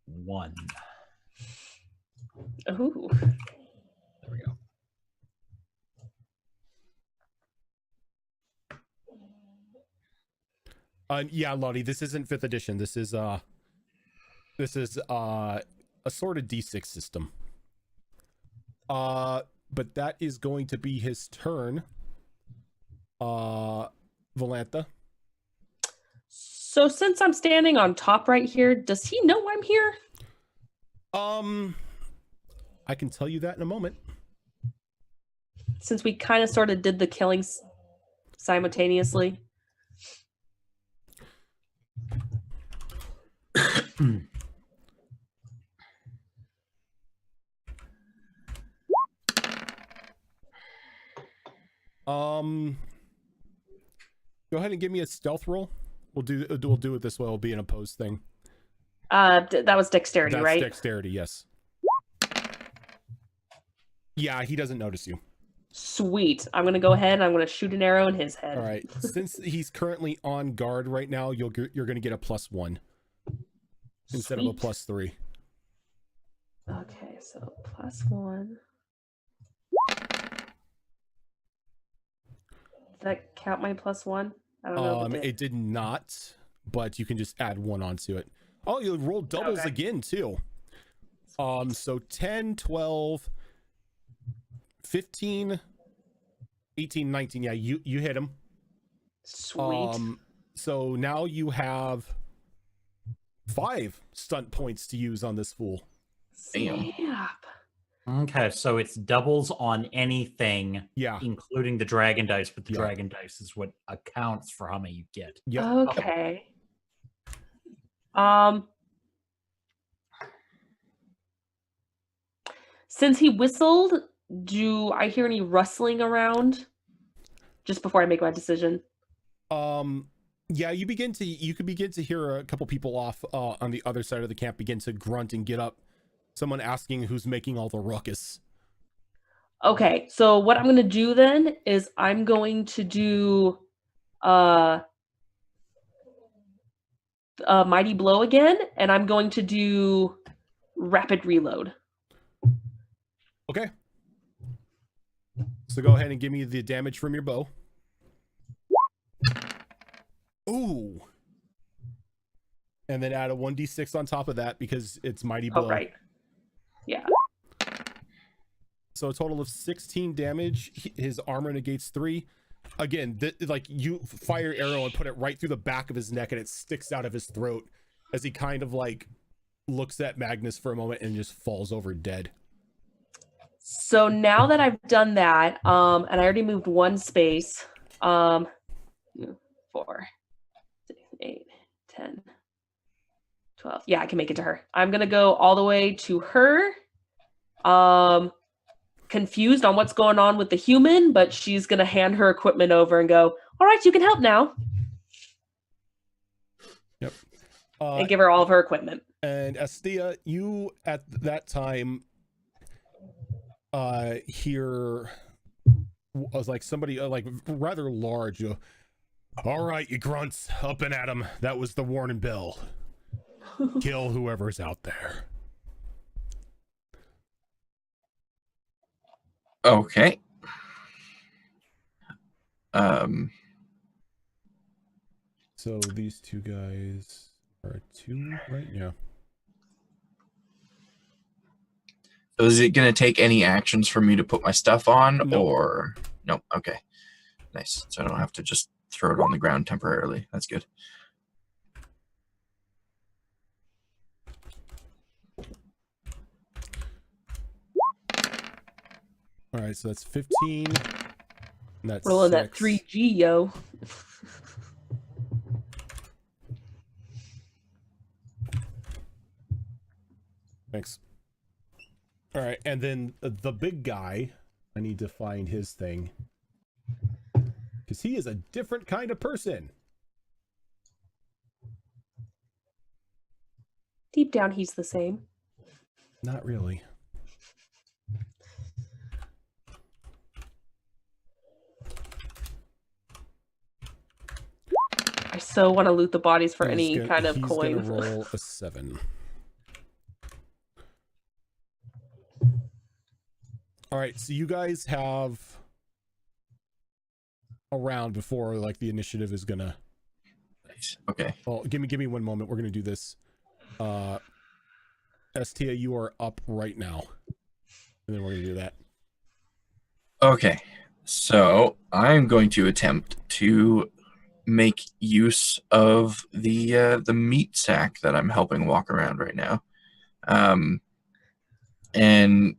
S3: 1.
S2: Ooh.
S3: There we go.
S1: Yeah, Lottie, this isn't 5th edition. This is a sort of D6 system. But that is going to be his turn. Valantha.
S2: So since I'm standing on top right here, does he know I'm here?
S1: I can tell you that in a moment.
S2: Since we kind of sort of did the killings simultaneously.
S1: Go ahead and give me a stealth roll. We'll do it this way. It'll be an opposed thing.
S2: That was dexterity,
S1: That's
S2: right?
S1: Dexterity, yes. Yeah, he doesn't notice you.
S2: Sweet. I'm gonna go ahead and I'm gonna shoot an arrow in his head.
S1: All right. Since he's currently on guard right now, you're gonna get a +1 instead of a
S2: Sweet.
S1: +3.
S2: Okay, so +1. Does that count my +1? I don't know. If
S1: It did not, but you can just add 1 onto it. Oh, you rolled doubles
S2: Okay.
S1: again too. So 10, 12, 15, 18, 19. Yeah, you hit him.
S2: Sweet.
S1: So now you have 5 stunt points to use on this fool.
S4: Damn.
S2: Snap.
S3: Okay, so it's doubles on anything,
S1: Yeah.
S3: including the dragon dice, but the
S1: Yeah.
S3: dragon dice is what accounts for how many you get.
S1: Yep.
S2: Okay. Since he whistled, do I hear any rustling around? Just before I make my decision.
S1: Yeah, you could begin to hear a couple people off on the other side of the camp begin to grunt and get up. Someone asking who's making all the ruckus.
S2: Okay, so what I'm going to do then is I'm going to do a mighty blow again, and I'm going to do rapid reload.
S1: Okay. So go ahead and give me the damage from your bow. Ooh. And then add a 1d6 on top of that because it's mighty blow.
S2: Oh, right. Yeah.
S1: So a total of 16 damage. His armor negates 3. Again, like you fire arrow and put it right through the back of his neck and it sticks out of his throat as he kind of like looks at Magnus for a moment and just falls over dead.
S2: So now that I've done that, and I already moved 1 space, 4, 6, 8, 10, 12. Yeah, I can make it to her. I'm gonna go all the way to her. Confused on what's going on with the human, but she's gonna hand her equipment over and go, all right, you can help now.
S1: Yep.
S2: And give her all of her equipment.
S1: And Estia, you at that time hear was like somebody like rather large. All right, you grunts, up and at 'em. That was the warning bell. Kill whoever's out there.
S4: Okay.
S1: So these two guys are 2, right? Yeah.
S4: So is it going to take any actions for me to put my stuff on,
S1: No.
S4: or no? Okay, nice. So I don't have to just throw it on the ground temporarily. That's good.
S1: All right, so that's 15. And that's
S2: Rolling that
S1: 6.
S2: 3G, yo.
S1: Thanks. All right, and then the big guy, I need to find his thing. Because he is a different kind of person.
S2: Deep down, he's the same.
S1: Not really.
S2: I so want to loot the bodies for
S1: He's
S2: any
S1: gonna-
S2: kind of
S1: he's
S2: coin.
S1: gonna roll a 7. All right, so you guys have a round before like the initiative is gonna.
S4: Nice. Okay.
S1: Well, give me 1 moment. We're gonna do this. Estia, you are up right now, and then we're gonna do that.
S4: Okay. So I'm going to attempt to make use of the meat sack that I'm helping walk around right now. And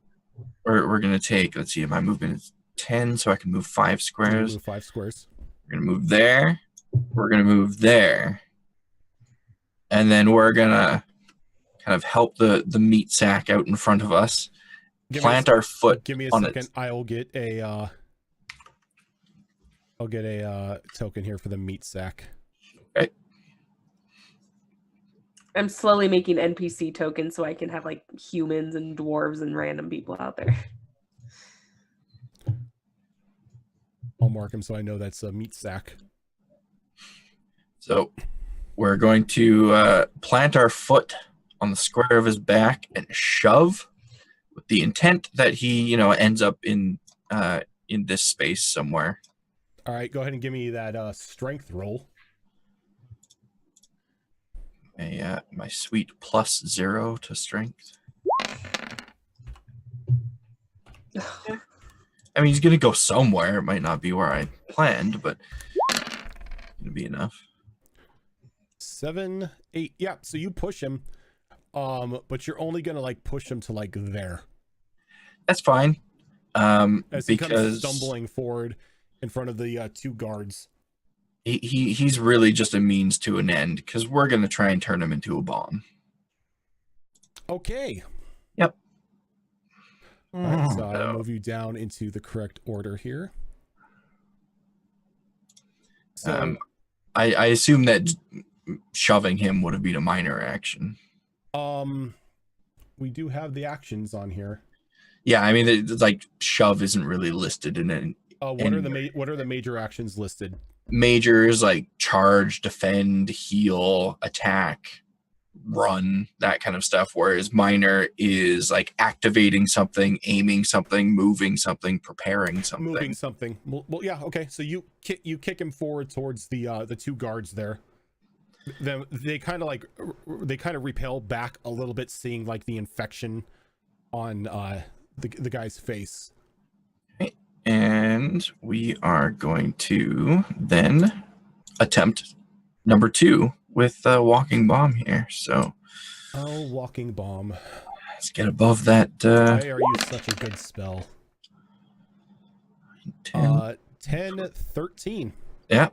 S4: we're gonna take, let's see, my movement is 10, so I can move 5
S1: You're gonna
S4: squares.
S1: move 5 squares.
S4: We're gonna move there. We're gonna move there. And then we're gonna kind of help the meat sack out in front of us. Plant our foot
S1: Give me a
S4: on
S1: second.
S4: it.
S1: I'll get a token here for the meat sack.
S4: Okay.
S2: I'm slowly making NPC tokens so I can have like humans and dwarves and random people out there.
S1: I'll mark him so I know that's a meat sack.
S4: So we're going to plant our foot on the square of his back and shove, with the intent that he, ends up in this space somewhere.
S1: All right, go ahead and give me that strength roll.
S4: My sweet +0 to strength. I mean, he's gonna go somewhere. It might not be where I planned, but it's gonna be enough.
S1: 7, 8. Yeah, so you push him, but you're only gonna like push him to like there.
S4: That's fine.
S1: As he
S4: because
S1: kind of stumbling forward in front of the 2 guards.
S4: he's really just a means to an end, because we're gonna try and turn him into a bomb.
S1: Okay.
S4: Yep.
S1: All right, so I'll move you down into the correct order here. So,
S4: I assume that shoving him would have been a minor action.
S1: we do have the actions on here.
S4: Yeah, I mean, like shove isn't really listed in it.
S1: What are the major actions listed?
S4: Majors like charge, defend, heal, attack, run, that kind of stuff. Whereas minor is like activating something, aiming something, moving something, preparing something.
S1: Moving something. Well, yeah, okay. So you kick him forward towards the 2 guards there. Then they kind of repel back a little bit, seeing like the infection on the guy's face.
S4: And we are going to then attempt number 2 with the walking bomb here. So,
S1: walking bomb.
S4: Let's get above that.
S1: Why are you such a good spell?
S4: 10.
S1: 10, 13.
S4: Yeah.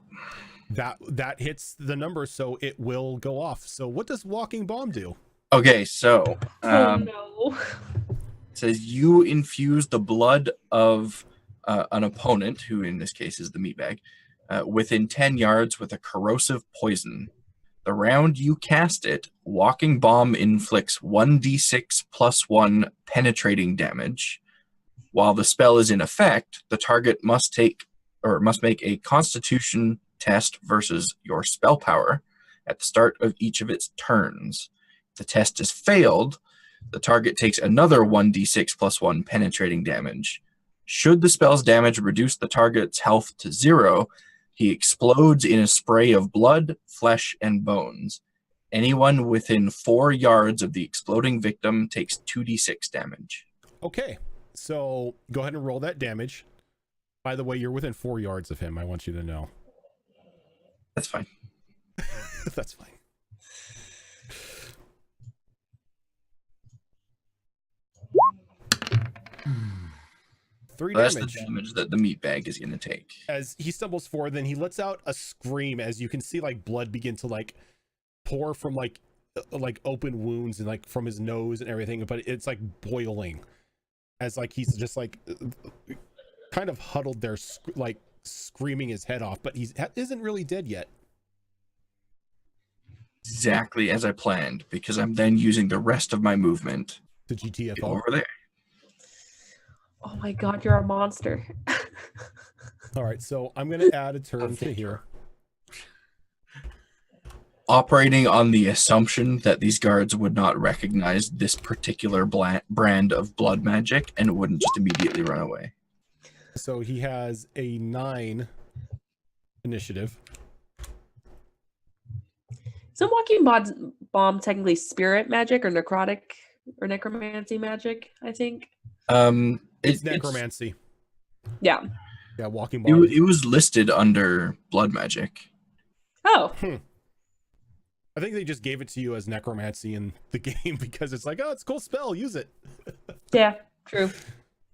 S1: That hits the number, so it will go off. So what does walking bomb do?
S4: Okay, so
S2: Oh no.
S4: it says you infuse the blood of an opponent, who in this case is the meatbag, within 10 yards with a corrosive poison. The round you cast it, walking bomb inflicts 1d6 plus 1 penetrating damage. While the spell is in effect, the target must make a constitution test versus your spell power at the start of each of its turns. If the test is failed, the target takes another 1d6 plus 1 penetrating damage. Should the spell's damage reduce the target's health to 0, he explodes in a spray of blood, flesh, and bones. Anyone within 4 yards of the exploding victim takes 2d6 damage.
S1: Okay, so go ahead and roll that damage. By the way, you're within 4 yards of him. I want you to know.
S4: That's fine.
S1: That's fine. Three
S4: That's
S1: damage.
S4: the damage that the meatbag is going to take.
S1: As he stumbles forward, then he lets out a scream as you can see like blood begin to like pour from like open wounds and like from his nose and everything, but it's like boiling as like he's just like kind of huddled there, like screaming his head off, but he isn't really dead yet.
S4: Exactly as I planned, because I'm then using the rest of my movement
S1: To GTFO.
S4: over there.
S2: Oh my god, you're a monster.
S1: All right, so I'm gonna add a turn to here.
S4: Operating on the assumption that these guards would not recognize this particular brand of blood magic and wouldn't just immediately run away.
S1: So he has a 9 initiative.
S2: Isn't walking bomb technically spirit magic or necrotic or necromancy magic, I think?
S1: It's necromancy.
S2: Yeah.
S1: Yeah, walking bomb.
S4: It was listed under blood magic.
S2: Oh.
S1: I think they just gave it to you as necromancy in the game because it's like, oh, it's a cool spell, use it.
S2: Yeah, true.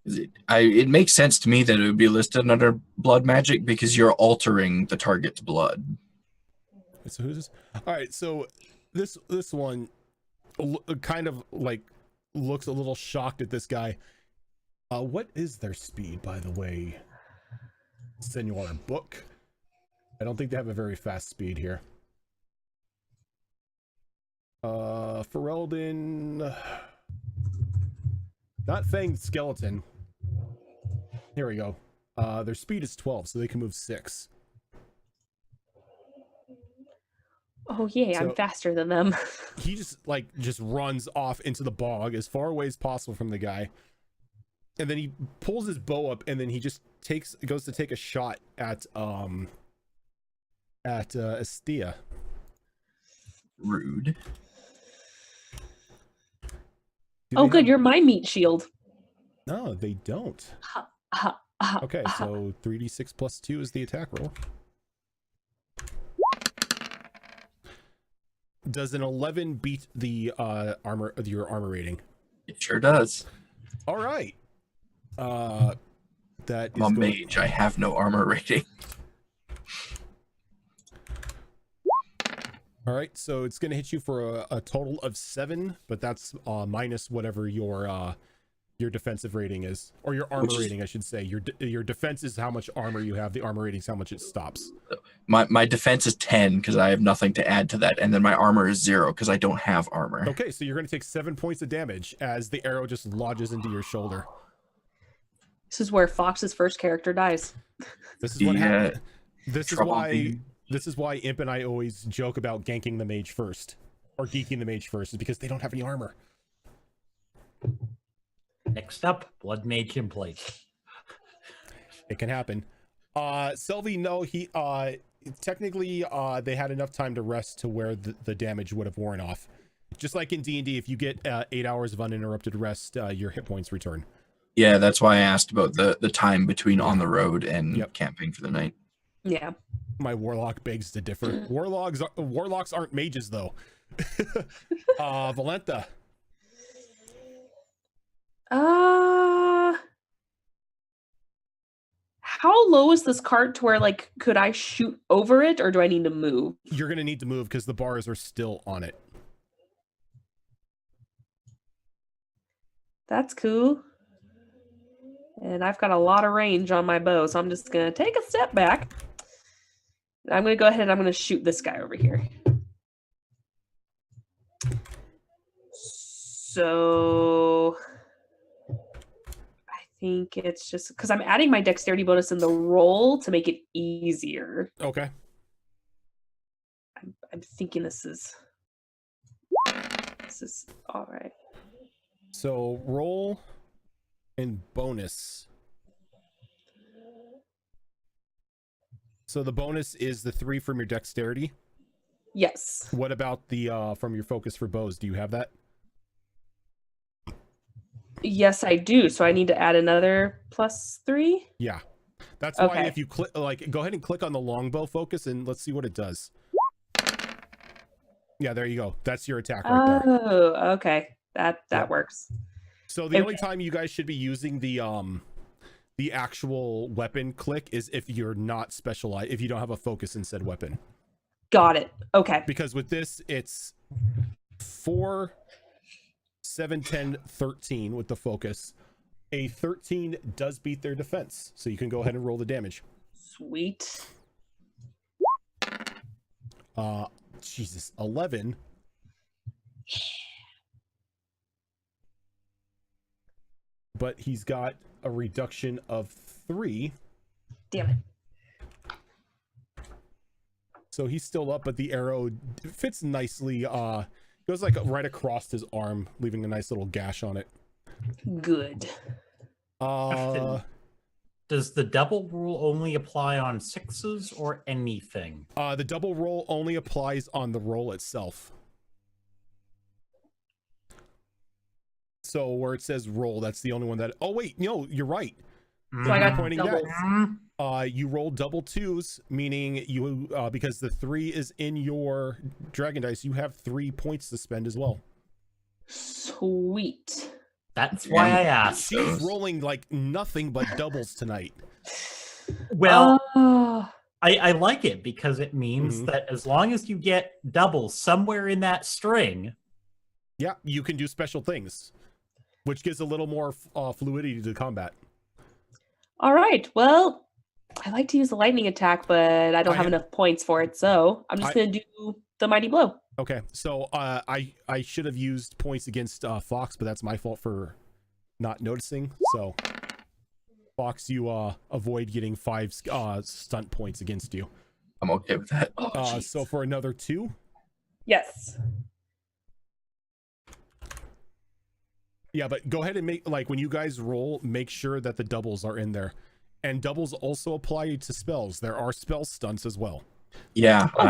S4: It makes sense to me that it would be listed under blood magic because you're altering the target's blood.
S1: So who's this? All right, so this one kind of like looks a little shocked at this guy. What is their speed, by the way? Senor Book. I don't think they have a very fast speed here. Ferelden, not Fanged Skeleton. Here we go. Their speed is 12, so they can move 6.
S2: Oh yeah,
S1: So-
S2: I'm faster than them.
S1: He just runs off into the bog as far away as possible from the guy, and then he pulls his bow up, and then he just goes to take a shot at Estia.
S4: Rude.
S1: Do
S2: Oh
S1: they
S2: good,
S1: have-
S2: you're my meat shield.
S1: No, they don't.
S2: Okay,
S1: Okay, so 3d6 plus 2 is the attack roll. Does an 11 beat the your armor rating?
S4: It sure does.
S1: All right. That
S4: I'm
S1: is
S4: a
S1: going-
S4: mage. I have no armor rating.
S1: All right, so it's going to hit you for a total of 7, but that's minus whatever your defensive rating is, or your armor rating, I should say. Your defense is how much armor you have. The armor rating is how much it stops.
S4: My defense is 10 because I have nothing to add to that, and then my armor is 0 because I don't have armor.
S1: Okay, so you're going to take 7 points of damage as the arrow just lodges into your shoulder.
S2: This is where Fox's first character dies.
S1: This is what happened.
S4: Trouble being-
S1: This is why Imp and I always joke about ganking the mage first, or geeking the mage first, is because they don't have any armor.
S3: Next up, Blood Mage in place.
S1: It can happen. Selby, no, he technically they had enough time to rest to where the damage would have worn off. Just like in D&D, if you get 8 hours of uninterrupted rest, your hit points return.
S4: Yeah, that's why I asked about the time between on the road and
S1: Yep.
S4: camping for the night.
S2: Yeah.
S1: My warlock begs to differ. Warlocks aren't mages though. Valenta.
S2: how low is this cart to where, like, could I shoot over it, or do I need to move?
S1: You're gonna need to move because the bars are still on it.
S2: That's cool. And I've got a lot of range on my bow, so I'm just gonna take a step back. I'm gonna go ahead and I'm gonna shoot this guy over here. So I think it's just because I'm adding my dexterity bonus in the roll to make it easier.
S1: Okay.
S2: I'm thinking this is all right.
S1: So roll and bonus. So the bonus is the 3 from your dexterity.
S2: Yes.
S1: What about the from your focus for bows? Do you have that?
S2: Yes, I do. So I need to add another +3.
S1: Yeah. That's why
S2: Okay.
S1: if you click, like, go ahead and click on the longbow focus and let's see what it does. Yeah, there you go. That's your attack right there.
S2: Oh, okay. That
S1: Yep.
S2: works.
S1: So the only
S2: Okay.
S1: time you guys should be using the actual weapon click is if you're not specialized, if you don't have a focus in said weapon.
S2: Got it. Okay.
S1: Because with this, it's 4, 7, 10, 13 with the focus. A 13 does beat their defense, so you can go ahead and roll the damage.
S2: Sweet.
S1: Jesus, 11. But he's got a reduction of 3.
S2: Damn it.
S1: So he's still up, but the arrow fits nicely. Goes like right across his arm, leaving a nice little gash on it.
S2: Good.
S3: Does the double rule only apply on 6s or anything?
S1: The double roll only applies on the roll itself. So where it says roll, that's the only one that. Oh wait, no, you're right.
S2: So I got
S1: Pointing
S2: doubles.
S3: Mm.
S1: You roll double 2s, meaning you because the 3 is in your dragon dice, you have 3 points to spend as well.
S2: Sweet.
S3: That's why I asked.
S1: She's rolling like nothing but doubles tonight.
S3: Well,
S2: Oh,
S3: I like it because it means
S1: Mhm.
S3: that as long as you get doubles somewhere in that string,
S1: Yeah, you can do special things, which gives a little more fluidity to combat.
S2: all right. Well, I like to use the lightning attack, but I don't
S1: I
S2: have
S1: ha-
S2: enough points for it, so I'm just gonna do the mighty blow.
S1: Okay, so I should have used points against Fox, but that's my fault for not noticing. So Fox, you avoid getting 5 stunt points against you.
S4: I'm okay with that.
S2: Oh, jeez.
S1: So for another 2,
S2: Yes.
S1: yeah, but go ahead and make, like, when you guys roll, make sure that the doubles are in there, and doubles also apply to spells. There are spell stunts as well.
S4: Yeah,
S2: Oh,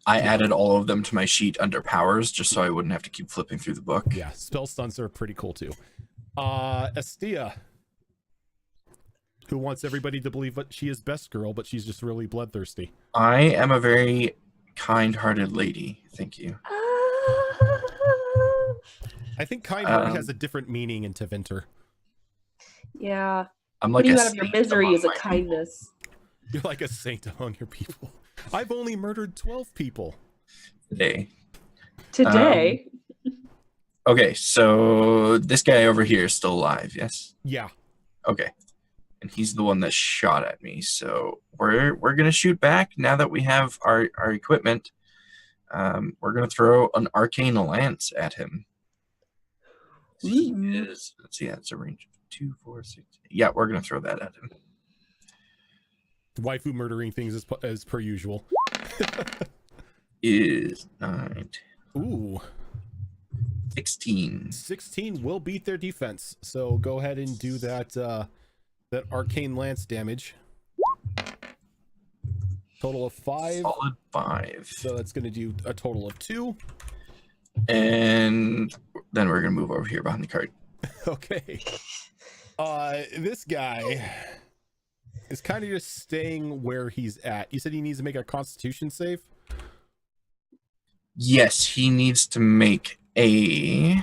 S4: I added all of them to my sheet under powers just so I wouldn't have to keep flipping through the book.
S1: Yeah, spell stunts are pretty cool too. Estia, who wants everybody to believe that she is best girl, but she's just really bloodthirsty.
S4: I am a very kind-hearted lady. Thank you.
S1: I think kind-hearted
S4: Um,
S1: has a different meaning in Tevinter.
S2: Yeah.
S4: I'm like
S2: Putting
S4: a
S2: you out of your
S4: saint
S2: misery
S4: among
S2: is a
S4: my people.
S2: kindness.
S1: You're like a saint among your people. I've only murdered 12 people.
S4: Today.
S2: Today.
S4: Okay, so this guy over here is still alive, yes?
S1: Yeah.
S4: Okay. And he's the one that shot at me. So we're gonna shoot back now that we have our equipment. We're gonna throw an arcane lance at him. He
S2: Ooh.
S4: is, let's see, that's a range of 2, 4, 6. Yeah, we're gonna throw that at him.
S1: Waifu murdering things as per usual.
S4: Is 9,
S1: Ooh.
S4: 16.
S1: 16 will beat their defense. So go ahead and do that that arcane lance damage. Total of 5.
S4: Solid 5.
S1: So that's going to do a total of 2.
S4: And then we're gonna move over here behind the cart.
S1: Okay. This guy is kind of just staying where he's at. You said he needs to make a constitution save?
S4: Yes, he needs to make a.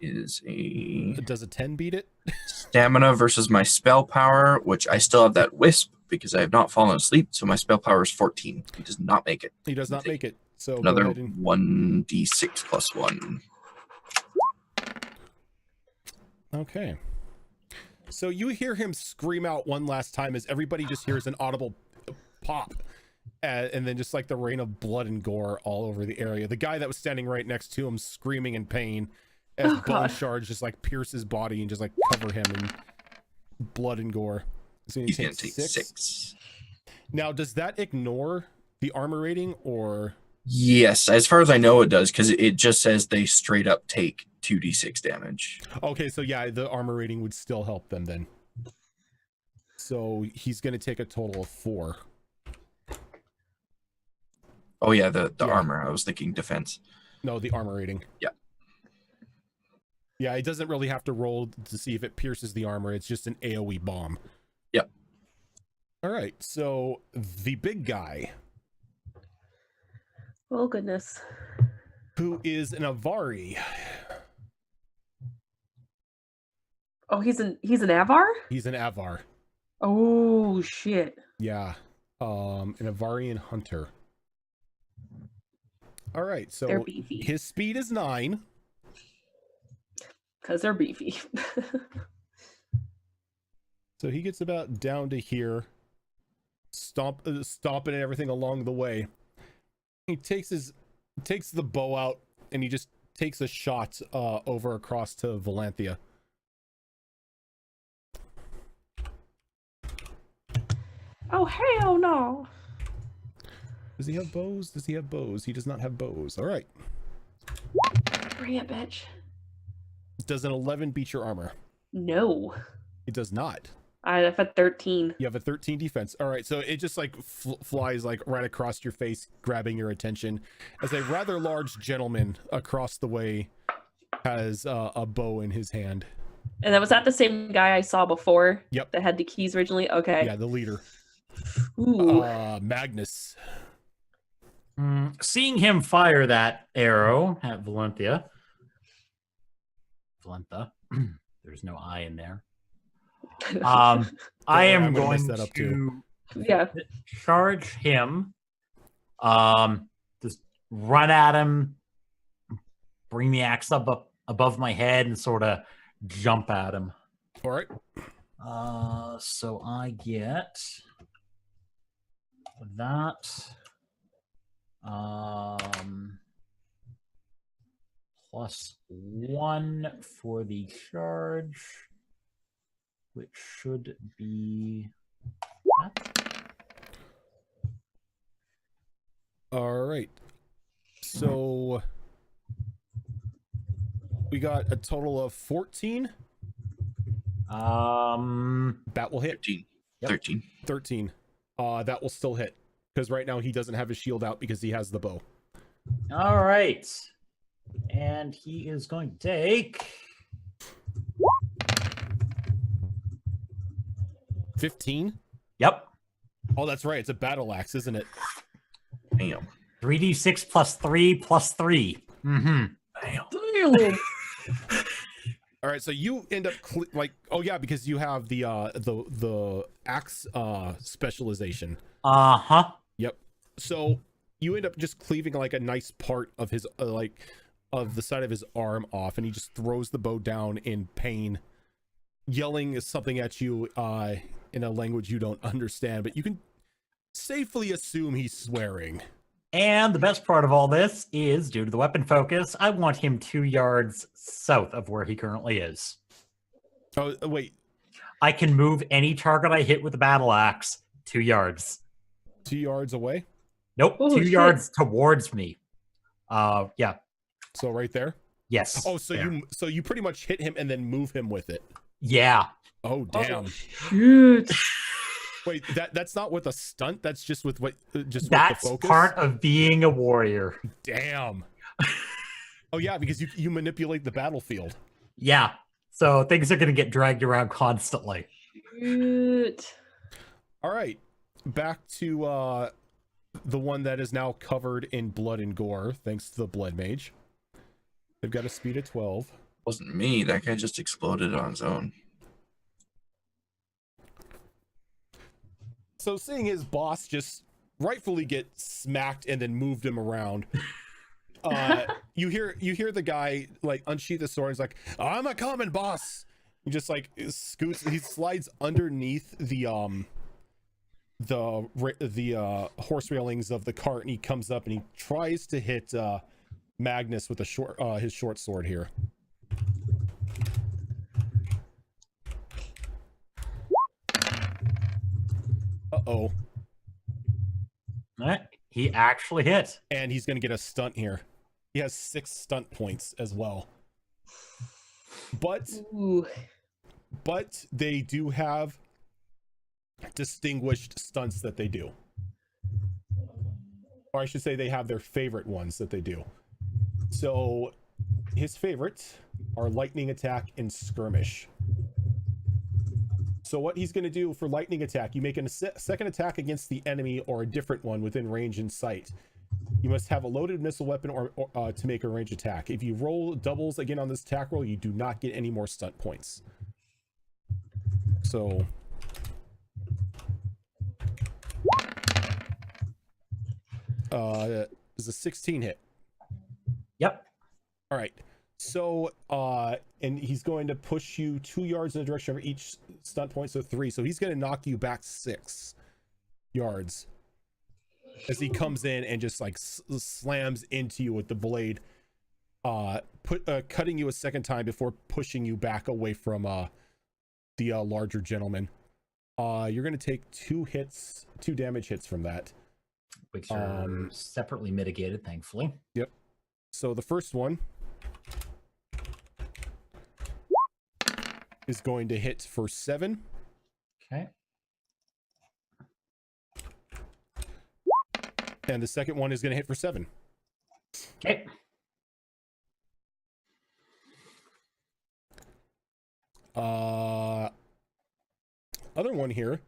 S4: is a
S1: Does a 10 beat it?
S4: stamina versus my spell power, which I still have that wisp because I have not fallen asleep. So my spell power is 14. He does not make it.
S1: He does not make it. So
S4: Another
S1: go ahead and
S4: 1d6 plus 1.
S1: okay. So you hear him scream out one last time as everybody just hears an audible pop, and then just like the rain of blood and gore all over the area. The guy that was standing right next to him screaming in pain as bone shards just like pierce his body and just like cover him in blood and gore. So
S4: He's going to take 6.
S1: Now, does that ignore the armor rating or?
S4: Yes, as far as I know, it does because it just says they straight up take 2d6 damage.
S1: Okay, so yeah, the armor rating would still help them then. So he's going to take a total of 4.
S4: Oh yeah, the
S1: Yeah.
S4: armor. I was thinking defense.
S1: No, the armor rating.
S4: Yeah.
S1: Yeah, it doesn't really have to roll to see if it pierces the armor. It's just an AoE bomb.
S4: Yep.
S1: All right, so the big guy,
S2: Oh goodness.
S1: who is an Avari.
S2: Oh, he's an Avar?
S1: He's an Avar.
S2: Oh shit.
S1: Yeah. An Avarian hunter. All right,
S2: They're
S1: so
S2: beefy.
S1: his speed is 9.
S2: Because they're beefy.
S1: So he gets about down to here, stomping and everything along the way. He takes the bow out and he just takes a shot over across to Valanthia.
S2: Oh hell no.
S1: Does he have bows? Does he have bows? He does not have bows. All right.
S2: Bring it, bitch.
S1: Does an 11 beat your armor?
S2: No.
S1: It does not.
S2: I have a 13.
S1: You have a 13 defense. All right, so it just like flies like right across your face, grabbing your attention as a rather large gentleman across the way has a bow in his hand.
S2: And that was that the same guy I saw before?
S1: Yep.
S2: That had the keys originally? Okay.
S1: Yeah, the leader.
S2: Ooh.
S1: Magnus.
S3: Seeing him fire that arrow at Valenthia. There's no I in there. I
S1: worry,
S3: am
S1: I'm gonna mess
S3: going
S1: that up
S3: to
S1: too.
S2: Yeah.
S3: charge him. Just run at him, bring the axe up above my head, and sort of jump at him.
S1: All right.
S3: So I get that. +1 for the charge, which should be that.
S1: All right. So we got a total of 14. That will hit.
S4: 13.
S3: Yep.
S4: 13.
S1: 13. That will still hit because right now he doesn't have his shield out because he has the bow.
S3: All right. And he is going to take
S1: 15.
S3: Yep.
S1: Oh, that's right. It's a battle axe, isn't it?
S4: Damn.
S3: 3d6 +3 +3. Mm-hmm.
S4: Damn.
S1: All right, so you end up oh yeah, because you have the axe specialization.
S3: Uh-huh.
S1: Yep. So you end up just cleaving like a nice part of his of the side of his arm off, and he just throws the bow down in pain, yelling something at you in a language you don't understand, but you can safely assume he's swearing.
S3: And the best part of all this is, due to the weapon focus, I want him 2 yards south of where he currently is.
S1: Oh wait,
S3: I can move any target I hit with a battle axe 2 yards.
S1: 2 yards away.
S3: Nope,
S2: Oh,
S3: 2
S2: shit.
S3: yards towards me. Yeah.
S1: So right there.
S3: Yes.
S1: Oh, so
S3: there.
S1: you pretty much hit him and then move him with it.
S3: Yeah.
S1: Oh damn.
S2: Shoot.
S1: Wait, that's not with a stunt. That's just with just
S3: That's
S1: with the focus.
S3: part of being a warrior.
S1: Damn. Oh yeah, because you manipulate the battlefield.
S3: Yeah. So things are going to get dragged around constantly.
S2: Shoot.
S1: All right, back to the one that is now covered in blood and gore, thanks to the blood mage. They've got a speed of 12.
S4: Wasn't me. That guy just exploded on his own.
S1: So seeing his boss just rightfully get smacked and then moved him around, you hear the guy like unsheath the sword. He's like, "I'm a coming, boss." He just like scoots. He slides underneath the horse railings of the cart, and he comes up and he tries to hit Magnus with his short sword here. Uh-oh.
S3: He actually hit.
S1: And he's going to get a stunt here. He has 6 stunt points as well. But they do have distinguished stunts that they do. Or I should say they have their favorite ones that they do. So his favorites are lightning attack and skirmish. So what he's going to do for lightning attack, you make a second attack against the enemy or a different one within range and sight. You must have a loaded missile weapon or to make a range attack. If you roll doubles again on this attack roll, you do not get any more stunt points. So is a 16 hit?
S3: Yep.
S1: All right. So and he's going to push you 2 yards in the direction of each stunt point, so 3. So he's going to knock you back 6 yards as he comes in and just like slams into you with the blade, cutting you a second time before pushing you back away from the larger gentleman. You're going to take 2 damage hits from that,
S3: which are separately mitigated, thankfully.
S1: Yep. So the first one is going to hit for 7.
S3: Okay.
S1: And the second one is going to hit for 7.
S3: Okay.
S1: Other one here,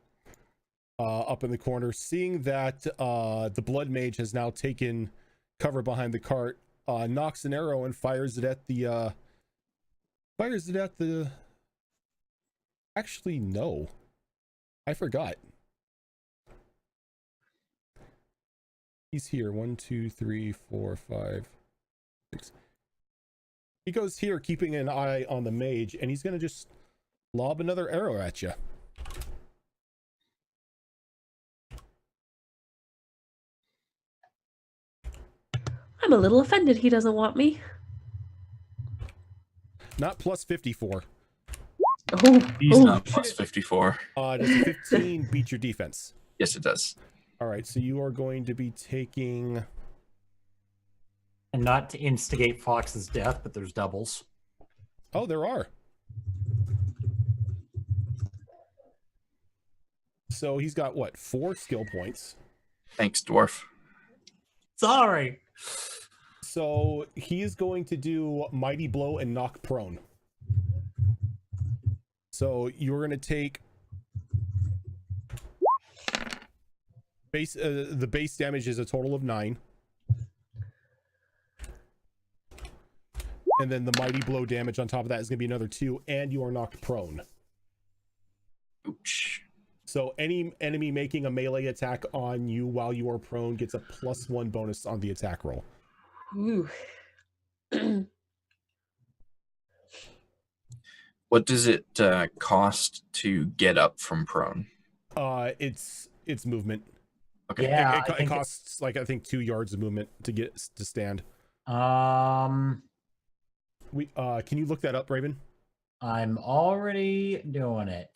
S1: up in the corner, seeing that the blood mage has now taken cover behind the cart, knocks an arrow and fires it at the actually, no, I forgot. He's here. 1, 2, 3, 4, 5, 6. He goes here, keeping an eye on the mage, and he's gonna just lob another arrow at you.
S2: I'm a little offended he doesn't want me.
S1: Not plus 54.
S4: He's not plus 54.
S1: Does a 15 beat your defense?
S4: Yes, it does.
S1: All right, so you are going to be taking...
S3: And not to instigate Fox's death, but there's doubles.
S1: Oh, there are. So he's got, what, 4 skill points?
S4: Thanks, dwarf.
S3: Sorry.
S1: So he is going to do Mighty Blow and knock prone. So you're going to take... the base damage is a total of 9. And then the Mighty Blow damage on top of that is going to be another 2, and you are knocked prone.
S4: Ouch.
S1: So any enemy making a melee attack on you while you are prone gets a +1 bonus on the attack roll.
S2: Ooh.
S4: What does it cost to get up from prone?
S1: It's movement.
S4: Okay.
S3: Yeah,
S1: It costs like I think 2 yards of movement to get to stand.
S3: Can
S1: you look that up, Raven?
S3: I'm already doing it.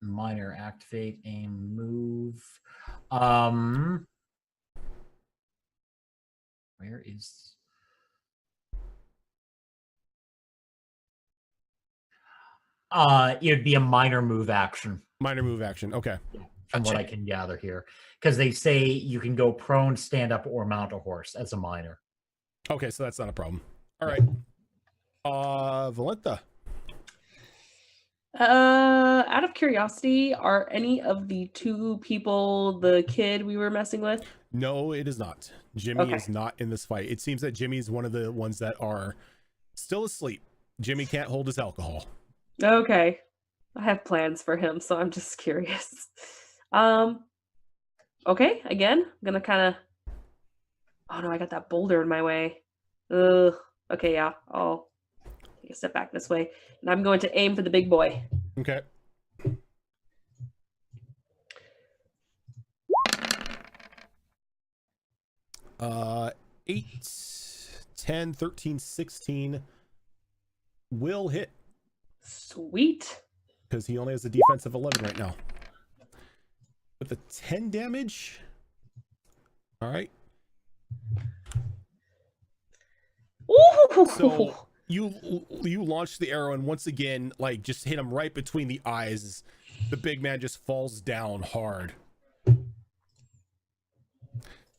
S3: Minor activate, aim, move. Where is... it'd be a minor move action.
S1: Minor move action. Okay.
S3: From what I can gather here. Because they say you can go prone, stand up, or mount a horse as a minor.
S1: Okay, so that's not a problem. All right. Valenta.
S2: Out of curiosity, are any of the 2 people the kid we were messing with?
S1: No, it is not. Jimmy
S2: Okay.
S1: is not in this fight. It seems that Jimmy is one of the ones that are still asleep. Jimmy can't hold his alcohol.
S2: Okay. I have plans for him, so I'm just curious. Okay, again, I'm gonna kind of. Oh no, I got that boulder in my way. Ugh. Okay, yeah, I'll take a step back this way, and I'm going to aim for the big boy.
S1: Okay. Uh, 8, 10, 13, 16 will hit
S2: Sweet.
S1: because he only has a defense of 11 right now. With the 10 damage. All right.
S2: Ooh.
S1: So you launch the arrow and once again, like, just hit him right between the eyes. The big man just falls down hard.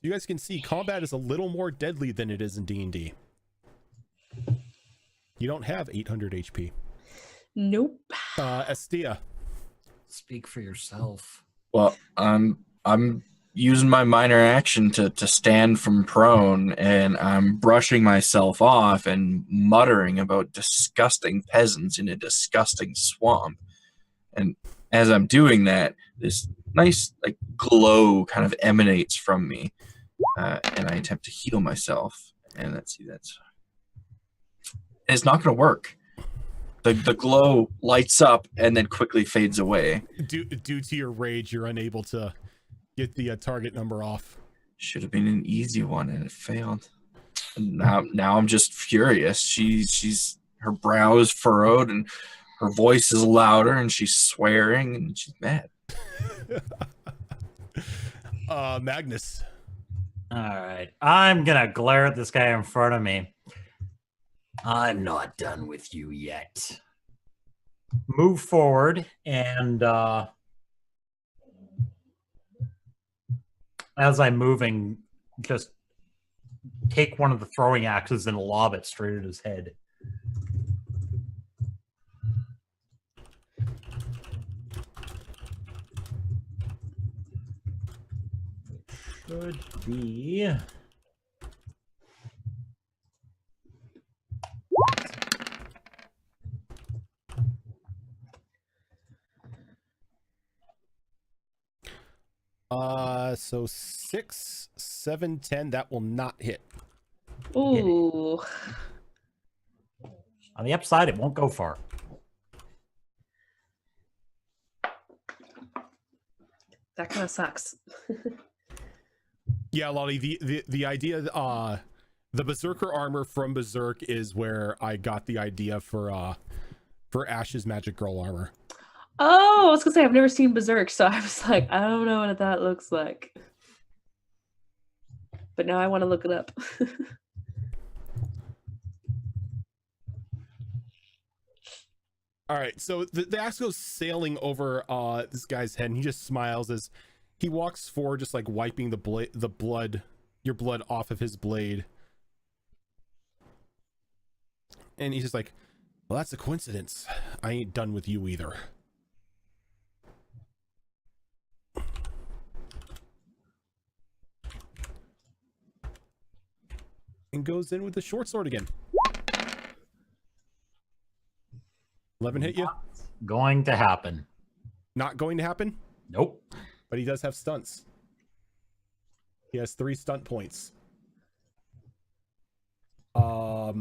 S1: You guys can see combat is a little more deadly than it is in D&D. You don't have 800 HP.
S2: Nope.
S1: Estia.
S3: Speak for yourself.
S4: Well, I'm using my minor action to stand from prone, and I'm brushing myself off and muttering about disgusting peasants in a disgusting swamp. And as I'm doing that, this nice like glow kind of emanates from me, and I attempt to heal myself. And let's see, it's not going to work. The glow lights up and then quickly fades away.
S1: Due to your rage, you're unable to get the target number off.
S4: Should have been an easy one, and it failed. And now I'm just furious. She's her brow is furrowed, and her voice is louder, and she's swearing, and she's mad.
S1: Magnus.
S3: All right. I'm going to glare at this guy in front of me. I'm not done with you yet. Move forward and as I'm moving, just take one of the throwing axes and lob it straight at his head. Should be...
S1: So 6, 7, 10, that will not hit.
S2: Ooh.
S3: On the upside, it won't go far.
S2: That kind of sucks.
S1: Yeah, Lottie, the idea, the Berserker armor from Berserk is where I got the idea for Ash's Magic Girl armor.
S2: Oh, I was gonna say I've never seen Berserk, so I was like, I don't know what that looks like. But now I want to look it up.
S1: All right, so the axe goes sailing over this guy's head, and he just smiles as he walks forward, just like wiping your blood off of his blade. And he's just like, well, that's a coincidence. I ain't done with you either. And goes in with the short sword again. 11 hit you?
S3: Going to happen.
S1: Not going to happen?
S3: Nope.
S1: But he does have stunts. He has 3 stunt points. I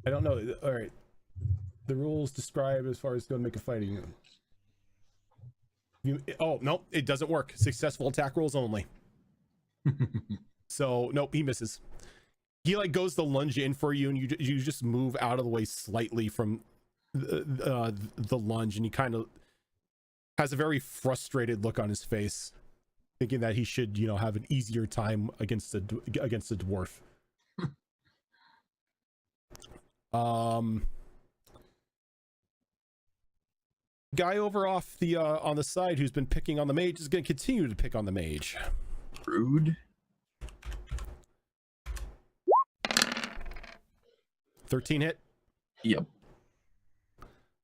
S1: don't know. All right. The rules describe as far as going to make a fighting. Oh, no, it doesn't work. Successful attack rolls only. So, nope, he misses. He like goes to lunge in for you, and you just move out of the way slightly from the lunge, and he kind of has a very frustrated look on his face, thinking that he should, have an easier time against the dwarf. Guy over off the on the side who's been picking on the mage is going to continue to pick on the mage.
S4: Rude.
S1: 13 hit.
S4: Yep.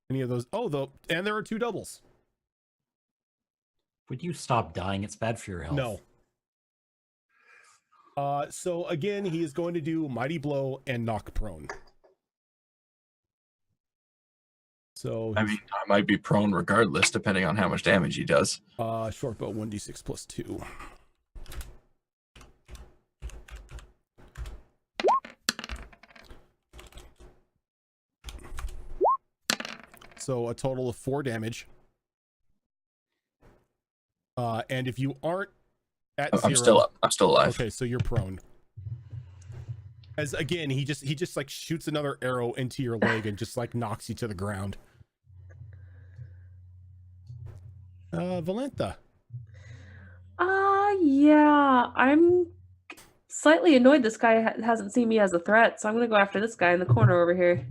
S1: Any of those? Oh, and there are 2 doubles.
S3: Would you stop dying? It's bad for your health.
S1: No. So again, he is going to do Mighty Blow and knock prone. So
S4: I mean, I might be prone regardless, depending on how much damage he does.
S1: short bow 1d6 plus 2. So a total of 4 damage. And if you aren't at
S4: I'm
S1: 0,
S4: still alive.
S1: okay, so you're prone. As again, he just like shoots another arrow into your leg and just like knocks you to the ground. Valentha.
S2: Yeah, I'm slightly annoyed this guy hasn't seen me as a threat, so I'm gonna go after this guy in the corner over here.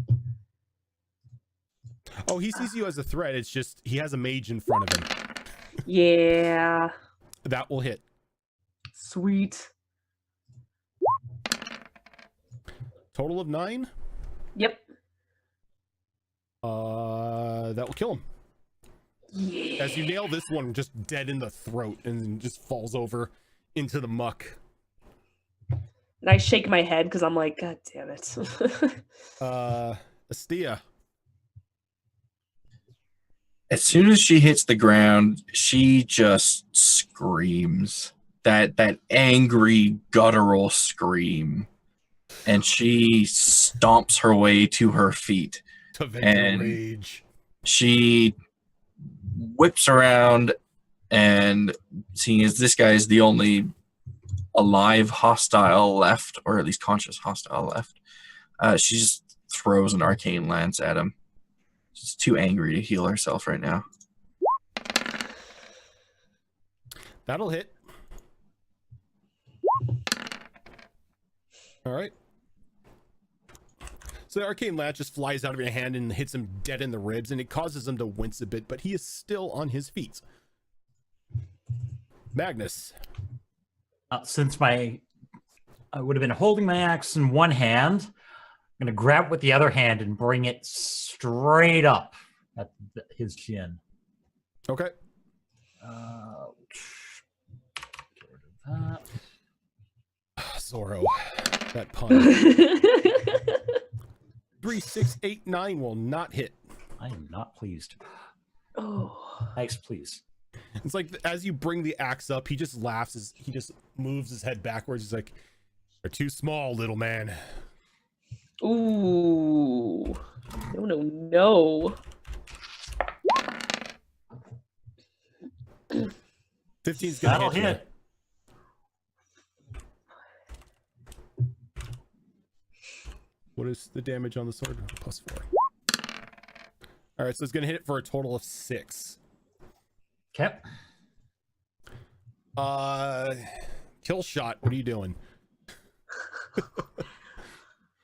S1: Oh, he sees you as a threat. It's just he has a mage in front of him.
S2: Yeah.
S1: That will hit.
S2: Sweet.
S1: Total of 9.
S2: Yep.
S1: That will kill him.
S2: Yeah.
S1: As you nail this one just dead in the throat and just falls over into the muck.
S2: And I shake my head because I'm like, God damn it.
S1: Astia.
S4: As soon as she hits the ground, she just screams. That angry, guttural scream. And she stomps her way to her feet.
S1: To vent
S4: And
S1: her rage.
S4: She whips around, and seeing as this guy is the only alive hostile left, or at least conscious hostile left, she just throws an arcane lance at him. She's too angry to heal herself right now.
S1: That'll hit. All right. So the arcane lance just flies out of your hand and hits him dead in the ribs, and it causes him to wince a bit, but he is still on his feet. Magnus.
S3: Since I would have been holding my axe in one hand, I'm going to grab it with the other hand and bring it straight up at his chin.
S1: Okay.
S3: Get rid of that.
S1: Zorro. That pun. 3, 6, 8, 9 will not hit.
S3: I am not pleased.
S2: Oh.
S3: Nice, please.
S1: It's like as you bring the axe up, he just laughs as he just moves his head backwards. He's like, "You're too small, little man."
S2: Ooh. No.
S1: 15's gonna
S3: That'll
S1: hit.
S3: hit.
S1: What is the damage on the sword? +4. All right, so it's gonna hit it for a total of 6.
S3: Okay.
S1: Kill shot. What are you doing?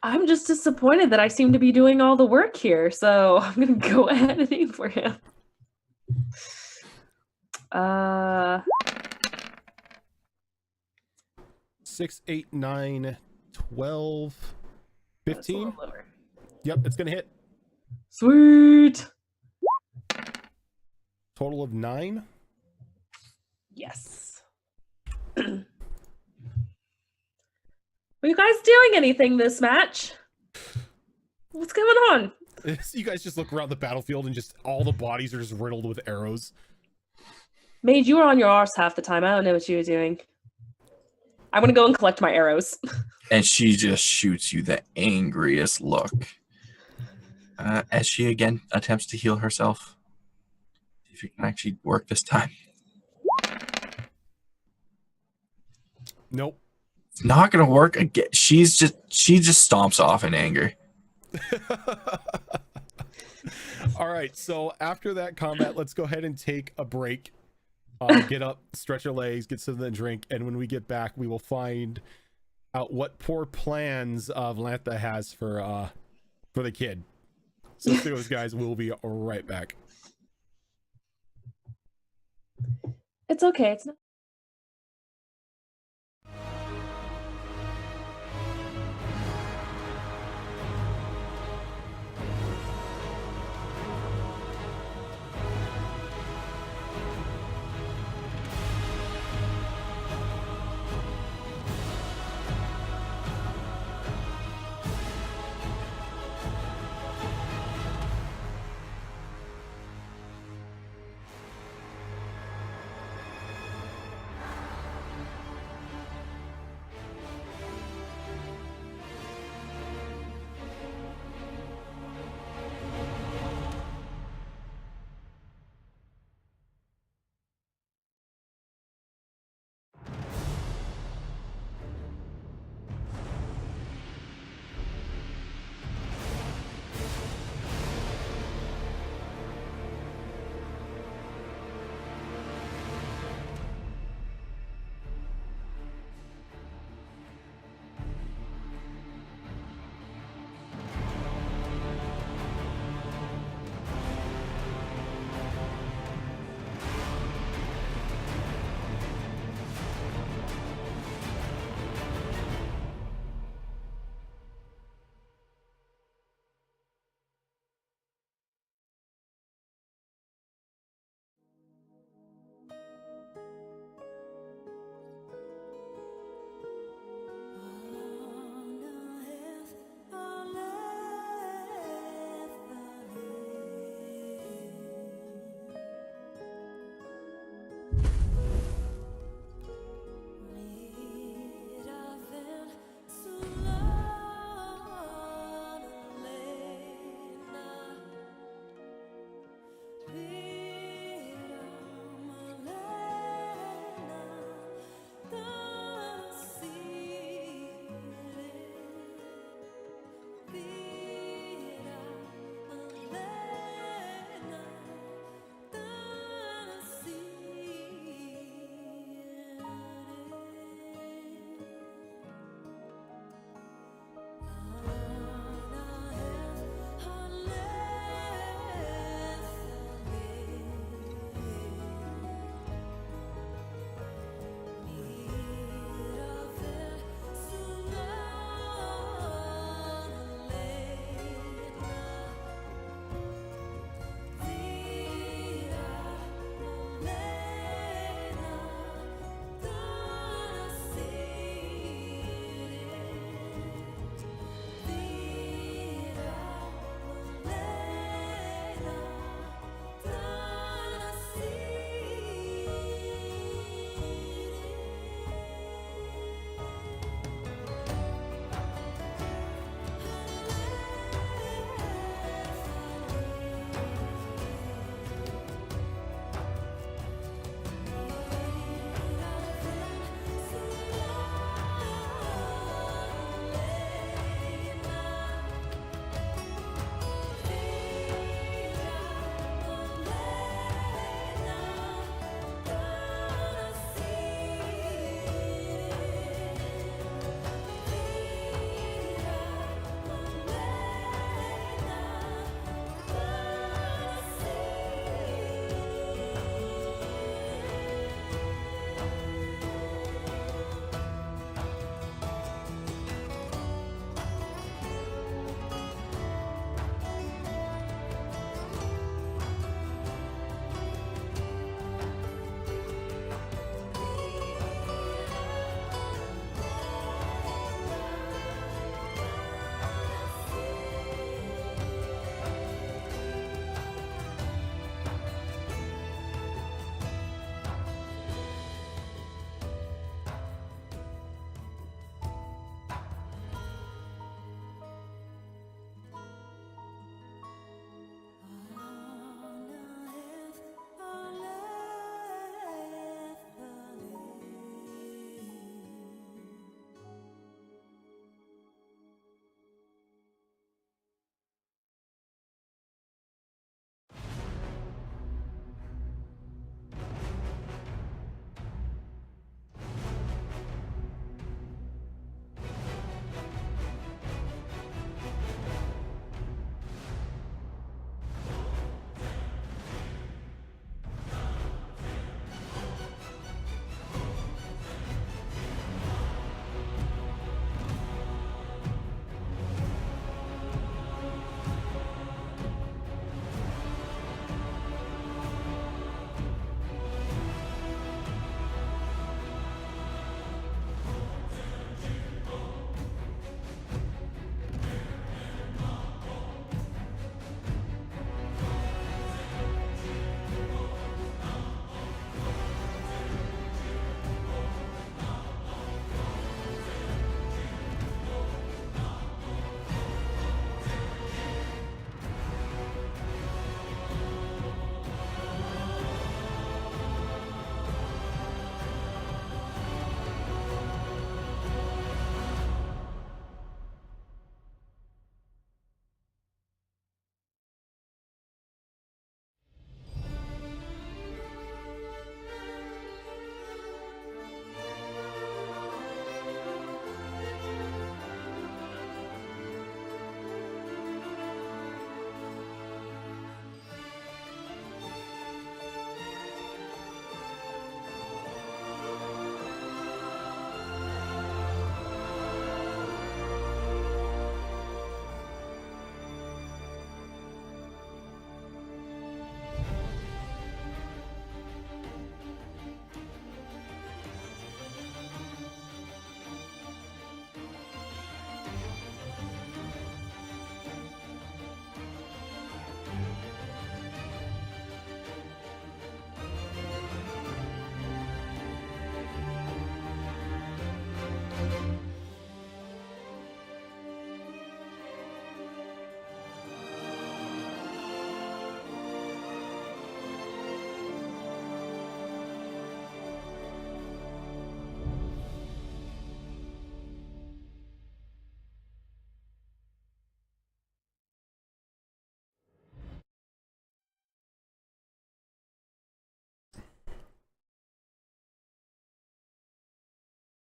S2: I'm just disappointed that I seem to be doing all the work here, so I'm gonna go ahead and aim for him.
S1: 6, 8, 9, 12, 15. Yep, it's gonna hit.
S2: Sweet.
S1: Total of 9.
S2: Yes. Were you guys doing anything this match? What's going on?
S1: You guys just look around the battlefield and just all the bodies are just riddled with arrows.
S2: Mage, you were on your arse half the time. I don't know what you were doing. I'm gonna go and collect my arrows.
S4: And she just shoots you the angriest look. As she again attempts to heal herself. If you can actually work this time.
S1: Nope.
S4: It's not gonna work again. She just stomps off in anger.
S1: All right, so after that combat, let's go ahead and take a break. Get up, stretch our legs, get something to drink, and when we get back, we will find out what poor plans Valentha has for the kid. So see those guys. We'll be right back.
S2: It's okay. It's not.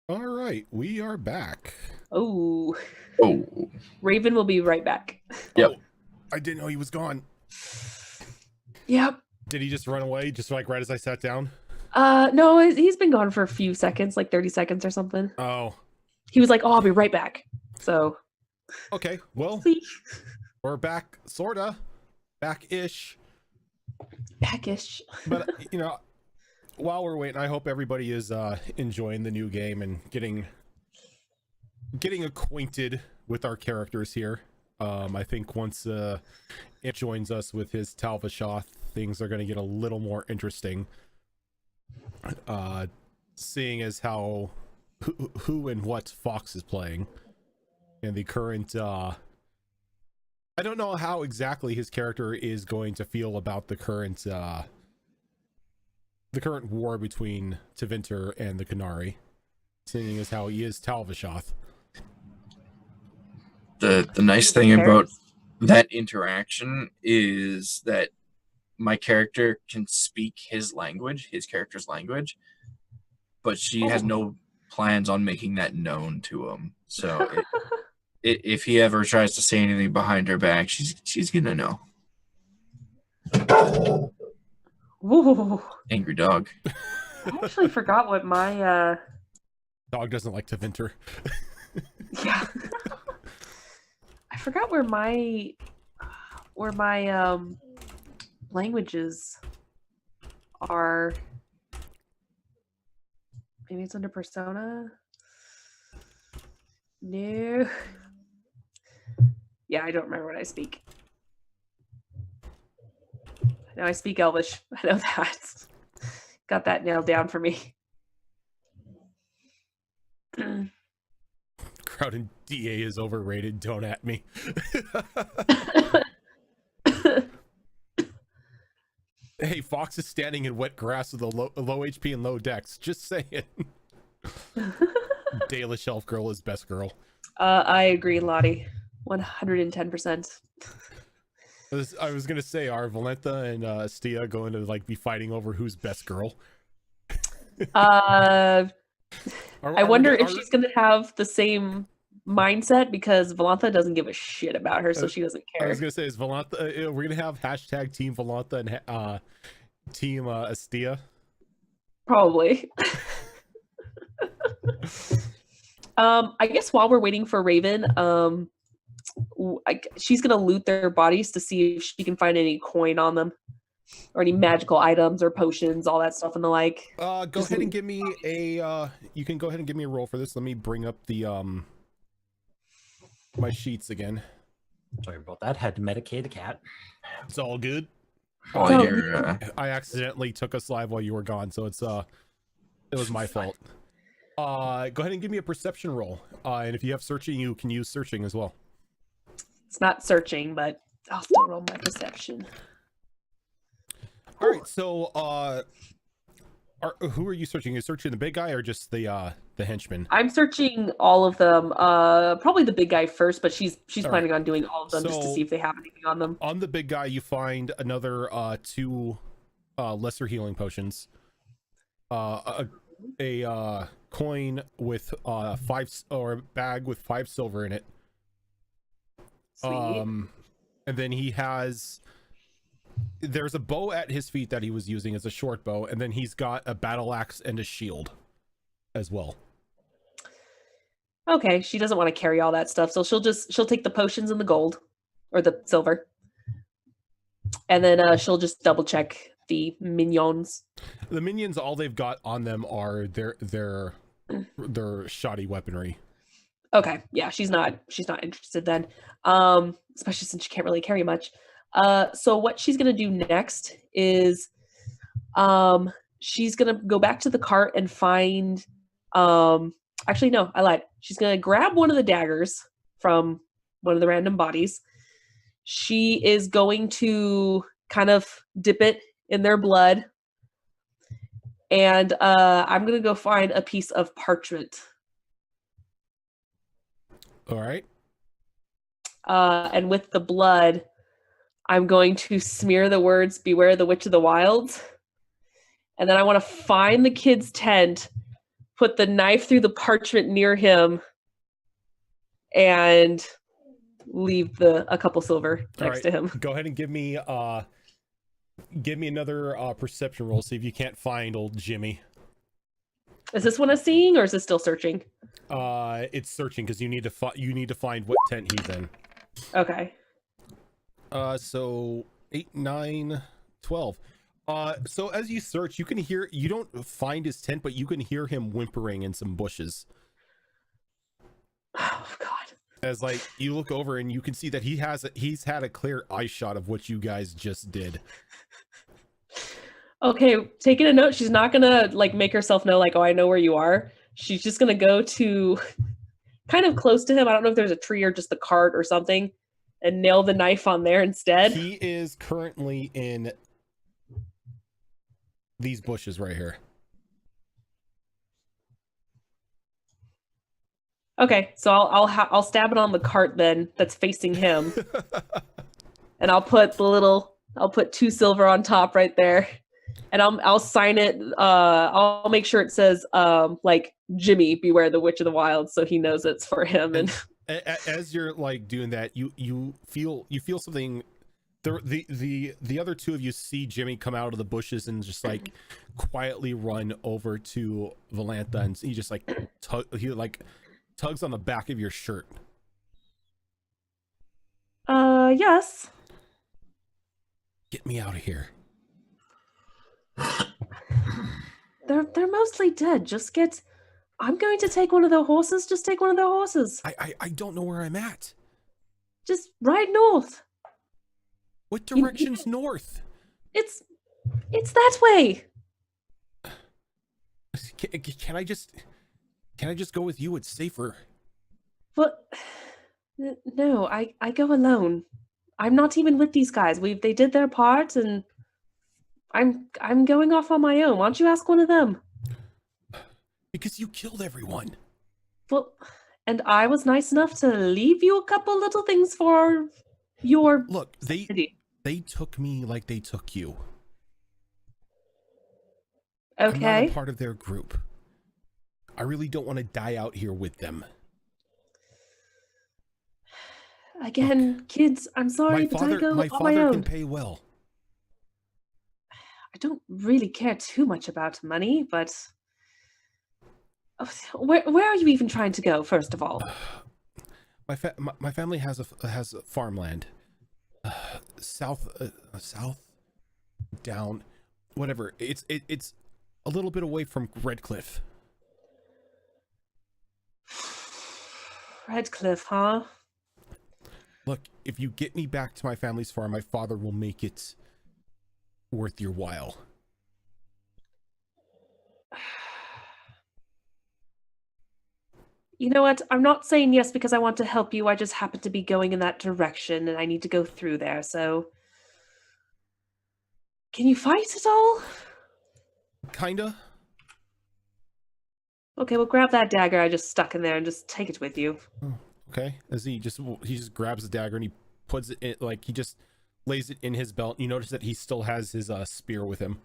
S1: All right, we are back.
S2: Oh,
S4: Oh,
S2: Raven will be right back.
S4: Yep.
S1: Oh, I didn't know he was gone.
S2: Yep.
S1: Did he just run away, just like right as I sat down?
S2: No, he's been gone for a few seconds, like 30 seconds or something.
S1: Oh,
S2: He was like, "Oh, I'll be right back." So,
S1: okay. Well,
S2: see,
S1: we're back, sorta, back-ish.
S2: backish.
S1: But while we're waiting, I hope everybody is enjoying the new game and getting acquainted with our characters here. I think once it joins us with his Talvashoth, things are going to get a little more interesting. Seeing as how who and what Fox is playing, and the current I don't know how exactly his character is going to feel about the current war between Tevinter and the Qunari, seeing as how he is Talvashoth.
S4: the nice thing about that interaction is that my character can speak his character's language, but she has no plans on making that known to him. So if he ever tries to say anything behind her back, she's gonna know.
S2: Ooh.
S4: Angry dog.
S2: I actually forgot what my
S1: Dog doesn't like Tevinter.
S2: yeah. I forgot where my languages are. Maybe it's under persona. No. Yeah, I don't remember what I speak. No, I speak Elvish. I know that. Got that nailed down for me.
S1: Crowd and DA is overrated. Don't at me. Hey, Fox is standing in wet grass with a low HP and low dex. Just saying. Dalish elf girl is best girl.
S2: I agree, Lottie. 110%.
S1: I was gonna say, are Valentha and Astia going to like be fighting over who's best girl?
S2: I wonder if she's gonna have the same mindset, because Valantha doesn't give a shit about her, so she doesn't care.
S1: I was gonna say, is Valantha? We're gonna have hashtag Team Valantha and Team Astia.
S2: Probably. I guess while we're waiting for Raven, she's gonna loot their bodies to see if she can find any coin on them, or any magical items or potions, all that stuff and the like.
S1: Go ahead and give me a. You can go ahead and give me a roll for this. Let me bring up the my sheets again.
S3: Sorry about that. Had to medicate a cat.
S1: It's all good.
S4: Oh, you're,
S1: I accidentally took a slide while you were gone, so it was my fault. Go ahead and give me a perception roll. And if you have searching, you can use searching as well.
S2: It's not searching, but I'll still roll my perception.
S1: All right, so who are you searching? Are you searching the big guy or just the henchman?
S2: I'm searching all of them. Probably the big guy first, but she's
S1: All
S2: planning on doing all of them just to
S1: So-
S2: see if they have anything on them.
S1: On the big guy, you find another 2 lesser healing potions. A coin with 5, or a bag with 5 silver in it.
S2: Sweet.
S1: And then there's a bow at his feet that he was using as a short bow, and then he's got a battle axe and a shield as well.
S2: Okay, she doesn't want to carry all that stuff, so she'll take the potions and the gold, or the silver, and then she'll just double check the minions.
S1: The minions, all they've got on them are their shoddy weaponry.
S2: Okay, yeah, she's not interested then, especially since she can't really carry much. So what she's gonna do next is, she's gonna go back to the cart and find. Actually, no, I lied. She's gonna grab one of the daggers from one of the random bodies. She is going to kind of dip it in their blood, and I'm gonna go find a piece of parchment.
S1: All right.
S2: And with the blood, I'm going to smear the words "Beware the Witch of the Wilds," and then I want to find the kid's tent, put the knife through the parchment near him and leave a couple silver next to him.
S1: Go ahead and give me another perception roll. See if you can't find old Jimmy.
S2: Is this one a seeing, or is this still searching?
S1: It's searching because you need to find what tent he's in.
S2: Okay.
S1: So 8, 9, 12. So as you search, you don't find his tent, but you can hear him whimpering in some bushes.
S2: Oh God.
S1: As like you look over and you can see that he's had a clear eye shot of what you guys just did.
S2: Okay, taking a note, she's not gonna like make herself know like, oh, I know where you are. She's just gonna go to kind of close to him. I don't know if there's a tree or just the cart or something, and nail the knife on there instead.
S1: He is currently in these bushes right here.
S2: Okay, so I'll stab it on the cart then that's facing him, and I'll put 2 silver on top right there, and I'll sign it. I'll make sure it says like Jimmy, beware the witch of the wild, so he knows it's for him. And
S1: as you're like doing that, you feel something. The other two of you see Jimmy come out of the bushes and just like quietly run over to Valantha, and he just like tugs on the back of your shirt.
S2: Yes.
S1: Get me out of here.
S2: They're mostly dead. I'm going to take one of their horses. Just take one of their horses.
S1: I don't know where I'm at.
S2: Just ride north.
S1: What direction's north?
S2: It's that way.
S1: Can I just go with you? It's safer.
S2: Well, no, I go alone. I'm not even with these guys. They did their part, and I'm going off on my own. Why don't you ask one of them?
S1: Because you killed everyone.
S2: Well, and I was nice enough to leave you a couple little things for your
S1: look. They took me like they took you.
S2: Okay.
S1: I'm not a part of their group. I really don't want to die out here with them.
S2: Again, look, kids, I'm sorry, but I go on my own.
S1: My father can pay well.
S2: I don't really care too much about money, but where are you even trying to go? First of all,
S1: my family has a farmland, south down, whatever. It's a little bit away from Redcliffe.
S2: Redcliffe, huh?
S1: Look, if you get me back to my family's farm, my father will make it worth your while.
S2: You know what? I'm not saying yes because I want to help you. I just happen to be going in that direction and I need to go through there, so... Can you fight at all?
S1: Kinda.
S2: Okay, well grab that dagger I just stuck in there and just take it with you.
S1: Oh, okay. As he just grabs the dagger and he puts it in, like he just lays it in his belt. You notice that he still has his spear with him.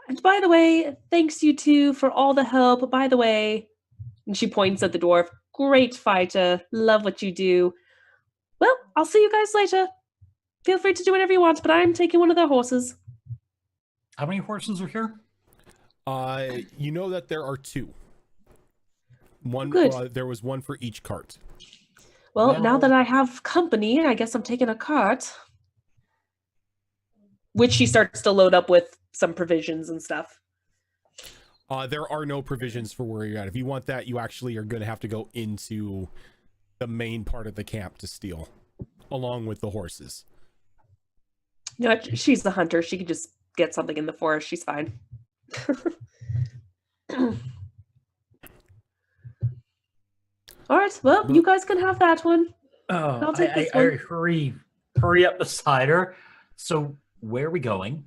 S2: And by the way, thanks you two for all the help. By the way, and she points at the dwarf, great fighter, love what you do. Well, I'll see you guys later. Feel free to do whatever you want, but I'm taking one of their horses.
S3: How many horses are here?
S1: You know that there are 2. One,
S2: good.
S1: There was one for each cart.
S2: Well, now that I have company, I guess I'm taking a cart. Which she starts to load up with some provisions and stuff.
S1: There are no provisions for where you're at. If you want that, you actually are going to have to go into the main part of the camp to steal, along with the horses.
S2: You know what? She's the hunter. She could just get something in the forest. She's fine. All right. Well, you guys can have that one.
S3: Oh,
S2: I'll take this one.
S3: Hurry up beside her. So, where are we going?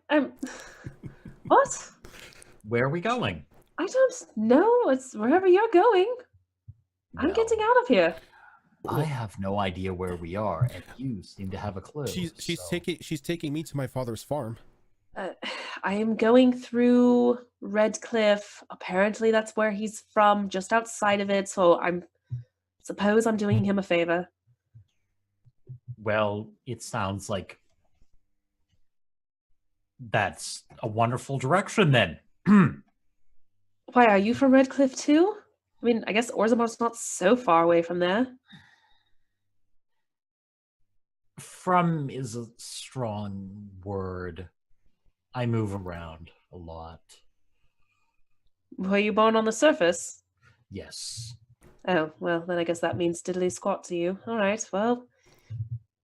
S2: I'm what?
S3: Where are we going?
S2: I don't know. It's wherever you're going. I'm getting out of here.
S3: I have no idea where we are, and you seem to have a clue.
S1: She's taking me to my father's farm.
S2: I am going through Redcliffe. Apparently that's where he's from, just outside of it, so suppose I'm doing him a favor.
S3: Well, it sounds like that's a wonderful direction then.
S2: Why, are you from Redcliffe too? I mean, I guess Orzammar's not so far away from there.
S3: From is a strong word. I move around a lot.
S2: Were you born on the surface?
S3: Yes.
S2: Oh, well, then I guess that means diddly squat to you. All right, well,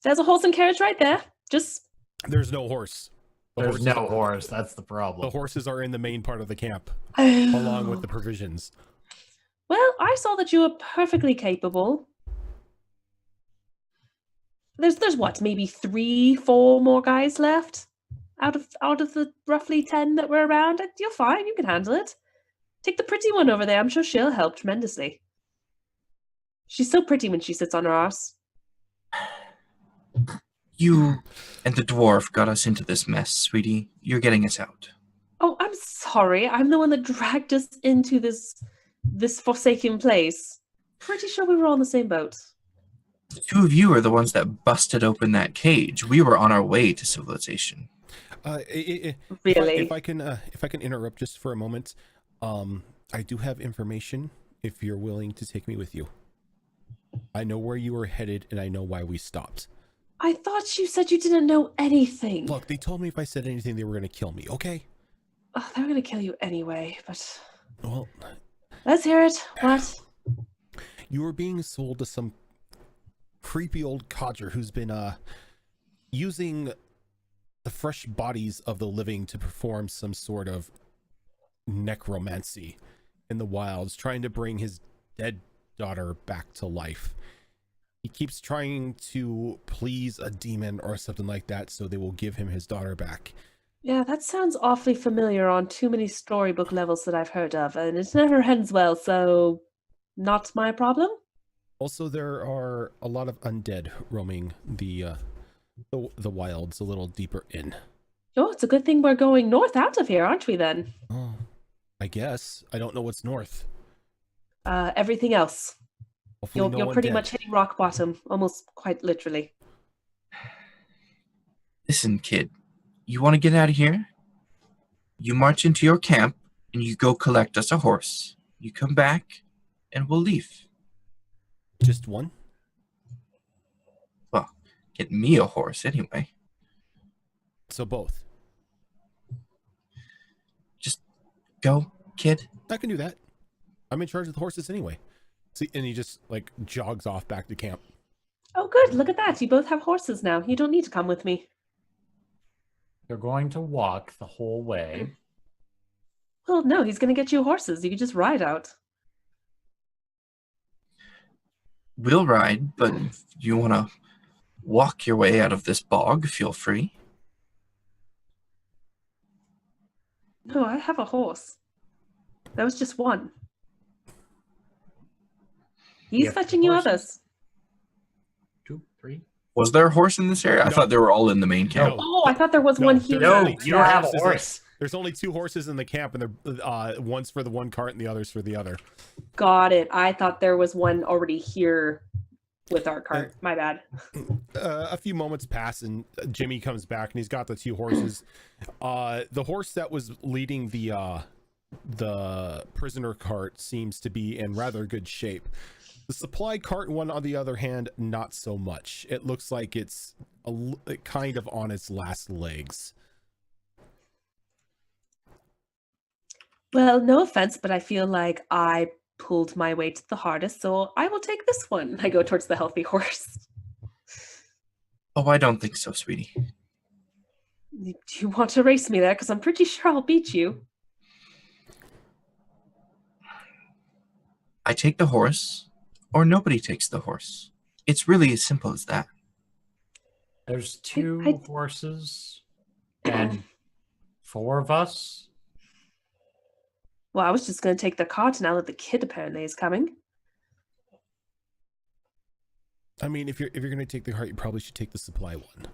S2: there's a horse and carriage right there. Just...
S1: There's no horse.
S3: There's no horse. That's the problem.
S1: The horses are in the main part of the camp,
S2: Oh.
S1: along with the provisions.
S2: Well, I saw that you were perfectly capable. There's what, maybe 3-4 more guys left out of the roughly 10 that were around. You're fine. You can handle it. Take the pretty one over there. I'm sure she'll help tremendously. She's so pretty when she sits on her arse.
S4: You and the dwarf got us into this mess, sweetie. You're getting us out.
S2: Oh, I'm sorry. I'm the one that dragged us into this forsaken place. Pretty sure we were all in the same boat.
S4: The two of you are the ones that busted open that cage. We were on our way to civilization.
S2: Really?
S1: If I can interrupt just for a moment, I do have information. If you're willing to take me with you, I know where you were headed, and I know why we stopped.
S2: I thought you said you didn't know anything.
S1: Look, they told me if I said anything, they were going to kill me. Okay.
S2: Oh, they were gonna kill you anyway. But
S1: Well,
S2: let's hear it. What?
S1: you were being sold to some creepy old codger who's been using the fresh bodies of the living to perform some sort of necromancy in the wilds, trying to bring his dead daughter back to life. He keeps trying to please a demon or something like that, so they will give him his daughter back.
S2: Yeah, that sounds awfully familiar on too many storybook levels that I've heard of, and it never ends well, so not my problem.
S1: Also, there are a lot of undead roaming the wilds a little deeper in.
S2: Oh, it's a good thing we're going north out of here, aren't we then?
S1: Oh, I guess. I don't know what's north.
S2: Everything else.
S1: Hopefully no
S2: You're pretty
S1: undead.
S2: much hitting rock bottom, almost quite literally.
S4: Listen, kid. You want to get out of here? You march into your camp, and you go collect us a horse. You come back, and we'll leave.
S1: Just one?
S4: Well, get me a horse anyway.
S1: So both.
S4: Just go, kid.
S1: I can do that. I'm in charge of the horses anyway. See, and he just like jogs off back to camp.
S2: Oh, good. Look at that. You both have horses now. You don't need to come with me.
S3: You're going to walk the whole way.
S2: Well, no, he's going to get you horses. You can just ride out.
S4: We'll ride, but if you want to walk your way out of this bog, feel free.
S2: No, I have a horse. That was just one. He's
S3: have
S2: fetching you
S3: horses?
S2: others.
S3: 2, 3.
S4: Was there a horse in this area? I
S1: No.
S4: thought they were all in the main camp.
S2: Oh, I thought there was
S1: No,
S2: one
S1: there's
S2: here.
S3: No,
S1: only
S3: you don't have a
S1: horses.
S3: horse.
S1: There's only 2 horses in the camp, and they're one's for the one cart and the other's for the other.
S2: Got it. I thought there was one already here with our cart. My bad.
S1: A few moments pass, and Jimmy comes back, and he's got the 2 horses. The horse that was leading the prisoner cart seems to be in rather good shape. The supply cart one, on the other hand, not so much. It looks like it's kind of on its last legs.
S2: Well, no offense, but I feel like I pulled my weight the hardest, so I will take this one. I go towards the healthy horse.
S4: Oh, I don't think so, sweetie.
S2: Do you want to race me there? Because I'm pretty sure I'll beat you.
S4: I take the horse, or nobody takes the horse. It's really as simple as that.
S3: There's 2
S2: I-
S3: horses and 4 of us.
S2: Well, I was just going to take the cart now that the kid apparently is coming.
S1: I mean, if you're going to take the cart, you probably should take the supply one.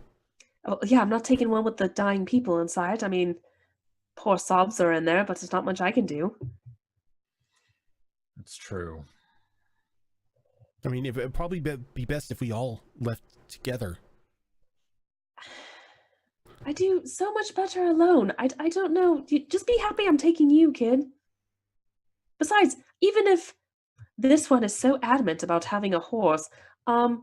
S2: Oh, yeah, I'm not taking one with the dying people inside. I mean, poor sobs are in there, but there's not much I can do.
S3: It's true.
S1: I mean, it'd probably be best if we all left together.
S2: I do so much better alone. I don't know. Just be happy I'm taking you, kid. Besides, even if this one is so adamant about having a horse, I'm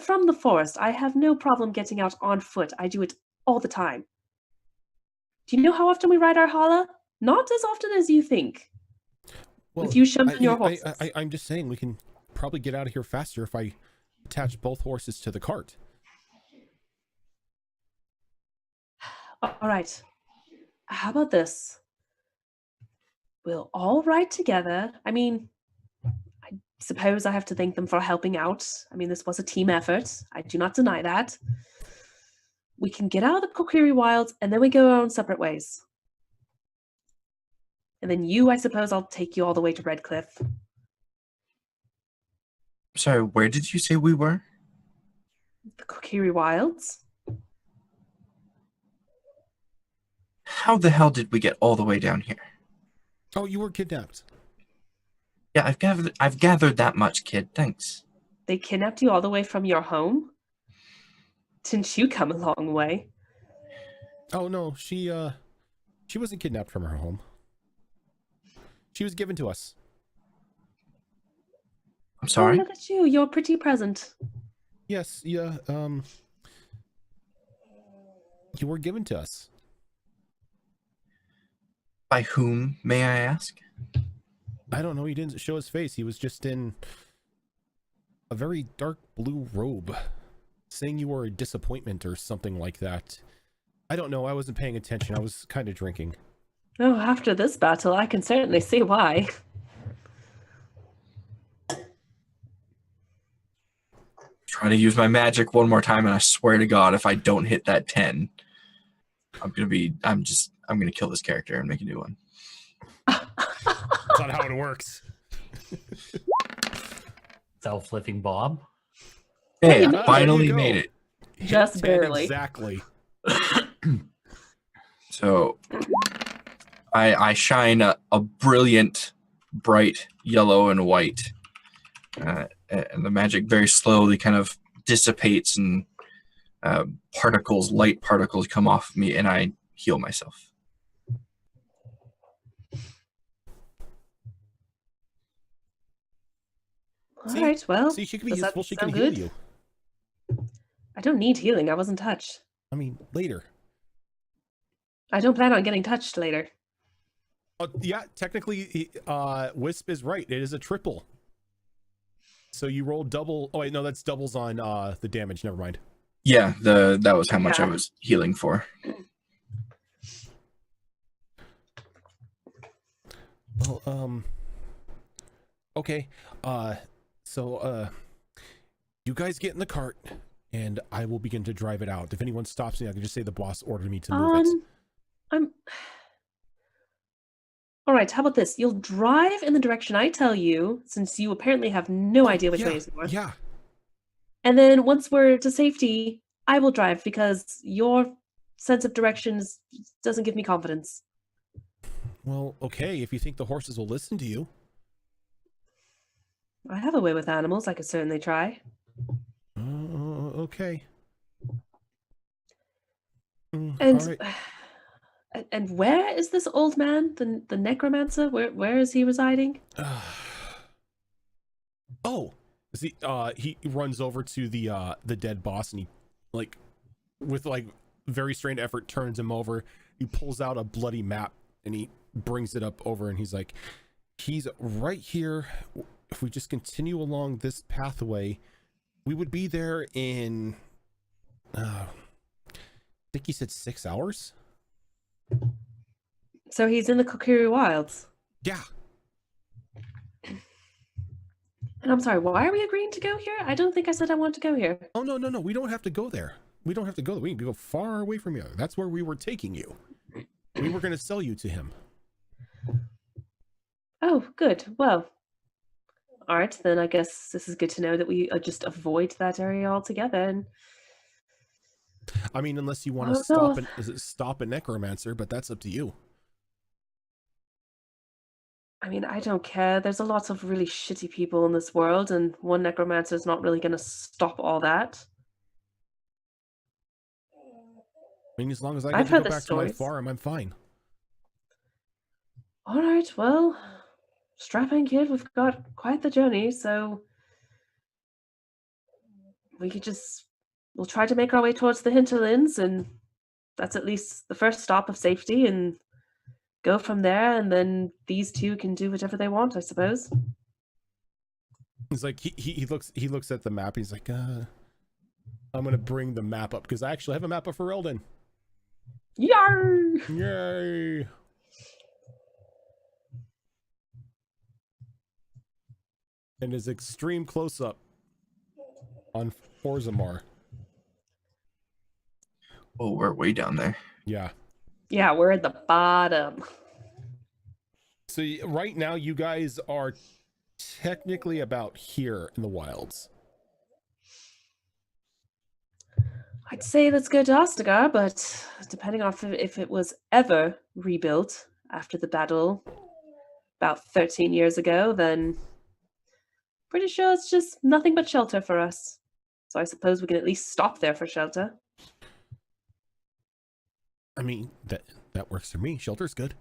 S2: from the forest. I have no problem getting out on foot. I do it all the time. Do you know how often we ride our hala? Not as often as you think.
S1: Well,
S2: With you shoving your horses.
S1: I'm just saying we can probably get out of here faster if I attach both horses to the cart.
S2: All right. How about this? We'll all ride together. I mean, I suppose I have to thank them for helping out. I mean, this was a team effort. I do not deny that. We can get out of the Kokiri Wilds, and then we go our own separate ways. And then you, I suppose, I'll take you all the way to Redcliffe.
S4: Sorry, where did you say we were?
S2: The Kokiri Wilds?
S4: How the hell did we get all the way down here?
S1: Oh, you were kidnapped.
S4: Yeah, I've gathered that much, kid. Thanks.
S2: They kidnapped you all the way from your home? Didn't you come a long way?
S1: Oh no, she wasn't kidnapped from her home. She was given to us.
S4: I'm sorry?
S2: Oh, look at you. You're pretty present.
S1: Yes, yeah, you were given to us.
S4: By whom, may I ask?
S1: I don't know, he didn't show his face. He was just in a very dark blue robe, saying you were a disappointment or something like that. I don't know, I wasn't paying attention. I was kind of drinking.
S2: Oh, after this battle, I can certainly see why.
S4: Trying to use my magic one more time, and I swear to God, if I don't hit that 10, I'm gonna kill this character and make a new one.
S1: That's not how it works.
S3: Self-living Bob.
S4: Hey,
S2: There
S4: I finally
S1: you go.
S4: made it.
S2: Just
S1: 10
S2: barely.
S1: Exactly.
S4: So I shine a brilliant, bright yellow and white, and the magic very slowly kind of dissipates, and light particles come off of me, and I heal myself.
S2: All right, well,
S1: See, she could be
S2: does that
S1: useful. She can
S2: sound
S1: heal
S2: good?
S1: you.
S2: I don't need healing. I wasn't touched.
S1: I mean, later.
S2: I don't plan on getting touched later.
S1: Yeah, technically, Wisp is right. It is a triple. So you roll double. Oh wait, no, that's doubles on the damage. Never mind.
S4: Yeah, that was how much I
S2: Yeah.
S4: was healing for.
S1: Well, okay. So you guys get in the cart, and I will begin to drive it out. If anyone stops me, I can just say the boss ordered me to move it.
S2: I'm. All right. How about this? You'll drive in the direction I tell you, since you apparently have no idea which way is north.
S1: Yeah.
S2: And then once we're to safety, I will drive because your sense of directions doesn't give me confidence.
S1: Well, okay. If you think the horses will listen to you.
S2: I have a way with animals. I could certainly try.
S1: Okay.
S2: And
S1: all right.
S2: and where is this old man, the necromancer? Where is he residing?
S1: Oh, see, he runs over to the dead boss, and he, like, with like very strained effort, turns him over. He pulls out a bloody map and he brings it up over, and he's like, he's right here. If we just continue along this pathway, we would be there in I think he said 6 hours.
S2: So he's in the Kokiri Wilds.
S1: Yeah.
S2: And I'm sorry, why are we agreeing to go here? I don't think I said I want to go here.
S1: Oh no, we don't have to go there. We don't have to go there. We can go far away from you. That's where we were taking you. We were going to sell you to him.
S2: Oh, good. Well, all right, then I guess this is good to know that we just avoid that area altogether. And
S1: I mean, unless you want
S2: I
S1: to
S2: don't know
S1: stop a necromancer, but that's up to you.
S2: I mean, I don't care. There's a lot of really shitty people in this world, and one necromancer is not really going to stop all that.
S1: I mean, as long as I
S2: I've
S1: get to
S2: heard
S1: go
S2: the
S1: back to my
S2: stories.
S1: farm, I'm fine.
S2: All right, well, strap in, kid. We've got quite the journey, so we'll try to make our way towards the hinterlands, and that's at least the first stop of safety, and go from there, and then these two can do whatever they want, I suppose.
S1: He's like, he looks at the map. He's like, I'm gonna bring the map up because I actually have a map of Ferelden.
S2: Yar!
S1: Yay! And his extreme close up on Orzammar.
S4: Oh, we're way down there.
S1: Yeah.
S2: Yeah, we're at the bottom.
S1: So right now, you guys are technically about here in the wilds.
S2: I'd say let's go to Ostagar, but depending on if it was ever rebuilt after the battle about 13 years ago, then pretty sure it's just nothing but shelter for us. So I suppose we can at least stop there for shelter.
S1: I mean, that works for me. Shelter's good.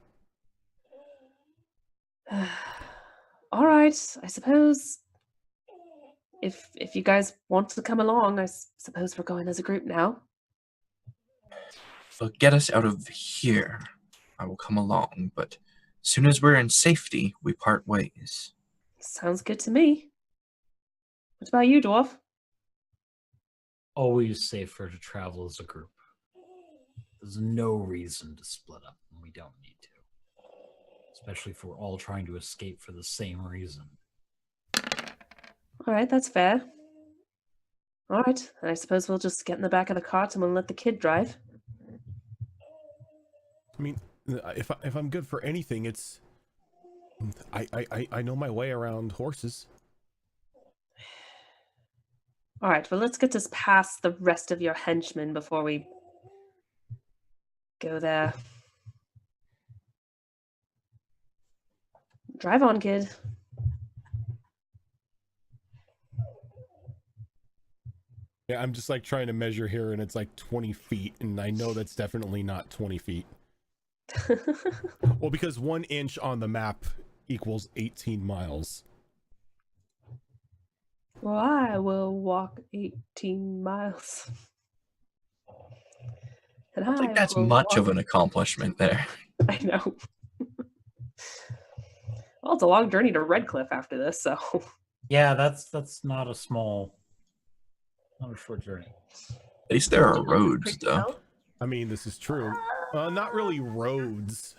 S2: All right, I suppose if you guys want to come along, I suppose we're going as a group now.
S4: So get us out of here. I will come along, but as soon as we're in safety, we part ways.
S2: Sounds good to me. What about you, dwarf?
S3: Always safer to travel as a group. There's no reason to split up when we don't need to. Especially if we're all trying to escape for the same reason.
S2: All right, that's fair. All right, I suppose we'll just get in the back of the cart and we'll let the kid drive.
S1: I mean, if I'm good for anything, it's I know my way around horses.
S2: All right, well, let's get us past the rest of your henchmen before we go there. Drive on, kid.
S1: Yeah, I'm just like trying to measure here, and it's like 20 feet, and I know that's definitely not 20 feet. Well, because 1 inch on the map equals 18 miles.
S2: Well, I will walk 18 miles. And
S4: I think that's
S2: will
S4: much of
S2: walk-
S4: an accomplishment there.
S2: I know. Well, it's a long journey to Redcliffe after this, so.
S3: Yeah, that's not a short journey.
S4: At least there are roads,
S2: Pretty
S4: though.
S2: well.
S1: I mean, this is true. Not really roads.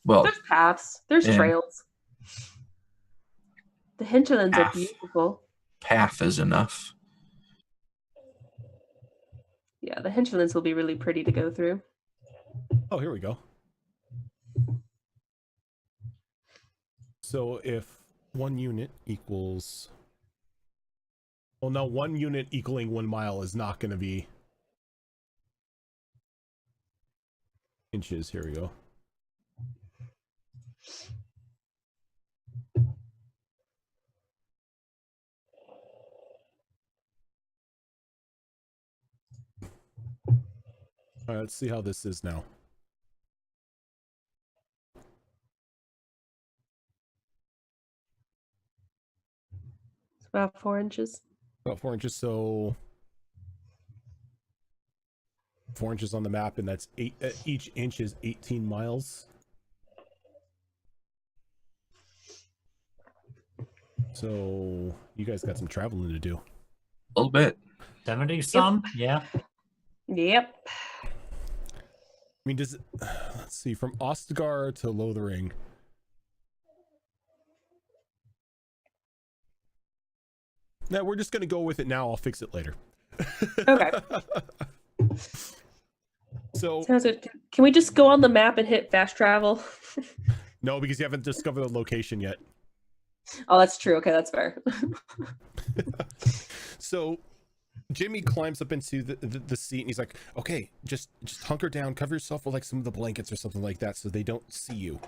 S4: Well,
S2: There's paths. There's
S4: Yeah.
S2: trails. The hinterlands are
S4: Path.
S2: beautiful.
S4: path is enough.
S2: Yeah, the hinterlands will be really pretty to go through.
S1: Oh, here we go. So if 1 unit equals... Well, no, 1 unit equaling 1 mile is not going to be inches. Here we go. All right, let's see how this is now.
S2: It's about 4 inches.
S1: About 4 inches, so 4 inches on the map, and that's each inch is 18 miles. So you guys got some traveling to do.
S4: A little bit.
S3: 70 some? Yeah.
S2: Yep.
S1: I mean, does it, let's see, from Ostagar to Lothering. No, we're just gonna go with it now. I'll fix it later.
S2: Okay.
S1: So
S2: Sounds good. Can we just go on the map and hit fast travel?
S1: no, because you haven't discovered the location yet.
S2: Oh, that's true. Okay, that's fair.
S1: So Jimmy climbs up into the seat and he's like, okay, just hunker down, cover yourself with like some of the blankets or something like that so they don't see you.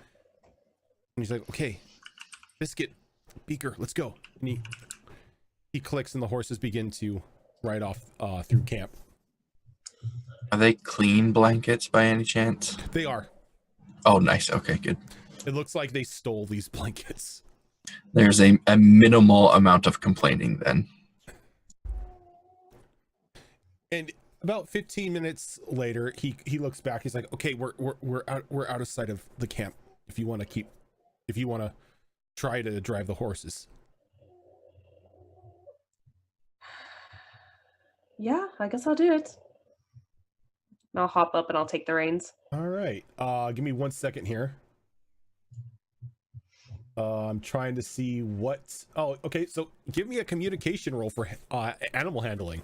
S1: he's like, okay, Biscuit, Beaker, let's go. And he clicks and the horses begin to ride off through camp.
S4: Are they clean blankets by any chance?
S1: They are.
S4: Oh, nice. Okay, good.
S1: It looks like they stole these blankets.
S4: There's a minimal amount of complaining then. And
S1: about 15 minutes later, he looks back. He's like, okay, we're out of sight of the camp. If you want to try to drive the horses.
S2: Yeah, I guess I'll do it. I'll hop up and I'll take the reins.
S1: All right. Give me 1 second here. I'm trying to see what. Oh, okay. So give me a communication roll for animal handling.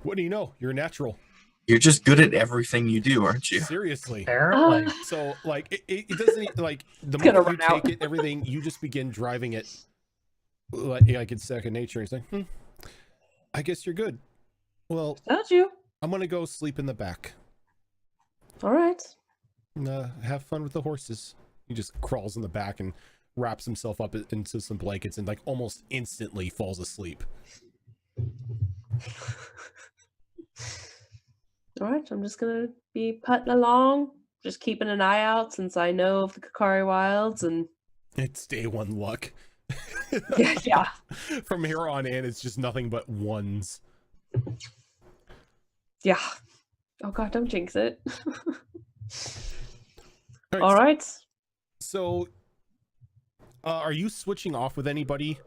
S1: What do you know? You're a natural.
S4: You're just good at everything you do, aren't you?
S1: Seriously.
S3: Apparently.
S1: So like it doesn't like the moment you
S2: run out.
S1: take it, everything, you just begin driving it like it's second nature. He's like, I guess you're good. Well,
S2: Told you.
S1: I'm gonna go sleep in the back.
S2: All right.
S1: Have fun with the horses. He just crawls in the back and wraps himself up into some blankets and like almost instantly falls asleep.
S2: All right. I'm just gonna be putting along, just keeping an eye out since I know of the Kakari Wilds and.
S1: It's day one luck.
S2: Yeah.
S1: From here on in, it's just nothing but ones.
S2: Yeah. Oh God! Don't jinx it.
S1: All
S2: All right.
S1: So, are you switching off with anybody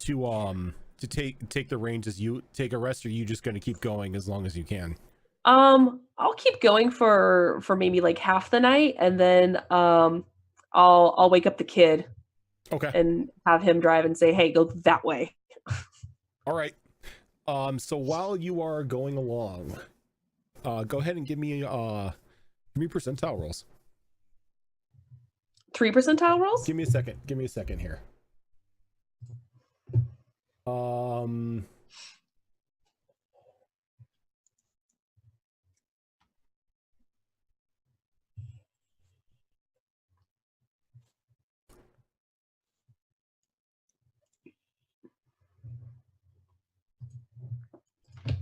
S1: to take the reins as you take a rest, or are you just going to keep going as long as you can?
S2: I'll keep going for maybe like half the night, and then I'll wake up the kid.
S1: Okay.
S2: And have him drive and say, "Hey, go that way."
S1: All right. So while you are going along, go ahead and give me percentile rolls.
S2: 3 percentile rolls?
S1: Give me a second here.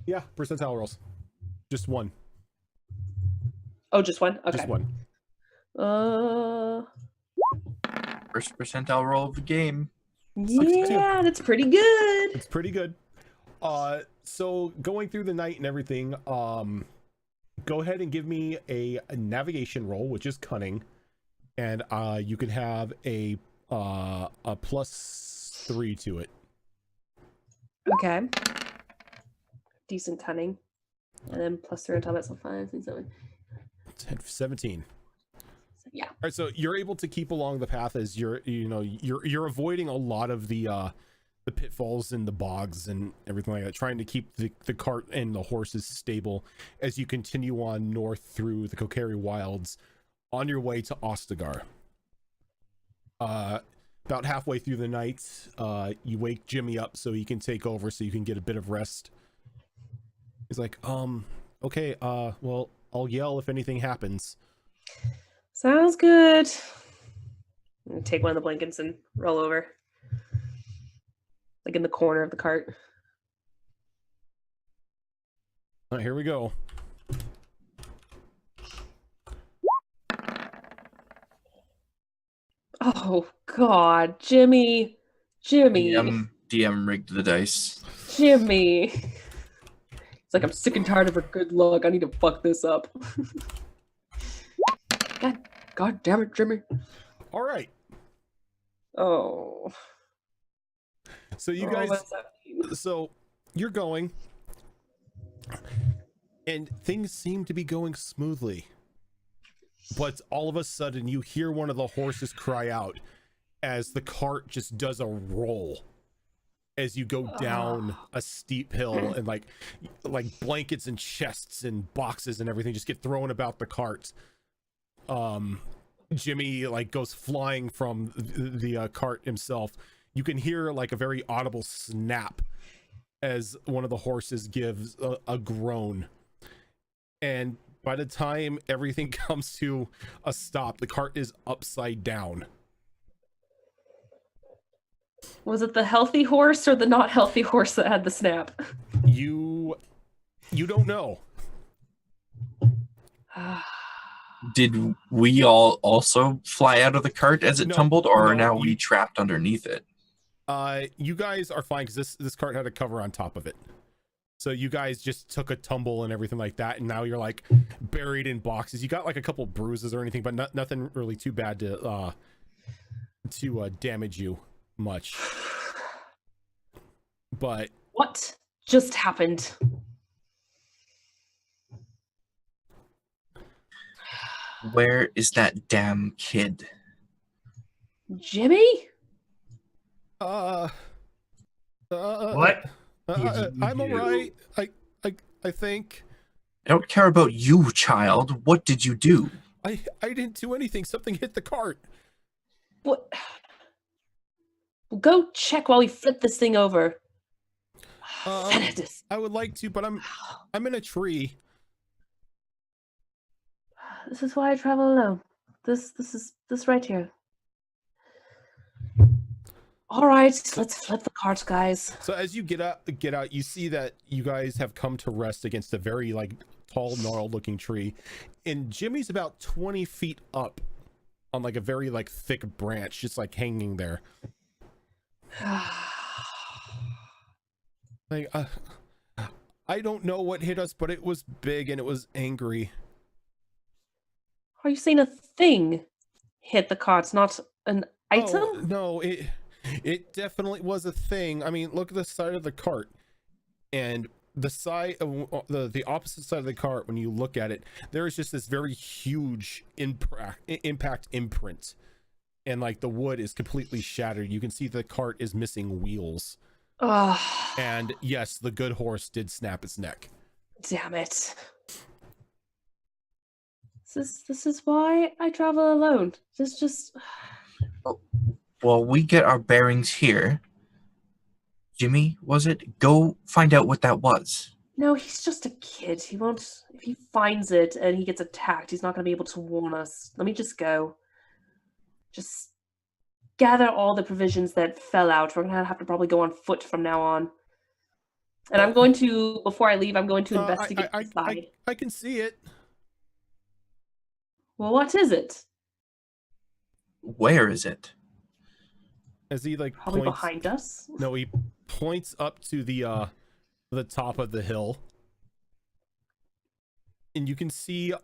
S1: Yeah, percentile rolls. Just one.
S2: Oh, just one? Okay.
S1: Just one.
S4: First percentile roll of the game.
S2: Yeah, that's pretty good.
S1: It's pretty good. So going through the night and everything, go ahead and give me a navigation roll, which is cunning, and you can have a +3 to it.
S2: Okay. Decent cunning. And then +3 on top of that, so 5, 6, 7.
S1: 17.
S2: Yeah.
S1: All right, so you're able to keep along the path as you're avoiding a lot of the pitfalls and the bogs and everything like that, trying to keep the cart and the horses stable as you continue on north through the Kokiri Wilds on your way to Ostagar. About halfway through the night, you wake Jimmy up so he can take over, so you can get a bit of rest. He's like, okay, well, I'll yell if anything happens.
S2: Sounds good. I'm gonna take one of the blankets and roll over. Like in the corner of the cart.
S1: All right, here we go.
S2: Oh God, Jimmy.
S4: DM rigged the dice.
S2: Jimmy. It's like I'm sick and tired of her good luck. I need to fuck this up. God damn it, Jimmy.
S1: All right.
S2: Oh.
S1: So you
S2: Oh,
S1: guys,
S2: what's that mean?
S1: so you're going, and things seem to be going smoothly. But all of a sudden, you hear one of the horses cry out as the cart just does a roll as you go down a steep hill, and like blankets and chests and boxes and everything just get thrown about the cart. Jimmy like goes flying from the cart himself. You can hear like a very audible snap as one of the horses gives a groan, and By the time everything comes to a stop, the cart is upside down.
S2: Was it the healthy horse or the not healthy horse that had the snap?
S1: You don't know.
S4: Did we all also fly out of the cart as it tumbled, or are now we trapped underneath it?
S1: You guys are fine because this cart had a cover on top of it. So you guys just took a tumble and everything like that, and now you're like buried in boxes. You got like a couple bruises or anything, but nothing really too bad to damage you much. But
S2: what just happened?
S4: Where is that damn kid?
S2: Jimmy?
S3: What?
S1: I'm all right. I think.
S4: I don't care about you, child. What did you do?
S1: I didn't do anything. Something hit the cart.
S2: What? Well, go check while we flip this thing over.
S1: I would like to, but I'm in a tree.
S2: This is why I travel alone. This right here. All right, let's flip the cart, guys.
S1: So as you get out, you see that you guys have come to rest against a very like tall, gnarled-looking tree, and Jimmy's about 20 feet up on like a very like thick branch, just like hanging there. Like, I don't know what hit us, but it was big and it was angry.
S2: Are you saying a thing hit the cart, not an item?
S1: Oh, no, it definitely was a thing. I mean, look at the side of the cart, and the side of the opposite side of the cart. When you look at it, there is just this very huge impact imprint, and like the wood is completely shattered. You can see the cart is missing wheels. And yes, the good horse did snap its neck.
S2: Damn it. This is why I travel alone. This just...
S4: Well, we get our bearings here. Jimmy, was it? Go find out what that was.
S2: No, he's just a kid. He won't... If he finds it and he gets attacked, he's not going to be able to warn us. Let me just go. Just gather all the provisions that fell out. We're going to have to probably go on foot from now on. And I'm going to, before I leave, I'm going to investigate the side.
S1: I can see it.
S2: Well, what is it?
S4: Where is it?
S1: As he like
S2: probably
S1: points,
S2: behind us.
S1: No, he points up to the top of the hill, and you can see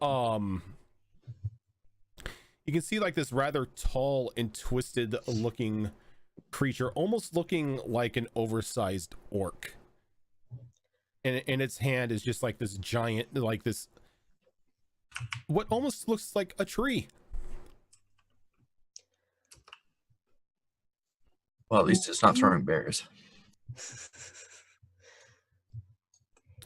S1: like this rather tall and twisted looking creature, almost looking like an oversized orc. And in its hand is just like this giant, like this, what almost looks like a tree.
S4: Well, at least it's not throwing bears.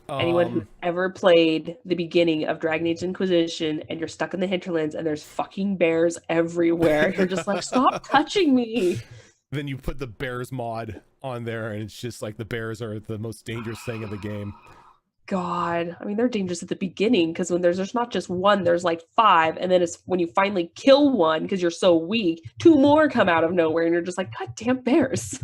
S2: Anyone who ever played the beginning of Dragon Age Inquisition and you're stuck in the hinterlands and there's fucking bears everywhere, you're just like, stop touching me.
S1: Then you put the bears mod on there and it's just like the bears are the most dangerous thing in the game.
S2: God, I mean, they're dangerous at the beginning because when there's not just one, there's like 5, and then it's when you finally kill one because you're so weak, 2 more come out of nowhere, and you're just like, God damn bears.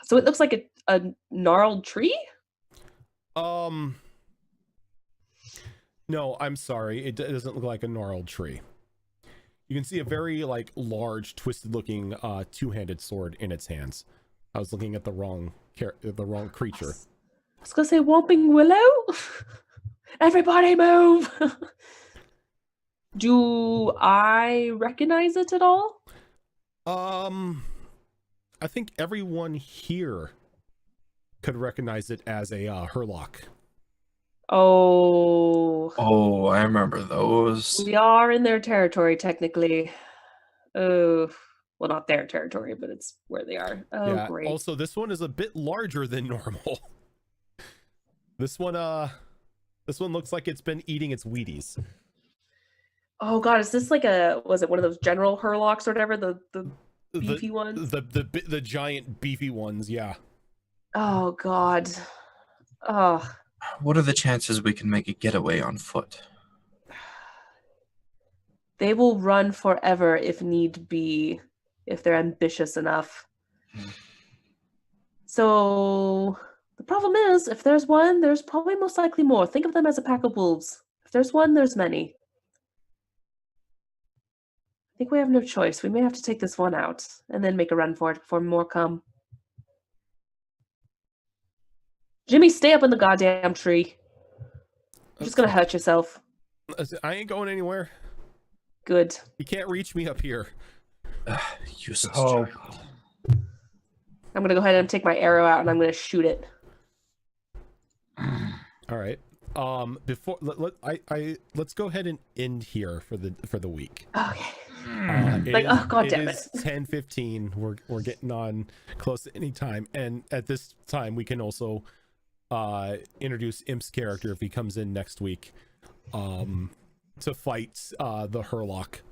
S2: So it looks like a gnarled tree?
S1: No, I'm sorry. It doesn't look like a gnarled tree. You can see a very like large, twisted-looking two-handed sword in its hands. I was looking at the wrong creature.
S2: I was gonna say Whomping Willow. Everybody move. Do I recognize it at all?
S1: I think everyone here could recognize it as a Hurlock.
S2: Oh,
S4: I remember those.
S2: We are in their territory technically. Oh. Well, not their territory, but it's where they are. Oh, yeah, great.
S1: Also, this one is a bit larger than normal. This one looks like it's been eating its Wheaties.
S2: Oh God, is this like was it one of those general Hurlocks or whatever? The beefy ones?
S1: The giant beefy ones, yeah.
S2: Oh God. Oh.
S4: What are the chances we can make a getaway on foot?
S2: They will run forever if need be, if they're ambitious enough. So the problem is, if there's one, there's probably most likely more. Think of them as a pack of wolves. If there's one, there's many. I think we have no choice. We may have to take this one out and then make a run for it before more come. Jimmy, stay up in the goddamn tree. You're just gonna hurt yourself.
S1: I ain't going anywhere.
S2: Good.
S1: You can't reach me up here.
S4: Useless
S3: Oh.
S4: child.
S2: I'm gonna go ahead and take my arrow out and I'm gonna shoot it.
S1: All right. Before let's go ahead and end here for the week.
S2: Okay.
S1: It
S2: oh god damn it.
S1: is 10:15. We're getting on close to any time, and at this time we can also introduce Imp's character if he comes in next week to fight the Hurlock.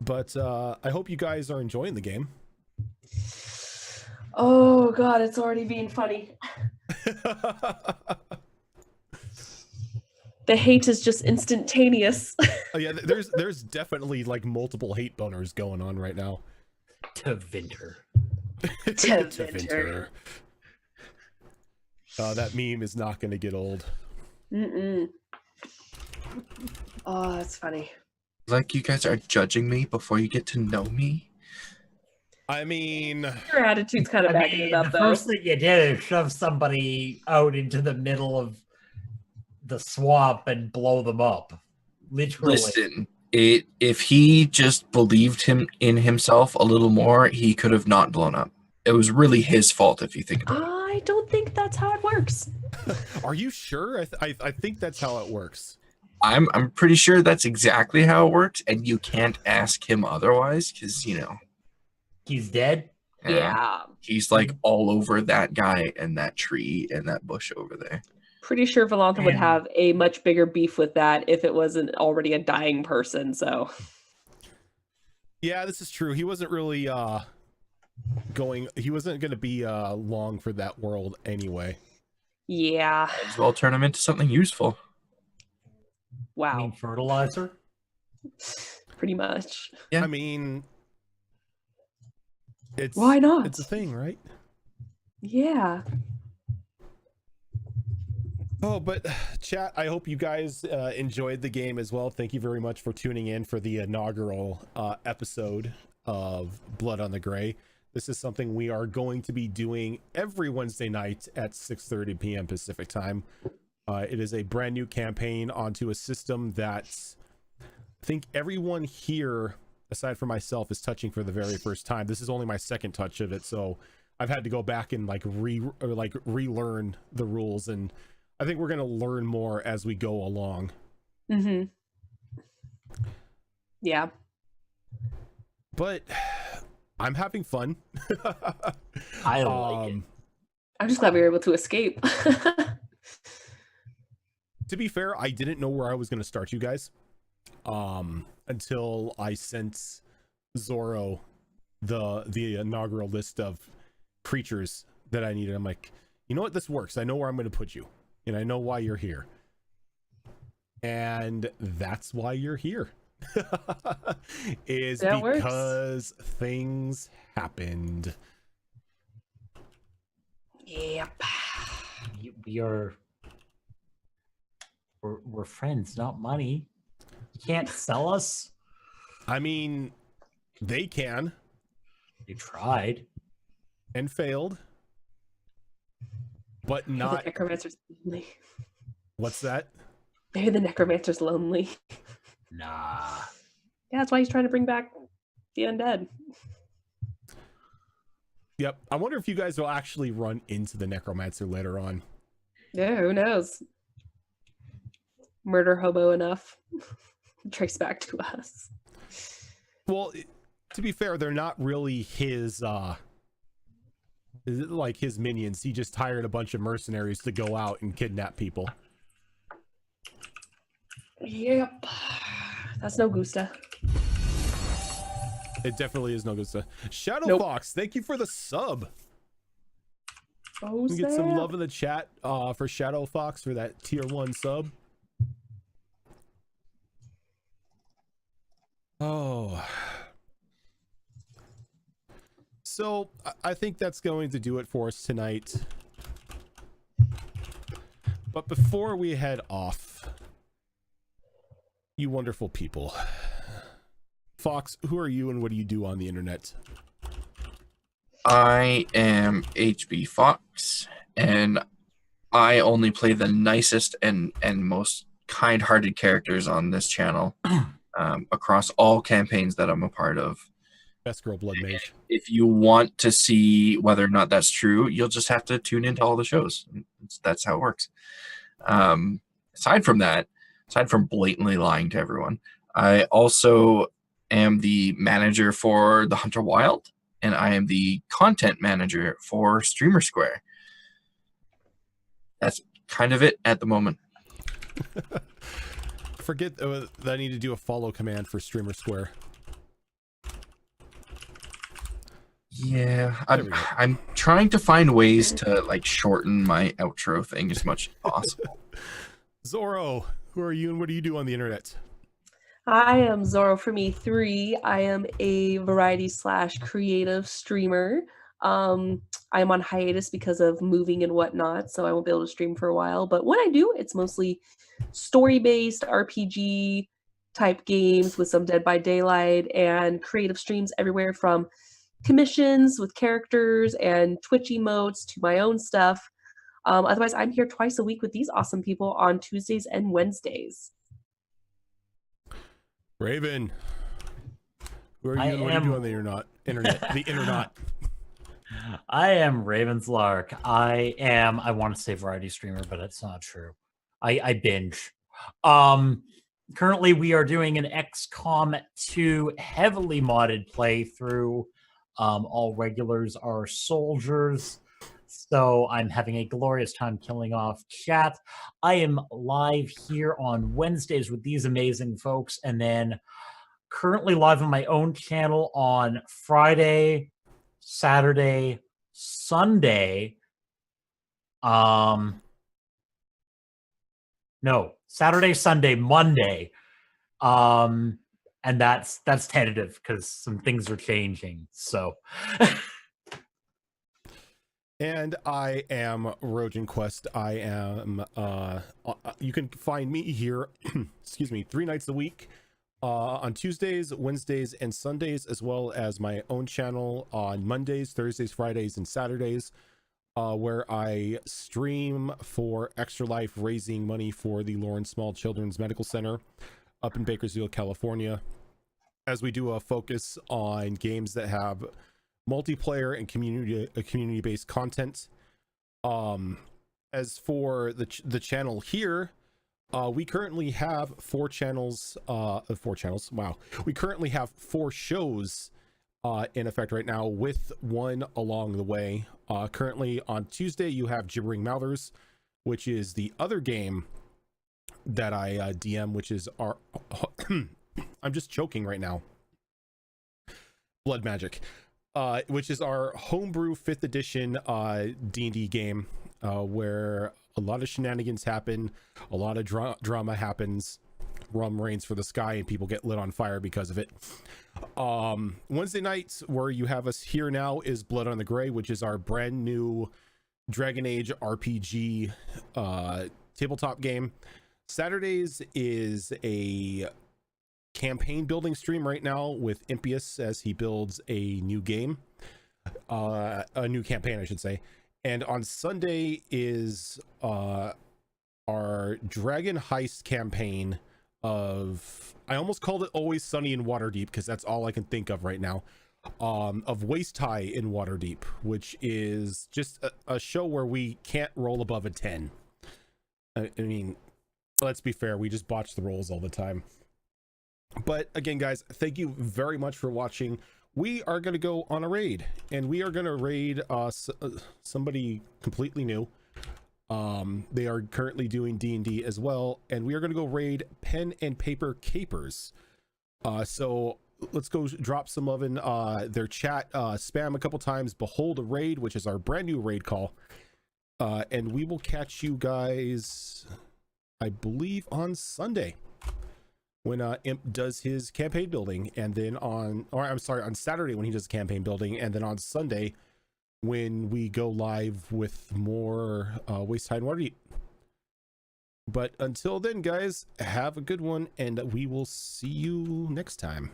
S1: But I hope you guys are enjoying the game.
S2: Oh god, it's already being funny. The hate is just instantaneous.
S1: Oh yeah, there's definitely like multiple hate boners going on right now.
S3: To Vinter.
S2: To
S1: Vinter. That meme is not going to get old.
S2: Mm-mm. Oh, that's funny.
S4: Like you guys are judging me before you get to know me.
S1: I mean,
S2: Your attitude's kind of backing it up,
S3: the
S2: though.
S3: first thing you did is shove somebody out into the middle of the swamp and blow them up. Literally.
S4: Listen, if he just believed in himself a little more, he could have not blown up. It was really his fault if you think about it.
S2: I don't think that's how it works.
S1: are you sure? I think that's how it works.
S4: I'm pretty sure that's exactly how it works, and you can't ask him otherwise, because
S3: He's dead?
S2: Yeah.
S4: he's like all over that guy and that tree and that bush over there.
S2: Pretty sure Valantha would
S3: And-
S2: have a much bigger beef with that if it wasn't already a dying person, so.
S1: Yeah, this is true. He wasn't really he wasn't going to be long for that world anyway.
S2: Yeah.
S4: Might as well turn him into something useful.
S3: I
S2: Wow.
S3: mean, fertilizer?
S2: Pretty much.
S4: Yeah.
S1: I mean, it's
S2: Why not?
S1: It's a thing, right?
S2: Yeah.
S1: Oh, but chat, I hope you guys enjoyed the game as well. Thank you very much for tuning in for the inaugural episode of Blood on the Gray. This is something we are going to be doing every Wednesday night at 6:30 p.m. Pacific time. It is a brand new campaign onto a system that I think everyone here, aside from myself, is touching for the very first time. This is only my second touch of it, so I've had to go back and relearn the rules, and I think we're going to learn more as we go along.
S2: Mm-hmm. Yeah.
S1: But I'm having fun.
S3: I like it.
S2: I'm just glad we were able to escape.
S1: To be fair, I didn't know where I was going to start you guys until I sent Zorro the inaugural list of creatures that I needed. I'm like, you know what? This works. I know where I'm going to put you, and I know why you're here. And that's why you're here. Is
S2: That works.
S1: because things happened.
S2: Yep.
S3: We're friends, not money. You can't sell us.
S1: I mean, they can
S3: You tried.
S1: and failed, but
S2: Maybe
S1: not.
S2: the necromancer's lonely.
S1: What's that?
S2: Maybe the necromancer's lonely.
S3: Nah.
S2: Yeah, that's why he's trying to bring back the undead.
S1: Yep. I wonder if you guys will actually run into the necromancer later on.
S2: Yeah, who knows? Murder hobo enough. Trace back to us.
S1: Well, to be fair, they're not really his his minions. He just hired a bunch of mercenaries to go out and kidnap people.
S2: Yep. That's no gusta.
S1: It definitely is no good stuff. Shadow
S2: Nope.
S1: Fox, thank you for the sub.
S2: Oh,
S1: Get some
S2: snap.
S1: love in the chat for Shadow Fox for that tier 1 sub. Oh. So I think that's going to do it for us tonight. But before we head off, you wonderful people, Fox, who are you and what do you do on the internet?
S4: I am HB Fox, and I only play the nicest and most kind-hearted characters on this channel across all campaigns that I'm a part of.
S1: Best girl blood mage.
S4: If you want to see whether or not that's true, you'll just have to tune into all the shows. That's how it works. Aside from that, aside from blatantly lying to everyone, I also am the manager for the Hunter Wild, and I am the content manager for Streamer Square. That's kind of it at the moment.
S1: Forget that I need to do a follow command for Streamer Square.
S4: Yeah, I'm trying to find ways to like shorten my outro thing as much as possible.
S1: Zorro, who are you and what do you do on the internet?
S2: I am Zoro for Me 3. I am a variety / creative streamer. I'm on hiatus because of moving and whatnot, so I won't be able to stream for a while. But when I do, it's mostly story-based RPG type games with some Dead by Daylight and creative streams everywhere from commissions with characters and Twitch emotes to my own stuff. Otherwise, I'm here twice a week with these awesome people on Tuesdays and Wednesdays.
S1: Raven, who are you and what do you do on the internet? The internet.
S3: I am Raven's Lark. I want to say variety streamer, but it's not true. I binge. Currently we are doing an XCOM 2 heavily modded playthrough. All regulars are soldiers. So I'm having a glorious time killing off chat. I am live here on Wednesdays with these amazing folks, and then currently live on my own channel on Friday, Saturday, Sunday. No, Saturday, Sunday, Monday. And that's tentative because some things are changing. So
S1: And I am Rojan Quest. I am you can find me here excuse me 3 nights a week on Tuesdays, Wednesdays, and Sundays, as well as my own channel on Mondays, Thursdays, Fridays, and Saturdays, where I stream for Extra Life, raising money for the Lawrence Small Children's Medical Center up in Bakersfield, California, as we do a focus on games that have multiplayer and community-based content. As for the channel here, we currently have 4 channels. Wow, we currently have 4 shows in effect right now, with one along the way. Currently on Tuesday, you have Gibbering Mouthers, which is the other game that I DM, which is our I'm just choking right now. Blood Magic. Which is our homebrew 5th edition D&D game, where a lot of shenanigans happen, a lot of drama happens, rum rains for the sky, and people get lit on fire because of it. Wednesday nights, where you have us here now, is Blood on the Gray, which is our brand new Dragon Age RPG tabletop game. Saturdays is a campaign building stream right now with Impious as he builds a new game, a new campaign I should say. And on Sunday is our Dragon Heist campaign of, I almost called it Always Sunny in Waterdeep because that's all I can think of right now, of Waist High in Waterdeep, which is just a show where we can't roll above a 10. I mean, let's be fair, we just botch the rolls all the time. But again, guys, thank you very much for watching. We are going to go on a raid, and we are going to raid somebody completely new. They are currently doing D&D as well, and we are going to go raid Pen and Paper Capers. So let's go drop some love in their chat. Spam a couple times Behold a Raid, which is our brand new raid call, And we will catch you guys, I believe, on Sunday when Imp does his campaign building, and then on Saturday when he does campaign building, and then on Sunday when we go live with more Waste High and Waterdeep. But until then, guys, have a good one, and we will see you next time.